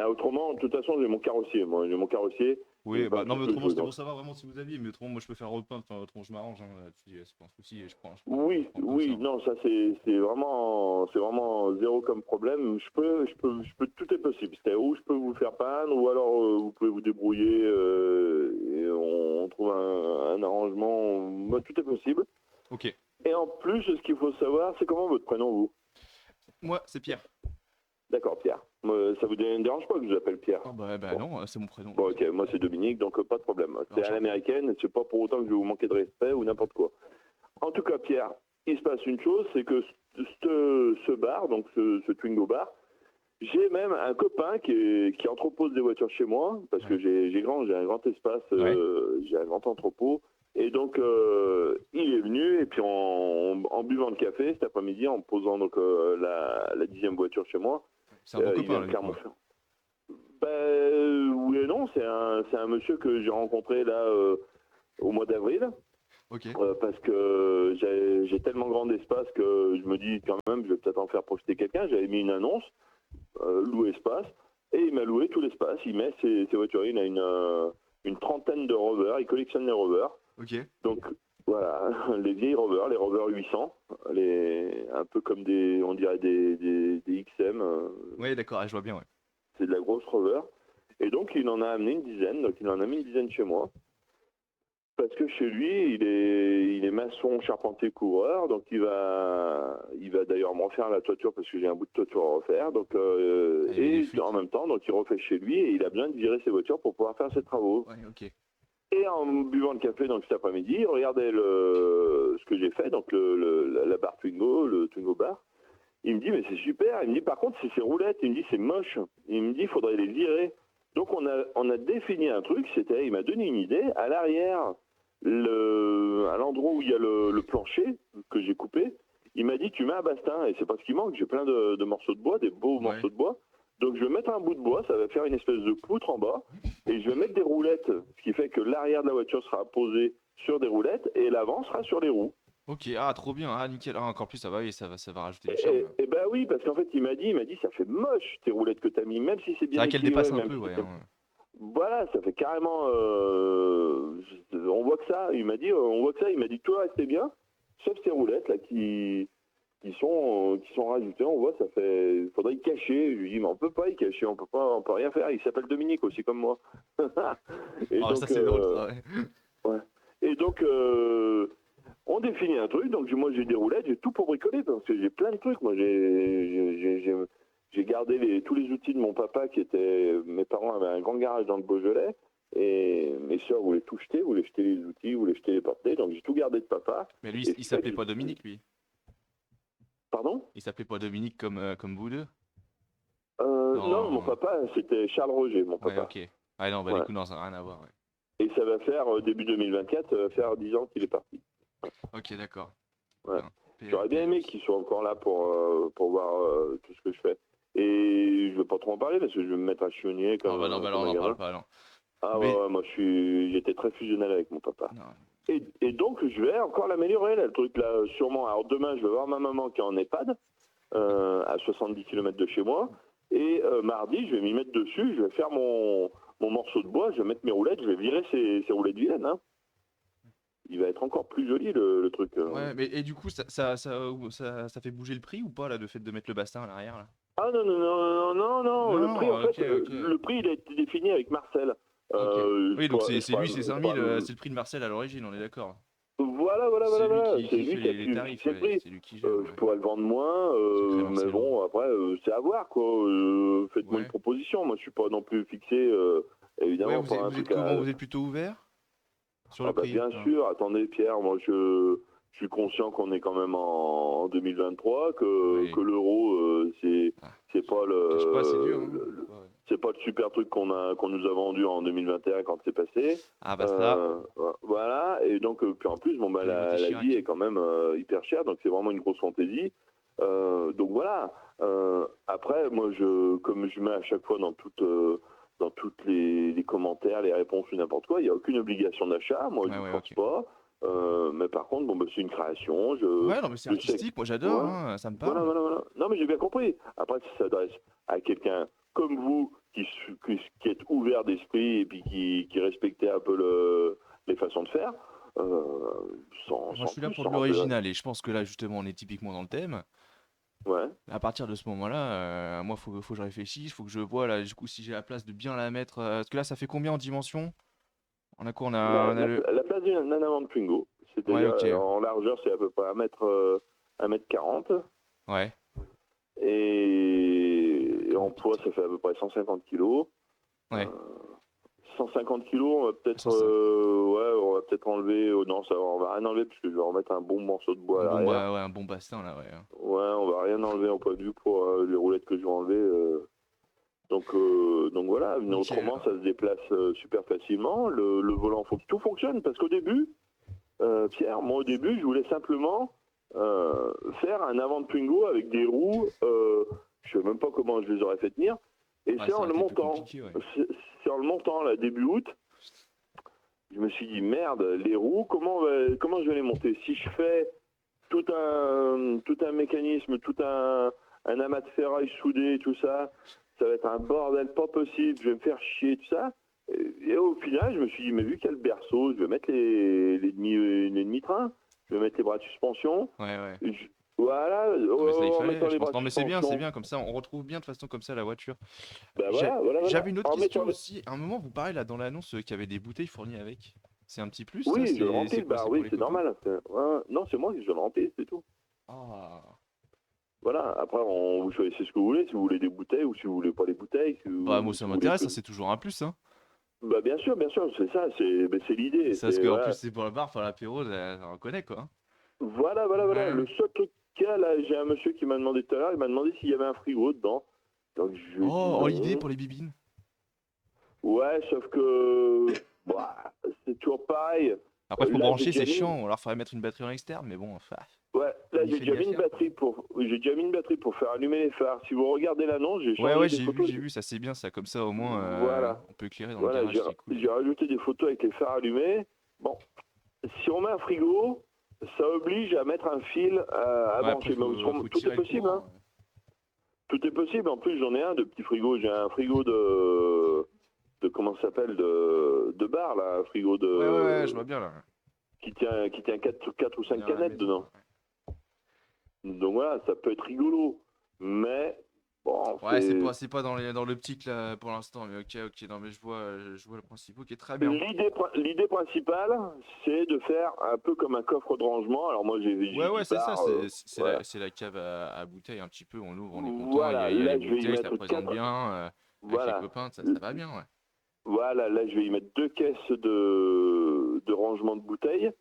autrement, de toute façon, j'ai mon carrossier. Moi, j'ai mon carrossier. Oui, Pas non, mais tout ce que autrement, je c'était veux. pour savoir vraiment si vous aviez. Mais autrement, moi je peux faire repeindre, enfin, autrement, je m'arrange. Hein, là-dessus, c'est pas un souci. Je prends Oui, comme ça. non, ça c'est vraiment zéro comme problème. Tout est possible. C'est où je peux vous faire peindre, ou alors vous pouvez vous débrouiller et on trouve un arrangement. Moi, tout est possible. Ok. Et en plus, ce qu'il faut savoir, c'est comment votre prénom, vous? Moi, c'est Pierre. D'accord, Pierre. Ça vous dérange pas que je vous appelle Pierre? Oh, bah non, c'est mon prénom. Bon, ok, moi c'est Dominique, donc pas de problème. C'est à Enchanté. l'américaine, c'est pas pour autant que je vais vous manquer de respect ou n'importe quoi. En tout cas, Pierre, il se passe une chose, c'est que ce bar, donc ce Twingo bar, j'ai même un copain qui entrepose des voitures chez moi, parce que j'ai un grand espace, j'ai un grand entrepôt. Et donc, il est venu, et puis en buvant le café cet après-midi, en posant donc la 10e voiture chez moi, C'est un bon il copain, vient là, du clairement coup. faire. Oui et non, c'est un monsieur que j'ai rencontré là au mois d'avril, Ok. parce que j'ai tellement grand d'espace que je me dis quand même, je vais peut-être en faire profiter quelqu'un. J'avais mis une annonce, louer espace, et il m'a loué tout l'espace. Il met ses voitures, il a une trentaine de rovers, il collectionne les rovers. Ok. Donc voilà, les vieilles rovers, les rovers 800, un peu comme on dirait des XM. Ouais, d'accord, je vois bien, ouais. C'est de la grosse rover. Et donc, il en a amené une dizaine. Donc, il en a mis une dizaine chez moi. Parce que chez lui, il est maçon, charpentier, couvreur. Donc, il va d'ailleurs me refaire la toiture parce que j'ai un bout de toiture à refaire. Donc, des fuites. en même temps, donc, il refait chez lui et il a besoin de virer ses voitures pour pouvoir faire ses travaux. Ouais, ok. Et en buvant le café donc cet après-midi, il regardait ce que j'ai fait, donc la barre Twingo, le Twingo bar. Il me dit, mais c'est super. Il me dit, par contre, c'est ces roulettes. Il me dit, c'est moche. Il me dit, il faudrait les virer. Donc, on a défini un truc. Il m'a donné une idée. À l'arrière, à l'endroit où il y a le plancher que j'ai coupé, il m'a dit, tu mets un bastin. Et c'est pas ce qui manque. J'ai plein de morceaux de bois, des beaux morceaux de bois. Donc, je vais mettre un bout de bois. Ça va faire une espèce de poutre en bas. Et je vais mettre des roulettes. Ce qui fait que l'arrière de la voiture sera posé sur des roulettes et l'avant sera sur les roues. Ok, trop bien, nickel. Ah, encore plus, ça va, oui, ça va rajouter du charme. Et bah oui, parce qu'en fait, il m'a dit, ça fait moche tes roulettes que t'as mis, même si c'est C'est bien vrai qu'elle équilibré, dépasse un même peu, si ouais. c'est- Hein. Voilà, ça fait carrément. On voit que ça. Il m'a dit, on voit que ça. Il m'a dit, tout le reste est bien, sauf ces roulettes là qui sont rajoutées. On voit, ça fait. Il faudrait y cacher. Je lui dis, mais on peut pas y cacher, on peut rien faire. Il s'appelle Dominique aussi comme moi. Et Oh, ça c'est drôle, ça, ouais. ouais. Et donc. On définit un truc, donc moi j'ai des roulettes, j'ai tout pour bricoler parce que j'ai plein de trucs. Moi j'ai gardé tous les outils de mon papa mes parents avaient un grand garage dans le Beaujolais et mes soeurs voulaient tout jeter, voulaient jeter les outils, voulaient jeter les portées, donc j'ai tout gardé de papa. Mais lui, Et il s'appelait pas Dominique, lui. Pardon? Il s'appelait pas Dominique comme vous deux. Non, mon papa c'était Charles Roger, mon papa. Ouais, ok. Ah non, bah Ouais. du coup, non, ça n'a rien à voir, ouais. Et ça va faire début 2024, ça va faire 10 ans qu'il est parti. Ok, d'accord. Ouais. Bien. J'aurais bien aimé qu'il soit encore là pour voir tout ce que je fais. Et je vais pas trop en parler parce que je vais me mettre à chionner comme, Non, bah non, bah comme alors, on un n'en gamin. parle pas, alors. Ah Mais- ouais, moi j'étais très fusionnel avec mon papa. Non. Et donc je vais encore l'améliorer là, le truc là, sûrement. Alors demain je vais voir ma maman qui est en EHPAD, à 70 km de chez moi. Et mardi je vais m'y mettre dessus, je vais faire mon morceau de bois, je vais mettre mes roulettes, je vais virer ces roulettes vilaines. Hein. Il va être encore plus joli le truc. Ouais, mais et du coup, ça fait bouger le prix ou pas, là, le fait de mettre le bastin à l'arrière, là? Ah non, non, non, non, non, non, le Non, prix en ok, fait, ok. le prix il a été défini avec Marcel. Oui, donc je c'est crois- lui, c'est je 5000, crois- c'est le prix de Marcel à l'origine, on est d'accord. Voilà, voilà, C'est voilà, lui voilà. qui C'est fait lui qui a les pu tarifs, fixer le ouais, prix. c'est lui qui gère. Je Ouais. pourrais le vendre moins, Secret mais Marcelo. bon, après, c'est à voir, quoi. Faites-moi Ouais. une proposition. Moi, je suis pas non plus fixé, évidemment, Ouais, par un vous êtes truc à... comment? Vous êtes plutôt ouvert sur Ah le bah, prix? bien Enfin, sûr, attendez, Pierre, moi, je suis conscient qu'on est quand même en 2023, Oui. que l'euro, Ah. c'est pas cache pas, c'est dur, hein. Ouais. c'est pas le super truc qu'on nous a vendu en 2021 quand c'est passé. Ah bah ça, Voilà, et donc, puis en plus, bon, bah, J'ai voté la Chirac. vie est quand même hyper chère, donc c'est vraiment une grosse fantaisie. Donc voilà. Après, moi, comme je mets à chaque fois dans toutes les commentaires, les réponses ou n'importe quoi, il n'y a aucune obligation d'achat. Moi, je Ouais, ne ouais, force ok. pas. Mais par contre, bon, bah, c'est une création. Ouais, non, mais c'est je sais- artistique, moi j'adore, Ouais. hein, ça me parle. Voilà, voilà, voilà. Non, mais j'ai bien compris. Après, si ça s'adresse à quelqu'un comme vous, qui est ouvert d'esprit et puis qui respectait un peu les façons de faire, sans Moi je suis là plus, pour sans de l'original et je pense que là justement on est typiquement dans le thème. Ouais. À partir de ce moment-là, moi faut que je réfléchisse, faut que je vois là du coup si j'ai la place de bien la mettre. Parce que là ça fait combien en dimension? On a quoi? On a La le. place d'un avant de Twingo. Ouais, C'est-à-dire, ok. en largeur, c'est à peu près 1m 40. Ouais. Et en poids, ça fait à peu près 150 kilos. Ouais. 150 kilos, on va peut-être 150. on va peut-être enlever. Non, on va rien enlever parce que je vais remettre un bon morceau de bois à Bon l'arrière. bah ouais, un bon bastin là, ouais. Ouais, on va rien enlever en point de vue pour les roulettes que je vais enlever. Donc voilà, mais Nickel. autrement ça se déplace super facilement. Le volant, faut que tout fonctionne parce qu'au début, Pierre, moi au début, je voulais simplement faire un avant de Twingo avec des roues. Je sais même pas comment je les aurais fait tenir. Et Ouais, c'est ça en aurait le été plus montant. compliqué, ouais. C'est en le montant là, début août. Je me suis dit merde, les roues, comment je vais les monter? Si je fais tout un mécanisme, tout un amas de ferraille soudé, tout ça, ça va être un bordel pas possible, je vais me faire chier, tout ça. Et au final, je me suis dit, mais vu qu'il y a le berceau, je vais mettre les demi-trains, je vais mettre les bras de suspension. Ouais, ouais. Voilà, Non, mais ça, il en fallait, mettant je les pense. bras Non, de mais c'est suspension. bien, comme ça, on retrouve bien de façon comme ça la voiture. Bah voilà. J'avais une autre En question mettant les- aussi. À un moment, vous parlez là dans l'annonce qu'il y avait des bouteilles fournies avec. C'est un petit plus, ça? Oui, je le C'est remplis, quoi? bah C'est oui, pour les c'est copains? normal. Ouais, non, c'est moi qui je le remplis, c'est tout. Ah. Voilà, après, vous choisissez ce que vous voulez, si vous voulez des bouteilles ou si vous voulez pas des bouteilles. Bah, moi, si ça vous m'intéresse, voulez ça, c'est toujours un plus, hein. Bah bien sûr, c'est ça, c'est l'idée. Ça, parce c'est- qu'en voilà. plus, c'est pour le bar, pour l'apéro, on reconnaît, quoi. Hein. Voilà. Ouais. Le seul truc qu'il y a, là, j'ai un monsieur qui m'a demandé tout à l'heure, il m'a demandé s'il y avait un frigo dedans. Donc je lui ai dit Oh, non. l'idée pour les bibines. Ouais, sauf que bah, c'est toujours pareil. Après, pour Là, brancher, j'ai c'est déjà mis- chiant. On leur ferait mettre une batterie en externe, mais bon, enfin. Ouais, là Il j'ai fait déjà des mis une affaires. batterie pour faire allumer les phares. Si vous regardez l'annonce, j'ai changé Ouais, des photos. j'ai vu, ça c'est bien, ça. Comme ça, au moins, Voilà. on peut éclairer dans Voilà, le garage, c'est cool. j'ai rajouté des photos avec les phares allumés. Bon, si on met un frigo, ça oblige à mettre un fil à Ouais, brancher. après, Mais faut tout tirer est le possible, courant, hein. Tout est possible. En plus, j'en ai un de petit frigo. J'ai un frigo de comment ça s'appelle de bar là, un frigo de Ouais, je vois bien là. qui tient 4 ou 5 Dans la canettes maison, dedans. Donc voilà, ça peut être rigolo, mais bon, Ouais, c'est pas dans l'optique là pour l'instant, mais ok, non mais je vois le principe, ok, très bien. L'idée principale, c'est de faire un peu comme un coffre de rangement. Alors moi, j'ai Ouais, c'est ça, c'est voilà. la cave à bouteilles un petit peu, on l'ouvre, on est content, Voilà, il y a là, les je vais y bouteilles, ça mettre présente 4. bien, avec Voilà. les copains, ça va bien, ouais. Voilà, là, je vais y mettre 2 caisses de rangement de bouteilles.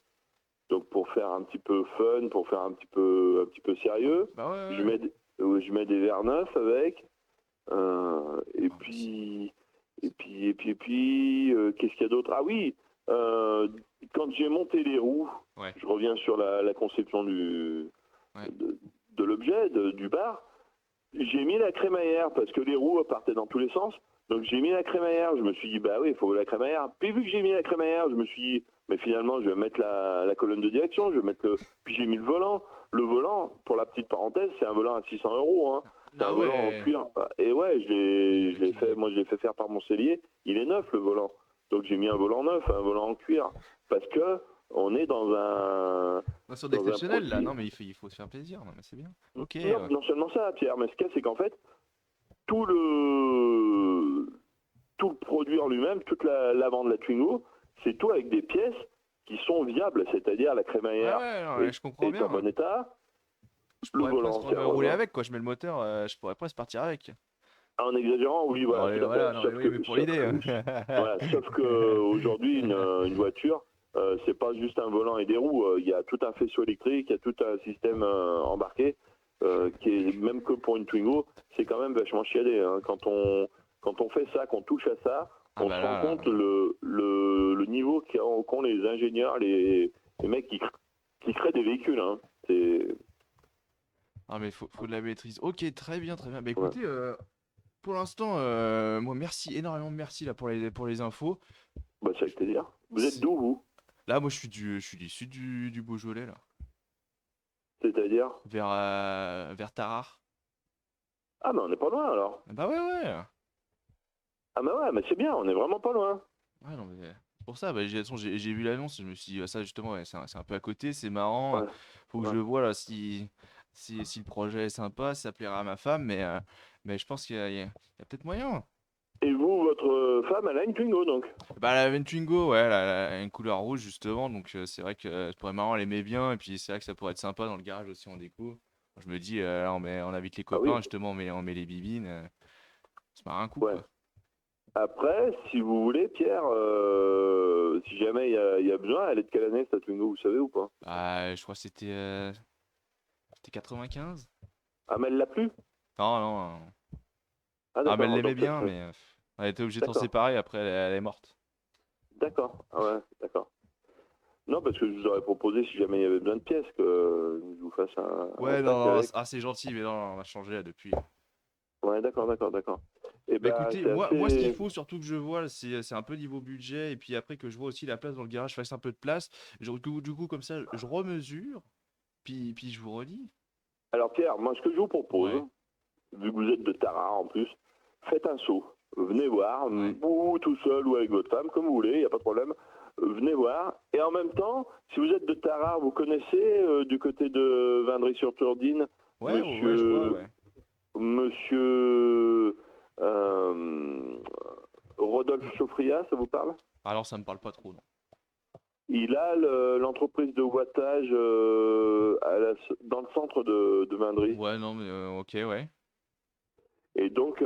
Donc pour faire un petit peu fun, pour faire un petit peu sérieux, Bah ouais. je mets des verres neufs avec. Et puis qu'est-ce qu'il y a d'autre? Ah oui, quand j'ai monté les roues, Ouais. je reviens sur la conception de l'objet, du bar. J'ai mis la crémaillère parce que les roues partaient dans tous les sens. Donc j'ai mis la crémaillère. Je me suis dit, bah oui, il faut la crémaillère. Puis vu que j'ai mis la crémaillère, je me suis dit, mais finalement, je vais mettre la colonne de direction. Je vais mettre le. Puis j'ai mis le volant. Le volant, pour la petite parenthèse, c'est un volant à 600 €. Hein. C'est un volant en cuir. Et ouais, je l'ai fait. Moi, je l'ai fait faire par mon sellier. Il est neuf le volant. Donc j'ai mis un volant neuf, un volant en cuir, parce que on est dans un. Non, sur dans un d'exceptionnel là, produit- non mais il faut se faire plaisir, non mais c'est bien. Ok. Non, non seulement ça, Pierre, mais ce qu'il y a, c'est qu'en fait, tout le produit en lui-même, toute l'avant de la Twingo, c'est tout avec des pièces qui sont viables, c'est-à-dire la Ouais, crémaillère ouais, non, mais je comprends est bien. en bon état, Je le pourrais volant, presque c'est un rouler volant. avec quoi, je mets le moteur, je pourrais presque partir avec. En exagérant, oui, voilà. Ouais, tout à voilà, fait. non, Sauf mais oui, que- mais pour sauf l'idée. que- voilà, sauf que aujourd'hui, une voiture, c'est pas juste un volant et des roues. Il y a tout un faisceau électrique, il y a tout un système embarqué qui est même que pour une Twingo, c'est quand même vachement chiadé. Hein. Quand on fait ça, qu'on touche à ça, Ah on bah se là, rend compte le niveau qu'ont les ingénieurs, les mecs qui créent des véhicules. Hein. C'est Ah mais faut de la maîtrise. Ok, très bien, très bien. Bah Ouais. écoutez, pour l'instant, moi merci, énormément merci là pour les infos. bah, c'est avec plaisir. Vous êtes C'est- d'où, vous? Là, moi je suis du sud du Beaujolais là, C'est-à-dire? vers Tarare. Ah, mais on n'est pas loin alors. Bah ouais ouais. Ah, mais ouais, mais c'est bien, on est vraiment pas loin. Ouais non mais c'est pour ça, bah, de toute façon, j'ai vu l'annonce, je me suis dit ça justement, ouais, c'est un peu à côté, c'est marrant. Ouais. Faut que Ouais. je vois là si le projet est sympa, si ça plaira à ma femme, mais je pense qu'il y a peut-être moyen. Et vous, votre femme, elle a une Twingo donc? Bah la Ventwingo, ouais, elle a une couleur rouge justement, donc c'est vrai que ça pourrait être marrant, elle aimait bien, et puis c'est vrai que ça pourrait être sympa dans le garage aussi en déco. Je me dis, là, on invite les Ah oui. copains, justement, on met les bibines, on se marre un coup, Ouais. quoi. Après, si vous voulez, Pierre, si jamais il y a besoin, elle est de quelle année cette Twingo, vous savez ou pas? Bah, je crois que c'était 95? Ah, mais elle l'a plus? Non, non, non. Ah, Ah, mais elle d'accord. l'aimait donc, bien, mais elle était obligée de s'en D'accord. séparer, après elle est morte. D'accord. Ah ouais, d'accord. Non, parce que je vous aurais proposé, si jamais il y avait besoin de pièces, que je vous fasse un Ouais, pack non, non, avec. c'est gentil, mais non, on a changé là depuis. Ouais, d'accord. Et Bah ben, écoutez, c'est moi ce qu'il assez... faut surtout que je vois, c'est un peu niveau budget, et puis après que je vois aussi la place dans le garage, je fasse un peu de place. Du coup, comme ça, je remesure, puis je vous redis. Alors, Pierre, moi, ce que je vous propose, Ouais. vu que vous êtes de Tarare en plus, faites un saut. Venez voir, Ouais. ou tout seul ou avec votre femme, comme vous voulez, il n'y a pas de problème. Venez voir. Et en même temps, si vous êtes de Tarare, vous connaissez du côté de Vindry-sur-Turdine, Ouais, ouais, je vois, ouais. monsieur Rodolphe Chaufria, ça vous parle? Alors ça me parle pas trop, non. Il a l'entreprise de wattage dans le centre de Vindry. Ouais, non, mais ok, ouais. Et donc,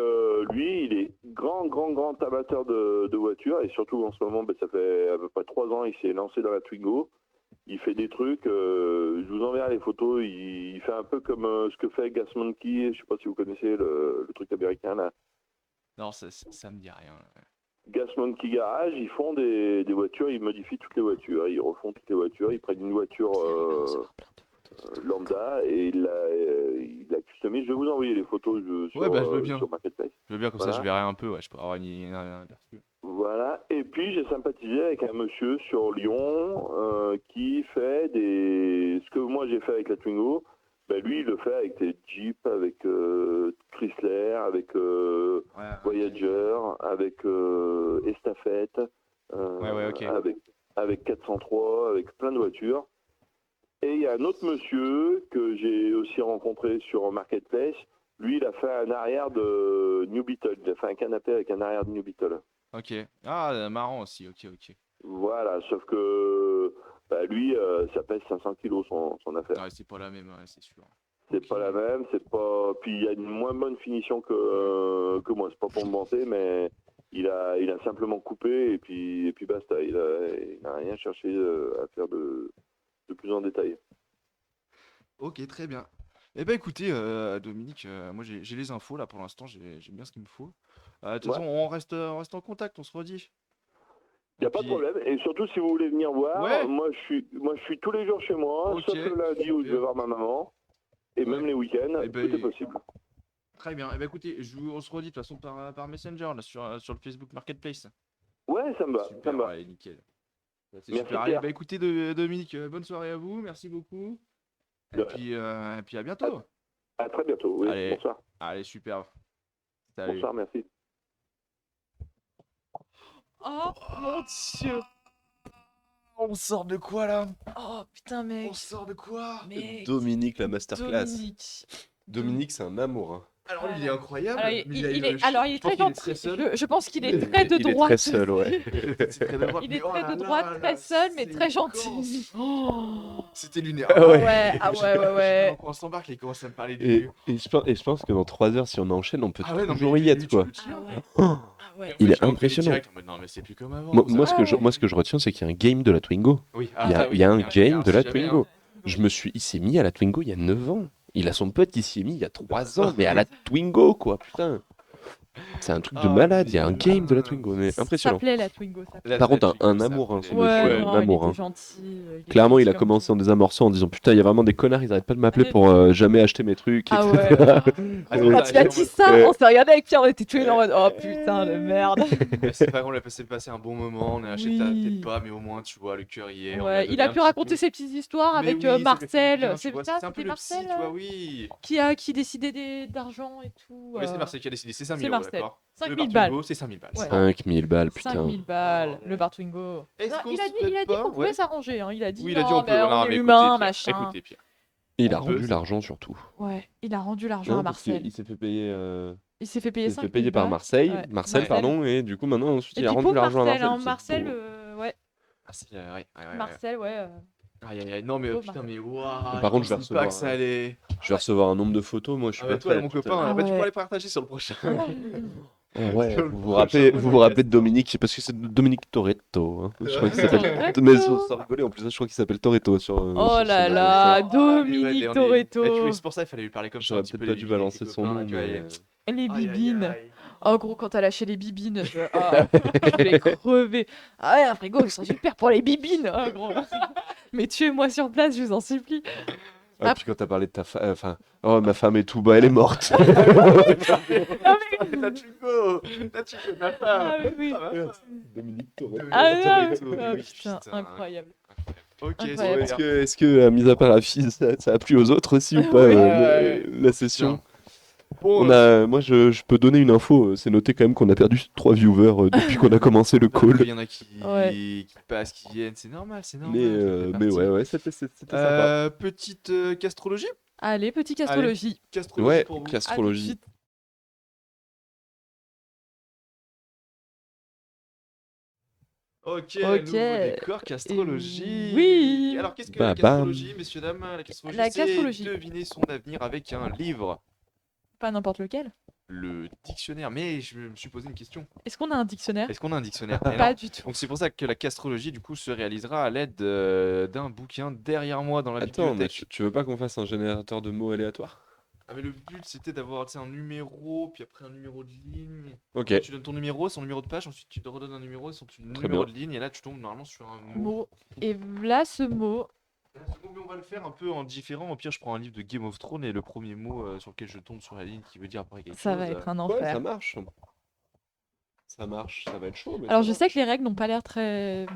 lui, il est grand amateur de voitures. Et surtout, en ce moment, ça fait à peu près 3 ans, il s'est lancé dans la Twingo. Il fait des trucs, je vous enverrai les photos. Il fait un peu comme ce que fait Gas Monkey. Je sais pas si vous connaissez le truc américain, là. Non, ça me dit rien. Ouais. Gas Monkey Garage, ils font des voitures, ils modifient toutes les voitures. Ils refont toutes les voitures. Ils prennent une voiture lambda et il l'a customisé. Je vais vous envoyer les photos sur, Ouais, bah, je veux bien. sur Marketplace. Je veux bien, comme ça Voilà. je verrai un peu, ouais, je peux avoir une aperçu. Voilà. Et puis j'ai sympathisé avec un monsieur sur Lyon qui fait ce que moi j'ai fait avec la Twingo. Ben, lui, il le fait avec des Jeep, avec Chrysler, avec Voyager, avec Estafette, Ouais, ok. avec 403, avec plein de voitures. Et il y a un autre monsieur que j'ai aussi rencontré sur Marketplace. Lui, il a fait un arrière de New Beetle. Il a fait un canapé avec un arrière de New Beetle. Ok. Ah, marrant aussi, ok. Voilà, sauf que lui, ça pèse 500 kilos son affaire. Ouais, c'est pas la même, ouais, c'est sûr. C'est Ok. pas la même, c'est pas. Puis il y a une moins bonne finition que moi. C'est pas pour me vanter, mais il a simplement coupé et puis basta. Il n'a rien cherché à faire de plus en détail. Ok, très bien. Eh ben écoutez, Dominique, moi j'ai les infos là pour l'instant, j'ai bien ce qu'il me faut. De toute façon, on reste en contact, on se redit. Il n'y a Et pas de puis- problème. Et surtout, si vous voulez venir voir, Ouais. moi je suis tous les jours chez moi, Ok. sauf le lundi où je vais voir ma maman. Et même les week-ends, Eh ben, tout est possible. Très bien. Eh ben écoutez, on se redit de toute façon par Messenger là, sur le Facebook Marketplace. Ouais, ça me va, ça Super, me va. allez, nickel. C'est Merci, super. Allez, Pierre. bah écoutez, Dominique, bonne soirée à vous, merci beaucoup. De- Et puis à bientôt. À très bientôt. Oui, Allez. bonsoir. Allez, super. Salut. Bonsoir, merci. Oh mon dieu. On sort de quoi là? Oh putain, mec. sort de quoi? Mec. Dominique, la masterclass. Dominique. Dominique, c'est un amour. Hein. Alors lui, il est incroyable. Alors, mais il a eu est, le alors, chi- il est je pense très qu'il est gentil. très seul. Je pense qu'il est très de Il est droite. très seul, ouais. C'est très de droite, Il mais est oh très là de là droite, là, très seul, mais c'est très une gentil. séquence. C'était lunaire. Ah ouais. Ouais, ah ouais, ouais, ouais. Quand on s'embarque, il commence à me parler Et, du. je pense que dans 3 heures, si on enchaîne, on peut Ah ouais, non, toujours mais y être, quoi. tu veux Ah ouais. Oh, Ah ouais. il est Je l'ai impressionnant. direct en mode, non, mais c'est plus comme avant. Moi, ça. ce que je retiens, c'est qu'il y a un game de la Twingo. Oui, Il y a, oui, il y a un oui, game de la si jamais, Twingo. hein. Il s'est mis à la Twingo il y a 9 ans. Il a son pote qui s'y est mis il y a 3 ans, mais à la Twingo, quoi, putain. C'est un truc de Ah, malade, il y a mais un game de la là, Twingo, mais Ça impressionnant. plaît la Twingo. Ça plaît. La- Par la contre, Twingo, un ça amour, hein, plaît. ce Ouais, monsieur, non, un amour. il Hein. était gentil. est Clairement, gentil il a comme commencé tout. en désamorçant en disant putain, il y a vraiment des connards, ils arrêtent pas de m'appeler pour jamais acheter mes trucs. Ah etc. ouais. Attends, Quand il a dit ça, on s'est regardé avec Pierre, on était tous les deux en mode oh putain de merde. Mais c'est pas grave, on a passé un bon moment, on a acheté Oui. peut-être pas, mais au moins, tu vois, le cœur y est. on lui Ouais, donné il a un pu petit raconter peu. ses petites histoires Mais avec oui, ça fait Marcel. bien, tu C'est vois, ça, c'est un peu c'était le psy, Marcel tu vois, oui. qui décidait d'argent et tout. Oui, c'est Marcel qui a décidé, c'est 5000 c'est euros, Marcel. d'accord. 5 Le 000 bar balles. Twingo, c'est 5000 balles. Ouais. 5000 balles, putain. 5000 balles, le bar Twingo. Est-ce Non, qu'on il a se dit, il a ferait dit pas, qu'on pouvait ouais. s'arranger. Hein. Il a dit Oui, il a dit on peut, mais non, on mais est écoutez, humain, Pierre, machin. écoutez, Pierre. Il a On peut, rendu c'est- l'argent surtout. Ouais, il a rendu l'argent Non, à parce qu'il- Marcel. il s'est fait payer, Il s'est fait payer il s'est 5 fait 000 payer par balles. Marseille, Ouais. Marcel, pardon, et du coup maintenant ensuite Et il a puis rendu pauvre l'argent à Marcel, Marcel. hein, c'est Marcel, pauvre. ouais. Ah, c'est, ouais. Marcel, ouais. Aïe, aïe, aïe, non, mais Pauvre putain, Marcel. mais waouh. Par contre, je vais pas recevoir que ça allait. Je vais recevoir un nombre de photos, moi je suis Ah, pas bah, toi, prêt. mon putain. copain, Ah bah, tu ouais. pourras les partager sur le prochain. Oh ouais, Sur le vous prochain vous rappelez podcast. Dominique, parce que c'est Dominique Toretto. Hein. Je crois qu'il s'appelle. Toretto. Mais sans rigoler, en plus, je crois qu'il s'appelle Toretto sur. Oh sur là son- là, Ah, mais ouais, Dominique on est- Toretto. Eh, tu vois, c'est pour ça qu'il fallait lui parler comme ça. J'aurais un petit peut-être peu, pas les dû bibines, balancer les son copains, nom, tu vois, mais. Les Aïe, aïe, bibines. aïe. Oh gros, quand t'as lâché les bibines, je vais crever. Ah ouais, un frigo, ils sont super pour les bibines, oh, gros. Mais tuez-moi sur place, je vous en supplie. Ah, puis quand t'as parlé de ta femme, enfin, oh ma femme est tout bas, elle est morte. La Tugo, ma femme. Ah oui, oui. Ah, ma femme. Dominique Toretto. Ah non, Toretto, ah, oui, putain, incroyable. Ok, Incroyable. super. Est-ce que, mis à part la fille, ça a plu aux autres aussi ou pas Oui. la session? Bon, Moi, je peux donner une info. C'est noté quand même qu'on a perdu 3 viewers depuis qu'on a commencé le call. il y en a qui Ouais. passent, qui viennent, c'est normal, c'est normal. Mais ouais, c'était sympa. Petite castrologie. Allez, petite astrologie. Castrologie Ouais, pour vous. castrologie. Ok, Ok. nouveau décor, castrologie. Oui. Alors, qu'est-ce que Bah, la bam. castrologie, messieurs, dames? La castrologie, La c'est castrologie. deviner son avenir avec un livre. Pas n'importe lequel. Le dictionnaire. Mais je me suis posé une question. Est-ce qu'on a un dictionnaire? Est-ce qu'on a un dictionnaire? Eh non. Pas du tout. Donc c'est pour ça que la castrologie du coup se réalisera à l'aide d'un bouquin derrière moi dans la Attends, mais bibliothèque. tu veux pas qu'on fasse un générateur de mots aléatoires? Ah, mais le but c'était d'avoir tu sais, un numéro, puis après un numéro de ligne. Ok. Tu donnes ton numéro, son numéro de page, ensuite tu te redonnes un numéro, son Très numéro bien. de ligne, et là tu tombes normalement sur un mot. Mot. Et là, ce mot. Là, ce mot, mais on va le faire un peu en différent. Au pire, je prends un livre de Game of Thrones et le premier mot sur lequel je tombe sur la ligne qui veut dire après quelque Ça chose. va être un Ouais, enfer. ça marche. Ça marche, ça va être chaud. Mais Alors, ça je marche. sais que les règles n'ont pas l'air très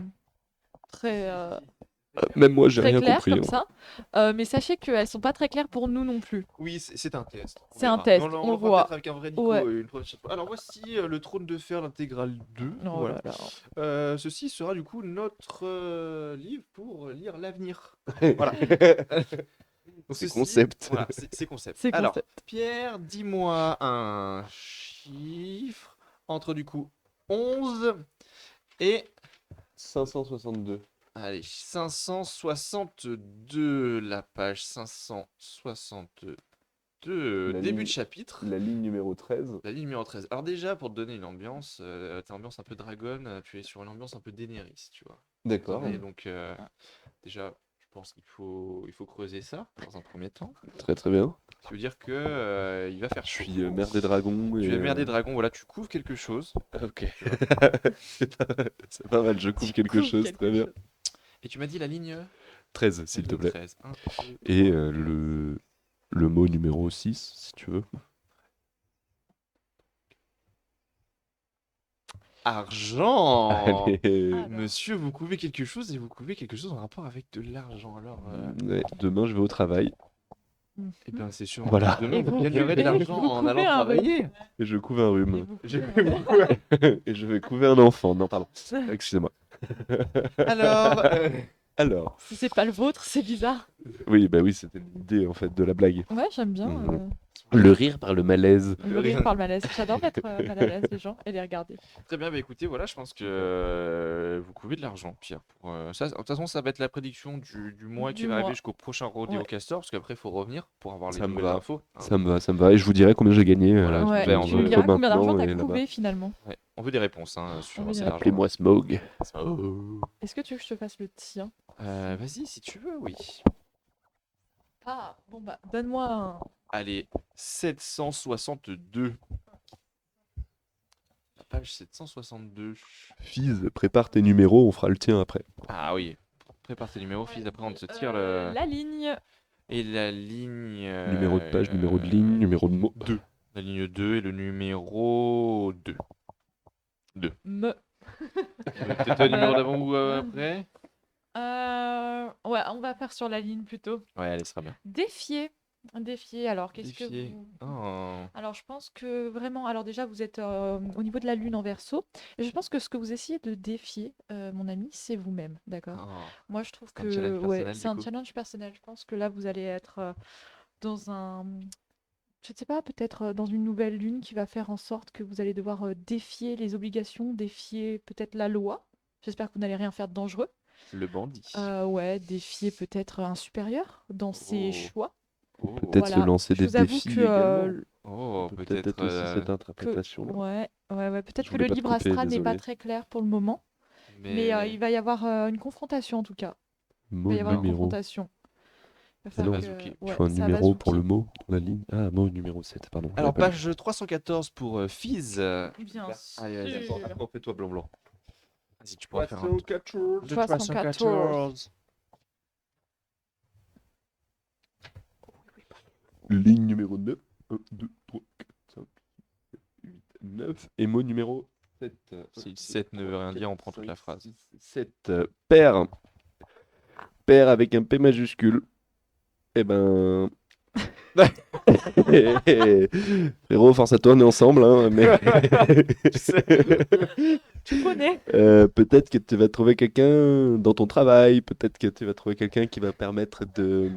Même moi, j'ai très rien claires compris. comme hein. ça. Mais sachez qu'elles sont pas très claires pour nous non plus. Oui, c'est un test. On C'est un verra. test, Mais on le le fera voit. peut-être avec un vrai Nico Ouais. une prochaine fois. Alors voici le Trône de Fer, l'intégrale 2. Oh Voilà. là là. Ceci sera du coup notre livre pour lire l'avenir. Voilà. Donc C'est ceci- concept. Voilà, c'est concept. C'est Alors, concept. Pierre, dis-moi un chiffre entre du coup 11 et 562. allez, 562, la page 562, La début ligne- de chapitre. La ligne numéro 13. La ligne numéro 13. Alors déjà, pour te donner une ambiance, t'as une ambiance un peu dragon, tu es sur une ambiance un peu Daenerys, tu vois. D'accord. Et donc, déjà, je pense qu'il faut creuser ça, dans un premier temps. Très très bien. Ça veut dire que il va faire Je chaud. suis mère des dragons. Tu et, es mère des dragons, voilà, tu couvres quelque chose. Ok. C'est pas mal, je couvre quelque couvres chose, quelque très bien. Et tu m'as dit la ligne 13, s'il te plaît. 13. 1, 2, Et le mot numéro 6, si tu veux. Argent. Allez. Alors. Monsieur, vous couvez quelque chose et vous couvez quelque chose en rapport avec de l'argent. Alors, Ouais, demain, je vais au travail eh bien, c'est sûr. Voilà. Demain, Et vous vous gagnerez de couvez- l'argent vous en couvez allant un travailler. et je couve un Et rhume. vous Je- Et je vais couver un enfant. Non, pardon. Excusez-moi. Alors, Alors, Si c'est pas le vôtre, c'est bizarre. oui, bah oui, c'était l'idée en fait de la blague. Ouais, j'aime bien Le rire par le malaise. le rire par le malaise. J'adore mettre mal à l'aise les gens et les regarder. très bien, bah écoutez, voilà, je pense que vous couvez de l'argent, Pierre. Ça, de toute façon, ça va être la prédiction du mois qui Du va arriver mois. jusqu'au prochain Rodeo Ouais. Castor, parce qu'après, il faut revenir pour avoir les Ça me nouvelles va. infos. hein. Ça me va. Et je vous dirai combien j'ai gagné. Voilà, Ouais, ben, on tu veut- me diras entre combien d'argent maintenant t'as et là-bas. couvé finalement. Ouais, on veut des réponses sur On veut des cet réponses. argent. Appelez-moi Smog. Est-ce que tu veux que je te fasse le tien? Vas-y, si tu veux, oui. Ah, bon bah, donne-moi un. Allez, 762. La page 762. Fizz, prépare tes numéros, on fera le tien après. Ah oui, prépare tes numéros, fils, après on te tire le... La ligne. Et la ligne... Numéro de page, numéro de ligne, numéro de mot. 2. La ligne 2 et le numéro 2. Me. Peut-être le numéro d'avant ou après? Ouais, on va faire sur la ligne plutôt. Ouais, allez, ce sera bien. Défier. Défier, alors qu'est-ce que Défier. vous... Oh. Alors je pense que vraiment, alors déjà vous êtes au niveau de la lune en Verseau, et je pense que ce que vous essayez de défier, mon ami, c'est vous-même, d'accord? Oh. Moi je trouve C'est un challenge que ouais, personnel, c'est du un coup. challenge personnel. Je pense que là vous allez être dans un, je ne sais pas, peut-être dans une nouvelle lune qui va faire en sorte que vous allez devoir défier les obligations, défier peut-être la loi. J'espère que vous n'allez rien faire de dangereux. Le bandit. Ouais, défier peut-être un supérieur dans ses Oh. choix. Oh. Peut-être Voilà. se lancer Je des vous avoue défis que également. Oh, On peut peut-être être aussi cette interprétation. ouais, peut-être Je que voulais le pas te livre couper, astral n'est pas désolé. très clair pour le moment, mais il va y avoir une confrontation en tout cas. Il Mot va y avoir une numéro. confrontation. Il va Ah falloir non, que- Sabazuki. Il ouais, faut un numéro pour Sabazuki. le mot dans la ligne. Ah, mot numéro 7, pardon. Alors, j'avais pas lu. page 314 pour Fizz. Bien Allez, allez, sûr. Attends, fais-toi blanc. Vas-y, tu pourras faire un... 314. Ligne numéro 9. 1, 2, 3, 4, 5, 8, 9. Et mot numéro 7. Si 7 ne veut rien dire, on prend toute la phrase. 7. Père. Père avec un P majuscule. Eh ben. Frérot, force à toi, on est ensemble. Hein, mais... Tu connais. Peut-être que tu vas trouver quelqu'un dans ton travail, peut-être que tu vas trouver quelqu'un qui va permettre de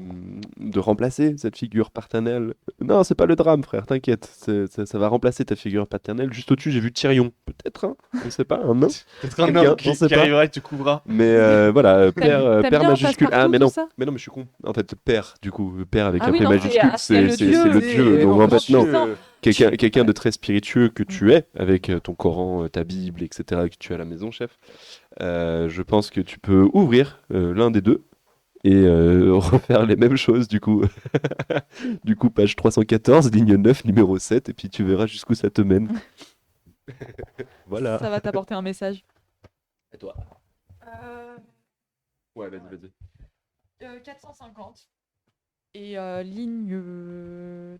remplacer cette figure paternelle. Non, c'est pas le drame, frère, t'inquiète. Ça va remplacer ta figure paternelle. Juste au-dessus, j'ai vu Tyrion. Peut-être, hein, on sait pas, un nain. Peut-être un Quelqu'un, homme on sait qui pas. arrivera et tu couvras. Mais voilà, père, T'aimes père bien majuscule. Ah, Passepartout, mais tout non, ça mais non, mais je suis con. En fait, père, du coup, père avec Ah un oui, P non, majuscule, c'est le c'est dieu. le dieu. Et Donc non, en fait, non. monsieur. Quelqu'un de très spiritueux que tu es, avec ton Coran, ta Bible, etc., que tu as à la maison, chef, je pense que tu peux ouvrir l'un des deux et refaire les mêmes choses, du coup. Du coup, page 314, ligne 9, numéro 7, et puis tu verras jusqu'où ça te mène. Voilà. Ça va t'apporter un message. Et toi? Ouais, vas-y. 450. Et ligne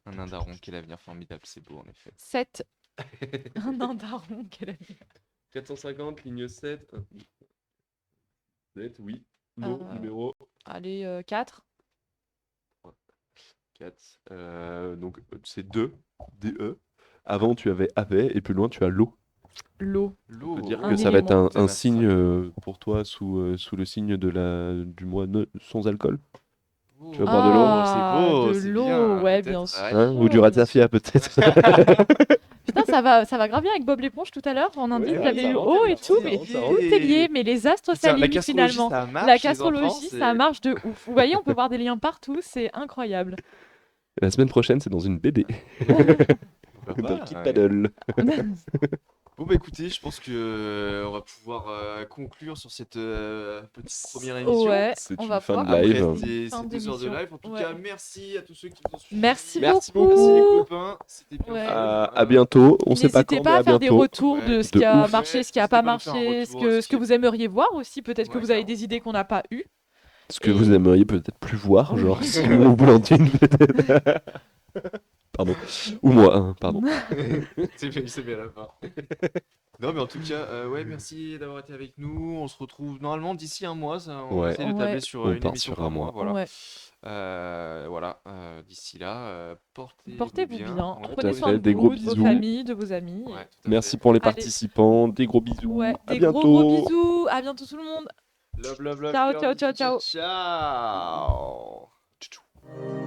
Un nain daron, quel avenir formidable, c'est beau en effet. 7. Un indaron, quel avenir. 450, ligne 7. 7, oui. Mot, numéro Allez, 4. 4. Donc, c'est 2, DE. Avant, tu avais avait, et plus loin, tu as l'eau. L'eau. L'eau. Ça veut dire Un que ça va être élément. un signe pour toi sous le signe du mois sans alcool. Tu vas boire de l'eau. Ah, c'est de beau, l'eau, c'est bien. ouais, Peut-être, bien ouais. sûr. Hein, ou du razzafia, peut-être. Putain, ça va grave bien avec Bob l'éponge tout à l'heure. On indique Ouais, la ça vidéo rentre, haut et ça tout, rentre, mais ça tout rentre. est lié. Mais les astres Putain, la s'alignent castrologie, finalement. ça marche. La les castrologie, enfants, ça marche de ouf. Vous voyez, on peut voir des liens partout, c'est incroyable. La semaine prochaine, c'est dans une BD. Pourquoi Dans pas, Kid ouais. Paddle. Bon bah écoutez, je pense que on va pouvoir conclure sur cette petite première émission. Ouais, C'est on une va fin de pouvoir live. Après conclure ces fin 2 heures de d'émission. live. En tout Ouais. cas, merci à tous ceux qui nous ont suivis. Merci Merci beaucoup. Merci les copains. C'était bien. Ouais. fait. À bientôt. On sait pas N'hésitez quand, pas mais à à faire des bientôt. retours de Ouais, ce de qui a ouf. marché, ce qui Ouais, a pas n'hésitez pas à nous faire un marché, retour ce aussi. que vous aimeriez voir aussi. Peut-être que Ouais, vous avez carrément. des idées qu'on n'a pas eues. Ce que Et- vous aimeriez peut-être plus voir, Oui. genre Simon ou Blandine, peut-être. Pardon. Ou moi, hein, pardon. C'est bien la fin. Non, mais en tout cas, ouais, merci d'avoir été avec nous. On se retrouve normalement d'ici un mois. On va Ouais, essayer de tabler Ouais. sur on une part émission sur par un mois. mois. Voilà. Ouais. D'ici là, portez-vous Portez-vous bien. bien. Ouais, Tout à Prenez soin fait, de des gros vous, de vos bisous. familles, de vos amis. Ouais, tout à Merci fait. pour les Allez. participants, des gros bisous, Ouais, à des bientôt. gros bisous. À bientôt tout le monde. Love, love, love. Ciao, cœur ciao, bisous, ciao, ciao. ciao. Tchou, tchou.